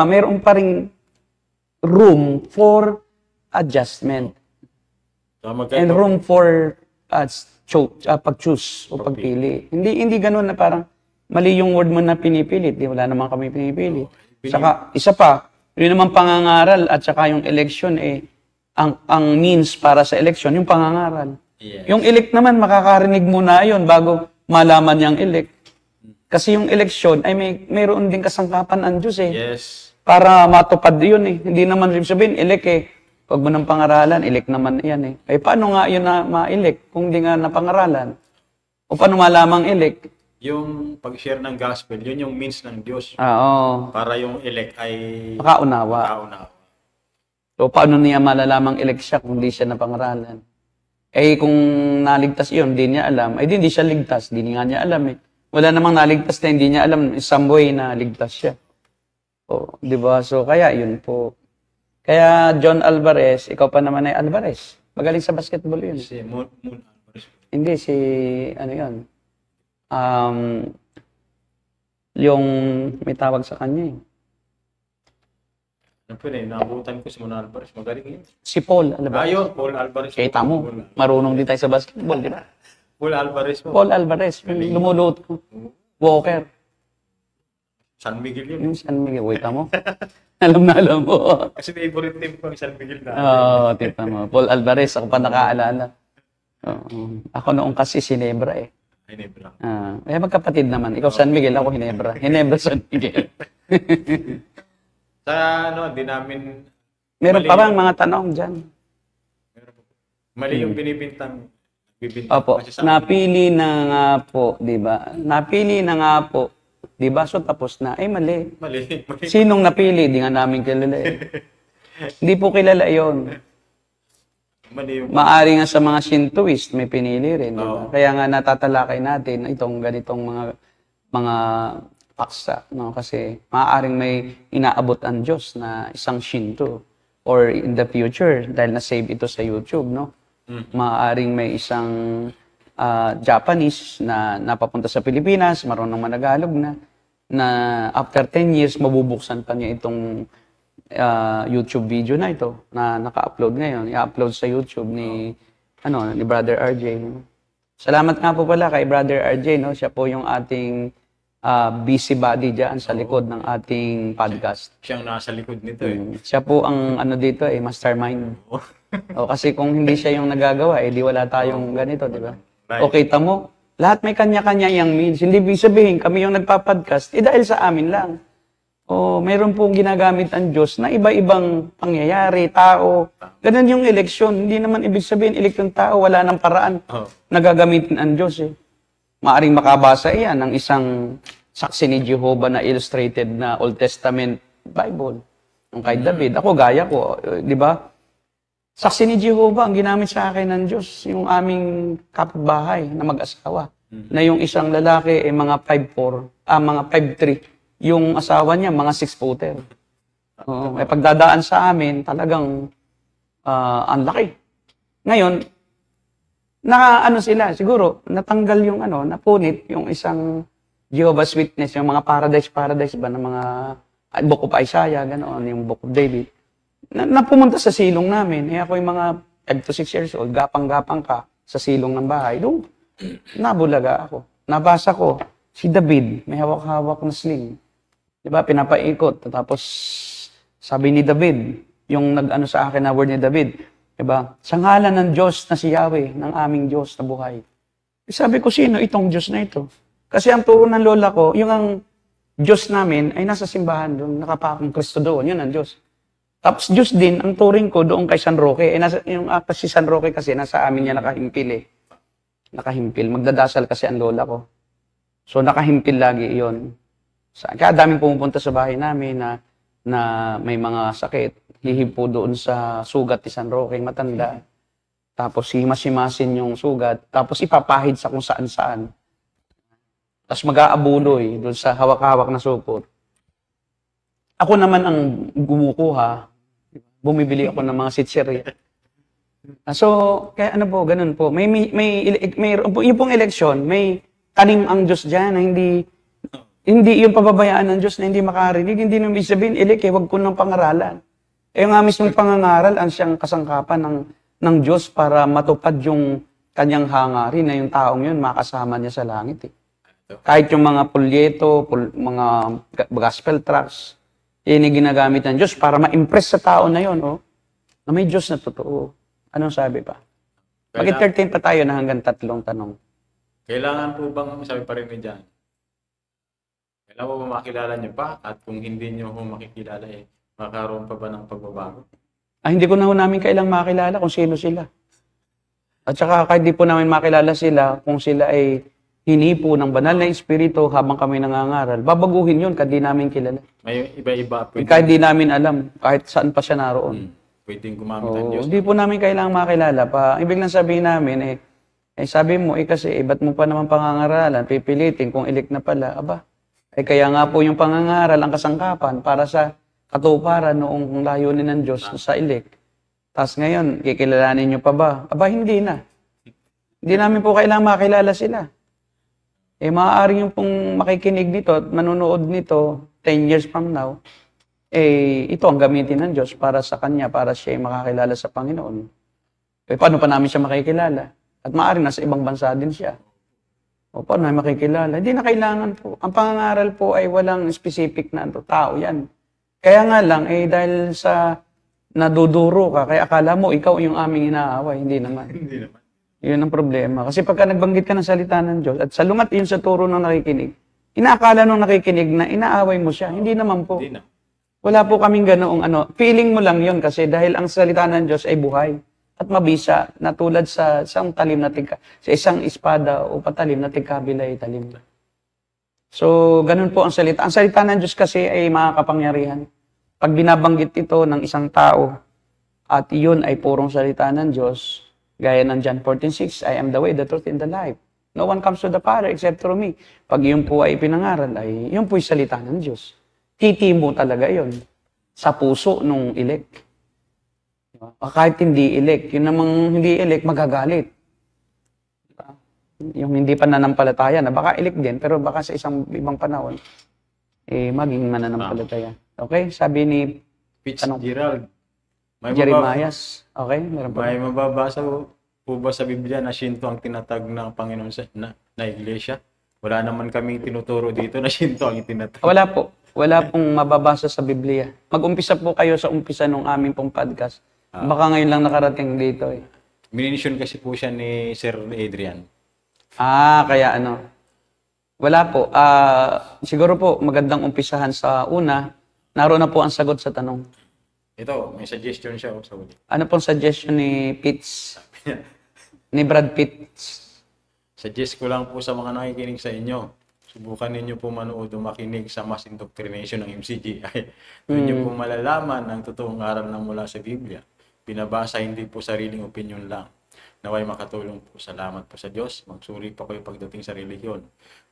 Speaker 3: mayroong pa rin room for adjustment.
Speaker 2: So,
Speaker 3: And room for pag-choose o pagpili. Hindi ganun na parang mali yung word mo na pinipilit. Wala naman kami pinipilit. Saka, isa pa, yun naman pangangaral at saka yung election ang means para sa election, yung pangangaral.
Speaker 2: Yes.
Speaker 3: Yung elect naman, makakarinig muna yun bago malaman niyang elect. Kasi yung election ay mayroon din kasangkapan ang Diyos eh.
Speaker 2: Yes.
Speaker 3: Para matupad yun eh. Hindi naman rin sabihin, elect eh. Pag mo ng pangaralan, elect naman yan eh. Eh paano nga yun na ma-elect kung di nga napangaralan? O paano malamang elect?
Speaker 2: Yung pag-share ng gospel, yun yung means ng Diyos.
Speaker 3: Oo.
Speaker 2: Para yung elect ay
Speaker 3: Makaunawa.
Speaker 2: makaunawa.
Speaker 3: So paano niya malalamang elect siya kung di siya napangaralan? Eh kung naligtas yun, di niya alam, ay di hindi siya ligtas, di nga niya alam eh. Wala namang naligtas na hindi niya alam in some way na ligtas siya. O, di ba? So kaya yun po. Kaya John Alvarez, ikaw pa naman ay Alvarez. Magaling sa basketball yun.
Speaker 2: Si Moon Alvarez.
Speaker 3: Hindi, si, ano yun, yung may tawag sa kanya eh.
Speaker 2: Ano po rin, naabutan ko si Moon Alvarez. Magaling yun.
Speaker 3: Si Paul Alvarez.
Speaker 2: Ayun, Paul Alvarez.
Speaker 3: Kita mo, marunong din tayo sa basketball, di ba?
Speaker 2: Paul Alvarez po.
Speaker 3: Paul Alvarez, yung lumuluto. Walker.
Speaker 2: San Miguel yun.
Speaker 3: Yung San Miguel, wait mo. alam mo.
Speaker 2: Kasi favorite team ko ang San Miguel na.
Speaker 3: Oo, tita mo. Paul Alvarez, ako pa nakaalala. Ako noong kasi Ginebra eh.
Speaker 2: Ay, nebra.
Speaker 3: Magkapatid naman. Ikaw San Miguel, ako Ginebra. Ginebra, San Miguel.
Speaker 2: Sa ano, di namin...
Speaker 3: Meron
Speaker 2: mali
Speaker 3: pa bang
Speaker 2: yung-
Speaker 3: mga tanong dyan?
Speaker 2: Mali yung binibintang.
Speaker 3: Opo,
Speaker 2: kasi sa
Speaker 3: napili na nga po, di ba? Napili na nga po, di ba? So tapos na. Mali.
Speaker 2: Mali.
Speaker 3: Sinong napili? Di nga namin kilala eh. Hindi po kilala yon.
Speaker 2: Mali yung...
Speaker 3: Maari nga sa mga Shintoist, may pinili rin, di ba?
Speaker 2: Oo.
Speaker 3: Kaya nga natatalakay natin itong ganitong mga paksa, no? Kasi maaaring may inaabot ang Diyos na isang Shinto or in the future dahil na-save ito sa YouTube, no? Maaaring may isang Japanese na napapunta sa Pilipinas, marunong managalog na after 10 years mabubuksan pa niya itong YouTube video na ito na naka-upload ngayon. I-upload sa YouTube ni Brother RJ. Salamat nga po pala kay Brother RJ, no? Siya po yung ating busy body diyan sa likod ng ating podcast.
Speaker 2: Siyang nasa likod nito eh.
Speaker 3: Siya po ang dito mastermind. O kasi kung hindi siya yung nagagawa, di wala tayong ganito, di ba?
Speaker 2: Right.
Speaker 3: Okay, tamo. Lahat may kanya-kanya yung means. Hindi ibig sabihin kami yung nagpa-podcast, dahil sa amin lang. O mayroon pong ginagamit ang Diyos na iba-ibang pangyayari, tao. Ganun yung eleksyon. Hindi naman ibig sabihin eleksyon tao, wala nang paraan na gagamitin ang Diyos eh. Maaring makabasa iyan ng isang saksi ni Jehovah na illustrated na Old Testament Bible. Ang kay David. Ako, gaya ko. Di ba? Saksi ni Jehovah ang ginamit sa akin ng Diyos. Yung aming kapitbahay na mag-asawa. Na yung isang lalaki ay mga 5'4", mga 5'3". Yung asawa niya, mga 6'footer". May pagdadaan sa amin, talagang ang laki. Ngayon, sila, siguro, natanggal yung napunit yung isang Jehovah's Witness, yung mga paradise ba, ng mga Book of Isaiah, gano'n, yung Book of David. Na pumunta sa silong namin. Ako yung mga 5 to 6 years old, gapang-gapang ka sa silong ng bahay. Doon, nabulaga ako. Nabasa ko, si David, may hawak-hawak na sling. Diba, pinapaikot. Tapos, sabi ni David, yung sa akin na word ni David, diba, sa ngalan ng Diyos na si Yahweh, ng aming Diyos na buhay. Sabi ko, sino itong Diyos na ito? Kasi ang turo ng lola ko, yung ang Diyos namin ay nasa simbahan doon, nakapakong Kristo doon, yun ang Diyos. Tapos Diyos din, ang turing ko doon kay San Roque. Si San Roque kasi nasa amin niya nakahimpil eh. Nakahimpil. Magdadasal kasi ang lola ko. So, nakahimpil lagi yon. Kaya daming pumupunta sa bahay namin na may mga sakit. Hihipo doon sa sugat ni San Roque, matanda. Tapos himas-himasin yung sugat. Tapos ipapahid sa kung saan-saan. Tapos mag-aabuloy doon sa hawak-hawak na supot. Ako naman ang gumukuha. Bumibili ako ng mga sitsiri. So, kaya ano po, ganun po. Yung pong eleksyon, may tanim ang Diyos dyan na hindi yung pababayaan ng Diyos na hindi makarinig. Hindi naman sabihin, wag ko ng pangaralan. Yung nga mismong pangangaral, ang siyang kasangkapan ng Diyos para matupad yung kanyang hangarin na yung taong yun, makasama niya sa langit. Kahit yung mga pulyeto, mga gospel tracts, yun yung ginagamit ng Diyos para ma-impress sa tao na yun, na may Diyos na totoo. Anong sabi pa? Bakit 13 pa tayo na hanggang 3 tanong?
Speaker 2: Kailangan po bang, sabi pa rin dyan, kailangan po ba makilala niyo pa? At kung hindi niyo po makikilala, makaroon pa ba ng pagbabago?
Speaker 3: Hindi ko na namin kailang makilala kung sino sila. At saka kahit di po namin makilala sila, kung sila ay hinipo ng banal na espiritu habang kami nangangaral, babaguhin yun kahit di namin kilala.
Speaker 2: May iba-iba.
Speaker 3: Kahit di namin alam, kahit saan pa siya naroon.
Speaker 2: Pwedeng gumamit ang Diyos.
Speaker 3: Hindi po namin kailangang makilala pa. Ibig lang sabihin namin, sabi mo, kasi, ba't mo pa naman pangangaralan, pipilitin kung elect na pala, kaya nga po yung pangangaral, ang kasangkapan, para sa katuparan noong layunin ng Diyos sa elect. Tapos ngayon, kikilalanin nyo pa ba? Hindi na. Hindi namin po kailangang makilala sila. Maaari yung pong makikinig nito at manonood nito 10 years from now, ito ang gamitin ng Diyos para sa Kanya, para siya ay makakilala sa Panginoon. Paano pa namin siya makikilala? At maaari nasa ibang bansa din siya. Paano namin makikilala? Hindi na kailangan po. Ang pangangaral po ay walang specific na tao yan. Kaya nga lang, dahil sa naduduro ka, kaya akala mo ikaw yung aming inaaway. Hindi naman.
Speaker 2: Hindi naman.
Speaker 3: Yun ang problema. Kasi pagka nagbanggit ka ng salita ng Diyos at salungat yun sa turo ng nakikinig, inaakala nung nakikinig na inaaway mo siya. Hindi naman po.
Speaker 2: Hindi na.
Speaker 3: Wala po kaming ganoong feeling mo lang yun kasi dahil ang salita ng Diyos ay buhay at mabisa na tulad sa isang talim na sa isang espada o patalim na tigkabilay talim. So, ganun po ang salita. Ang salita ng Diyos kasi ay makakapangyarihan. Pag binabanggit ito ng isang tao at iyon ay purong salita ng Diyos, gaya ng John 14:6, I am the way, the truth, and the life. No one comes to the Father except through me. Pag iyon po ay pinangaral, ay iyon po ay salita ng Diyos. Titimo talaga yon sa puso nung elect. Diba? Kahit hindi elect, yun namang hindi elect, magagalit. Diba? Yung hindi pa nananampalataya na baka elect din, pero baka sa isang ibang panahon, maging mananampalataya. Okay? Sabi ni
Speaker 2: Fitzgerald,
Speaker 3: Jeremias. Okay? Meron pa.
Speaker 2: May mababasa po ba sa Biblia na Shinto ang tinatag ng Panginoon na iglesia? Wala naman kaming tinuturo dito na Shinto ang itinatag.
Speaker 3: Wala po. Wala pong mababasa sa Biblia. Mag-umpisa po kayo sa umpisa ng aming pong podcast. Baka ngayon lang nakarating dito.
Speaker 2: Minisyon kasi po siya ni Sir Adrian.
Speaker 3: Kaya wala po. Siguro po magandang umpisahan sa una. Naroon na po ang sagot sa tanong.
Speaker 2: Ito, may suggestion siya sa uli.
Speaker 3: Ano pong suggestion ni Pitts? Ni Brad Pitts?
Speaker 2: Suggest ko lang po sa mga nakikinig sa inyo. Subukan ninyo po manood o makinig sa Mass Indoctrination ng MCGI. Doon nyo po malalaman ang totoong aral na mula sa Biblia. Pinabasa hindi po sariling opinion lang. Naway makatulong po. Salamat po sa Diyos. Magsuri po kayo pagdating sa relihiyon.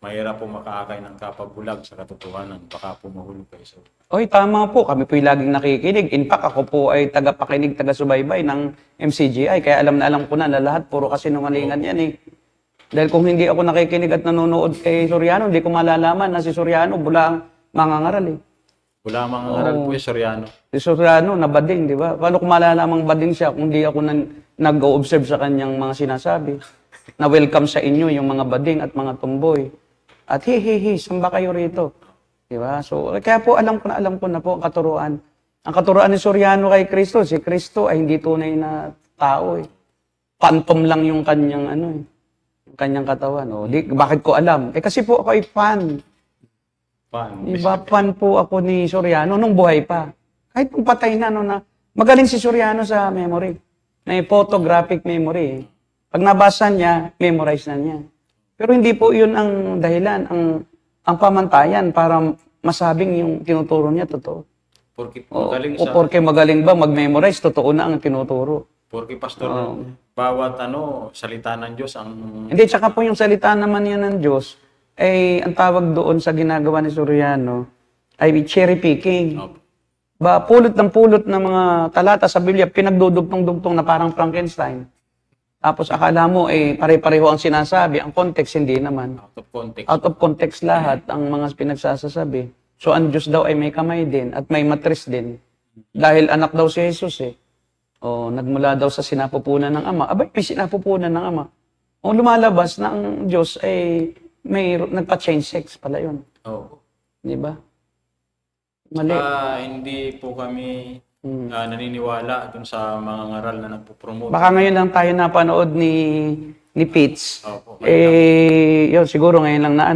Speaker 2: Mahirap po makaakay ng kapabulag sa katotohanan. Baka po mahulog kayo sa...
Speaker 3: Tama po. Kami po yung laging nakikinig. In fact, ako po ay tagapakinig, taga-subaybay ng MCGI. Kaya alam ko na lahat. Puro kasinungalingan yan Dahil kung hindi ako nakikinig at nanonood kay Soriano, hindi ko malalaman na si Soriano bulang mangangaral
Speaker 2: Bulang mangangaral po yung Soriano.
Speaker 3: Si Soriano, nabading, di ba? Paano ko malalamang bading siya kung di ako nag-observe sa kanyang mga sinasabi? Na welcome sa inyo yung mga bading at mga tumboy. At saan ba kayo rito? Di ba? So, kaya po alam ko na po ang katuruan. Ang katuruan ni Soriano kay Kristo, si Kristo ay hindi tunay na tao Phantom lang yung kanyang kanyang katawan. Bakit ko alam? Kasi po ako ay fan. Diba, fan po ako ni Soriano nung buhay pa. Kahit nung patay na, magaling si Soriano sa memory. May photographic memory. Pag nabasa niya, memorize na niya. Pero hindi po yun ang dahilan, ang pamantayan para masabing yung tinuturo niya totoo.
Speaker 2: Porque
Speaker 3: O,
Speaker 2: magaling
Speaker 3: o porque magaling ba mag-memorize, totoo na ang tinuturo.
Speaker 2: Porque pastor, bawat salita ng Diyos ang
Speaker 3: Hindi, tsaka po yung salita naman yan ng Diyos, ay ang tawag doon sa ginagawa ni Soriano ay cherry picking. Ba, pulot ng mga talata sa Biblia, pinagdudugtong-dugtong na parang Frankenstein. Tapos akala mo, pare-pareho ang sinasabi. Ang context, hindi naman.
Speaker 2: out of context.
Speaker 3: Out of context lahat ang mga pinagsasasabi. So, ang Diyos daw ay may kamay din at may matris din. Dahil anak daw si Jesus O, nagmula daw sa sinapupunan ng Ama. Abay, may sinapupunan ng Ama. O, lumalabas na ang Diyos ay may nagpa-change sex pala yun.
Speaker 2: Oo.
Speaker 3: Di ba? Mali.
Speaker 2: Hindi po kami naniniwala dun sa mga ngaral na nagpo-promote.
Speaker 3: Baka ngayon lang tayo napanood ni Pitts.
Speaker 2: Opo.
Speaker 3: Yun, siguro ngayon lang na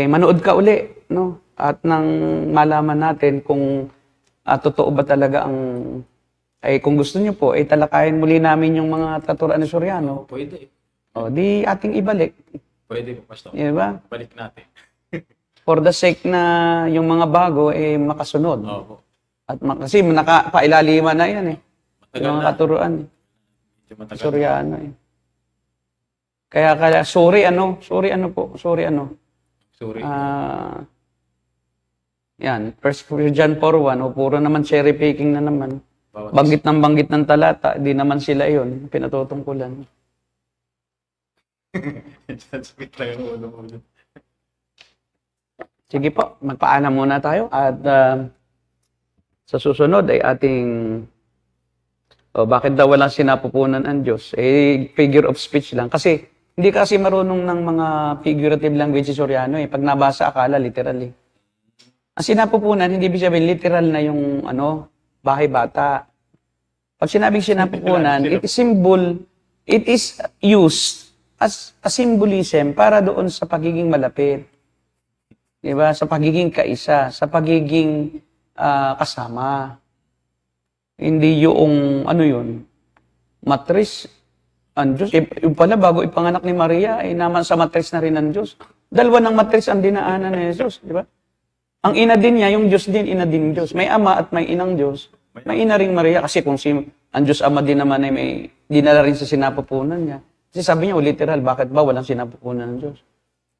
Speaker 3: manood ka uli, no? At nang malaman natin kung totoo ba talaga kung gusto niyo po, talakayin muli namin yung mga katuruan ni Soriano.
Speaker 2: Pwede.
Speaker 3: O, di ating ibalik.
Speaker 2: Pwede po, pastor.
Speaker 3: Di ba?
Speaker 2: Balik natin.
Speaker 3: For the sake na yung mga bago makasunod.
Speaker 2: Opo.
Speaker 3: At kasi pailaliman na yan
Speaker 2: Matagal
Speaker 3: yung mga
Speaker 2: na.
Speaker 3: katuruan.
Speaker 2: Medyo matagal.
Speaker 3: Soriano Kaya sorry po.
Speaker 2: Sorry.
Speaker 3: Yan, 1 John 4:1, puro naman cherry picking na naman.
Speaker 2: Bawat
Speaker 3: Banggit ng talata, di naman sila yon pinatutungkulan.
Speaker 2: Sakit lang yung ulo.
Speaker 3: Sige po, magpaalam muna tayo at sa susunod ay ating bakit daw walang sinapupunan ang Diyos? Figure of speech lang. Kasi hindi kasi marunong ng mga figurative language si Soriano Pag nabasa, akala literally. Ang sinapupunan, hindi ibig sabihin literal na yung bahay bata. Pag sinabing sinapupunan, it is used as a symbolism para doon sa pagiging malapit. Diba? Sa pagiging kaisa, sa pagiging kasama. Hindi yung, matris ang Diyos. Yung pala, bago ipanganak ni Maria, naman sa matris na rin ang Diyos. Dalawa ng matris ang dinaanan ni Jesus. Diba? Ang ina din niya, yung Diyos din, ina din Diyos. May ama at may inang Diyos. May ina ring Maria kasi kung ang Diyos ama din naman ay may dinala rin sa sinapupunan niya. Kasi sabi niya, literal, bakit ba walang sinapupunan ng Diyos?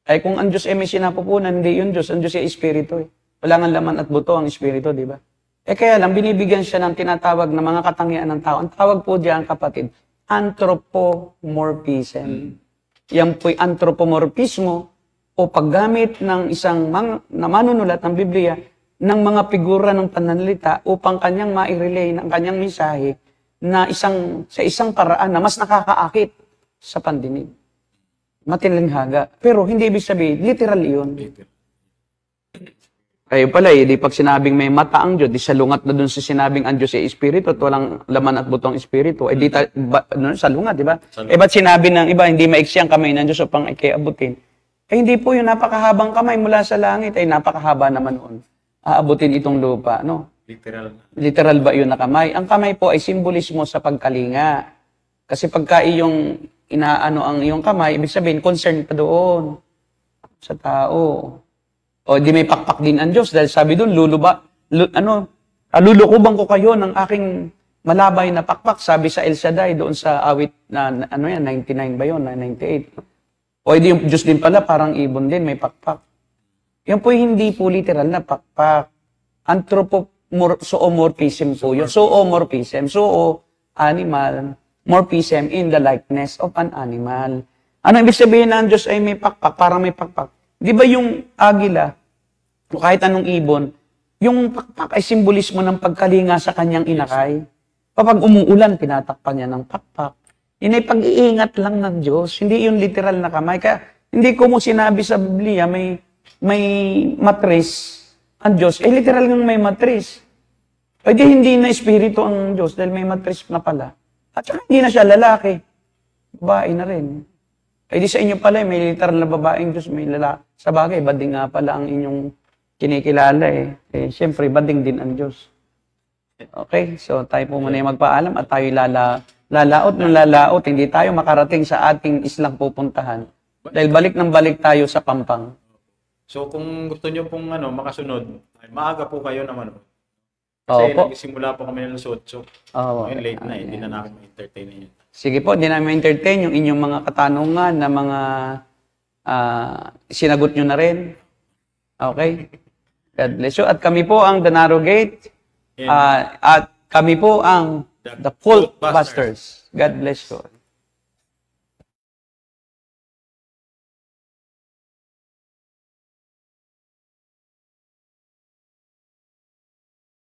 Speaker 3: Ay kung ang Diyos ay may sinapupunan, hindi yun Diyos. Ang Diyos ay Espiritu. Wala nga laman at buto ang Espiritu, di ba? Kaya lang, binibigyan siya ng tinatawag na mga katangian ng tao. Ang tawag po diyan, kapatid, anthropomorphism. Yan po'y anthropomorphismo o paggamit ng isang na manunulat ng Biblia ng mga figura ng pananalita upang kanyang ma-relay ng kanyang mensahe na sa isang paraan na mas nakakaakit sa pandinig. Matilinghaga. Pero hindi ibig sabihin, literal yun. Kayo pala, di pag sinabing may mata ang Diyos, di salungat na dun sa sinabing ang Diyos ay Espiritu at walang laman at butong Espiritu. Salungat, di ba? Ba't sinabi ng iba, hindi maiksi ang kamay ng Diyos upang ikiabutin? Hindi po yung napakahabang kamay mula sa langit, napakahaba naman noon. Aabutin itong lupa, no? Literal ba yun na kamay? Ang kamay po ay simbolismo sa pagkalinga. Kasi pagka iyong ang iyong kamay, ibig sabihin, concern pa doon sa tao. O di may pakpak din ang Diyos dahil sabi doon, lulukuban ko kayo ng aking malabay na pakpak, sabi sa El Shaddai doon sa awit na 99 ba yun, 98. O di yung Diyos din pala, parang ibon din, may pakpak. Yan po hindi po literal na pakpak. Zoomorphism po yun. Zoomorphism. Animal. Morphism in the likeness of an animal. Ano ibig sabihin na ang Diyos ay may pakpak, parang may pakpak? Di ba yung agila, o kahit anong ibon, yung pakpak ay simbolismo ng pagkalinga sa kanyang inakay. Kapag umuulan, pinatakpan niya ng pakpak. Yun ay pag-iingat lang ng Diyos. Hindi yung literal na kamay. Kaya hindi ko mo sinabi sa Biblia, may matris ang Diyos. Literal nga may matris. Di hindi na espiritu ang Diyos dahil may matris na pala. At saka hindi na siya lalaki. Babae na rin. Di sa inyo pala, may literal na babaeng Diyos, may lalaki. Sa bagay, bading nga pala ang inyong kinikilala siyempre, bading din ang Diyos. Okay, so tayo po muna yung magpaalam at tayo lalaot ng lalaot. Hindi tayo makarating sa ating islang pupuntahan Dahil balik ng balik tayo sa Pampang.
Speaker 2: So kung gusto nyo pong makasunod, ay maaga po kayo naman. Kasi
Speaker 3: Opo.
Speaker 2: nagsimula po kami ng alas 8.
Speaker 3: Oo.
Speaker 2: Ngayon late na, hindi na namin ma-entertain yun.
Speaker 3: Sige po, hindi namin entertain yung inyong mga katanungan na mga sinagot nyo na rin. Okay? God bless you. At kami po ang The Narrow Gate. At kami po ang The Cult Busters. God bless you.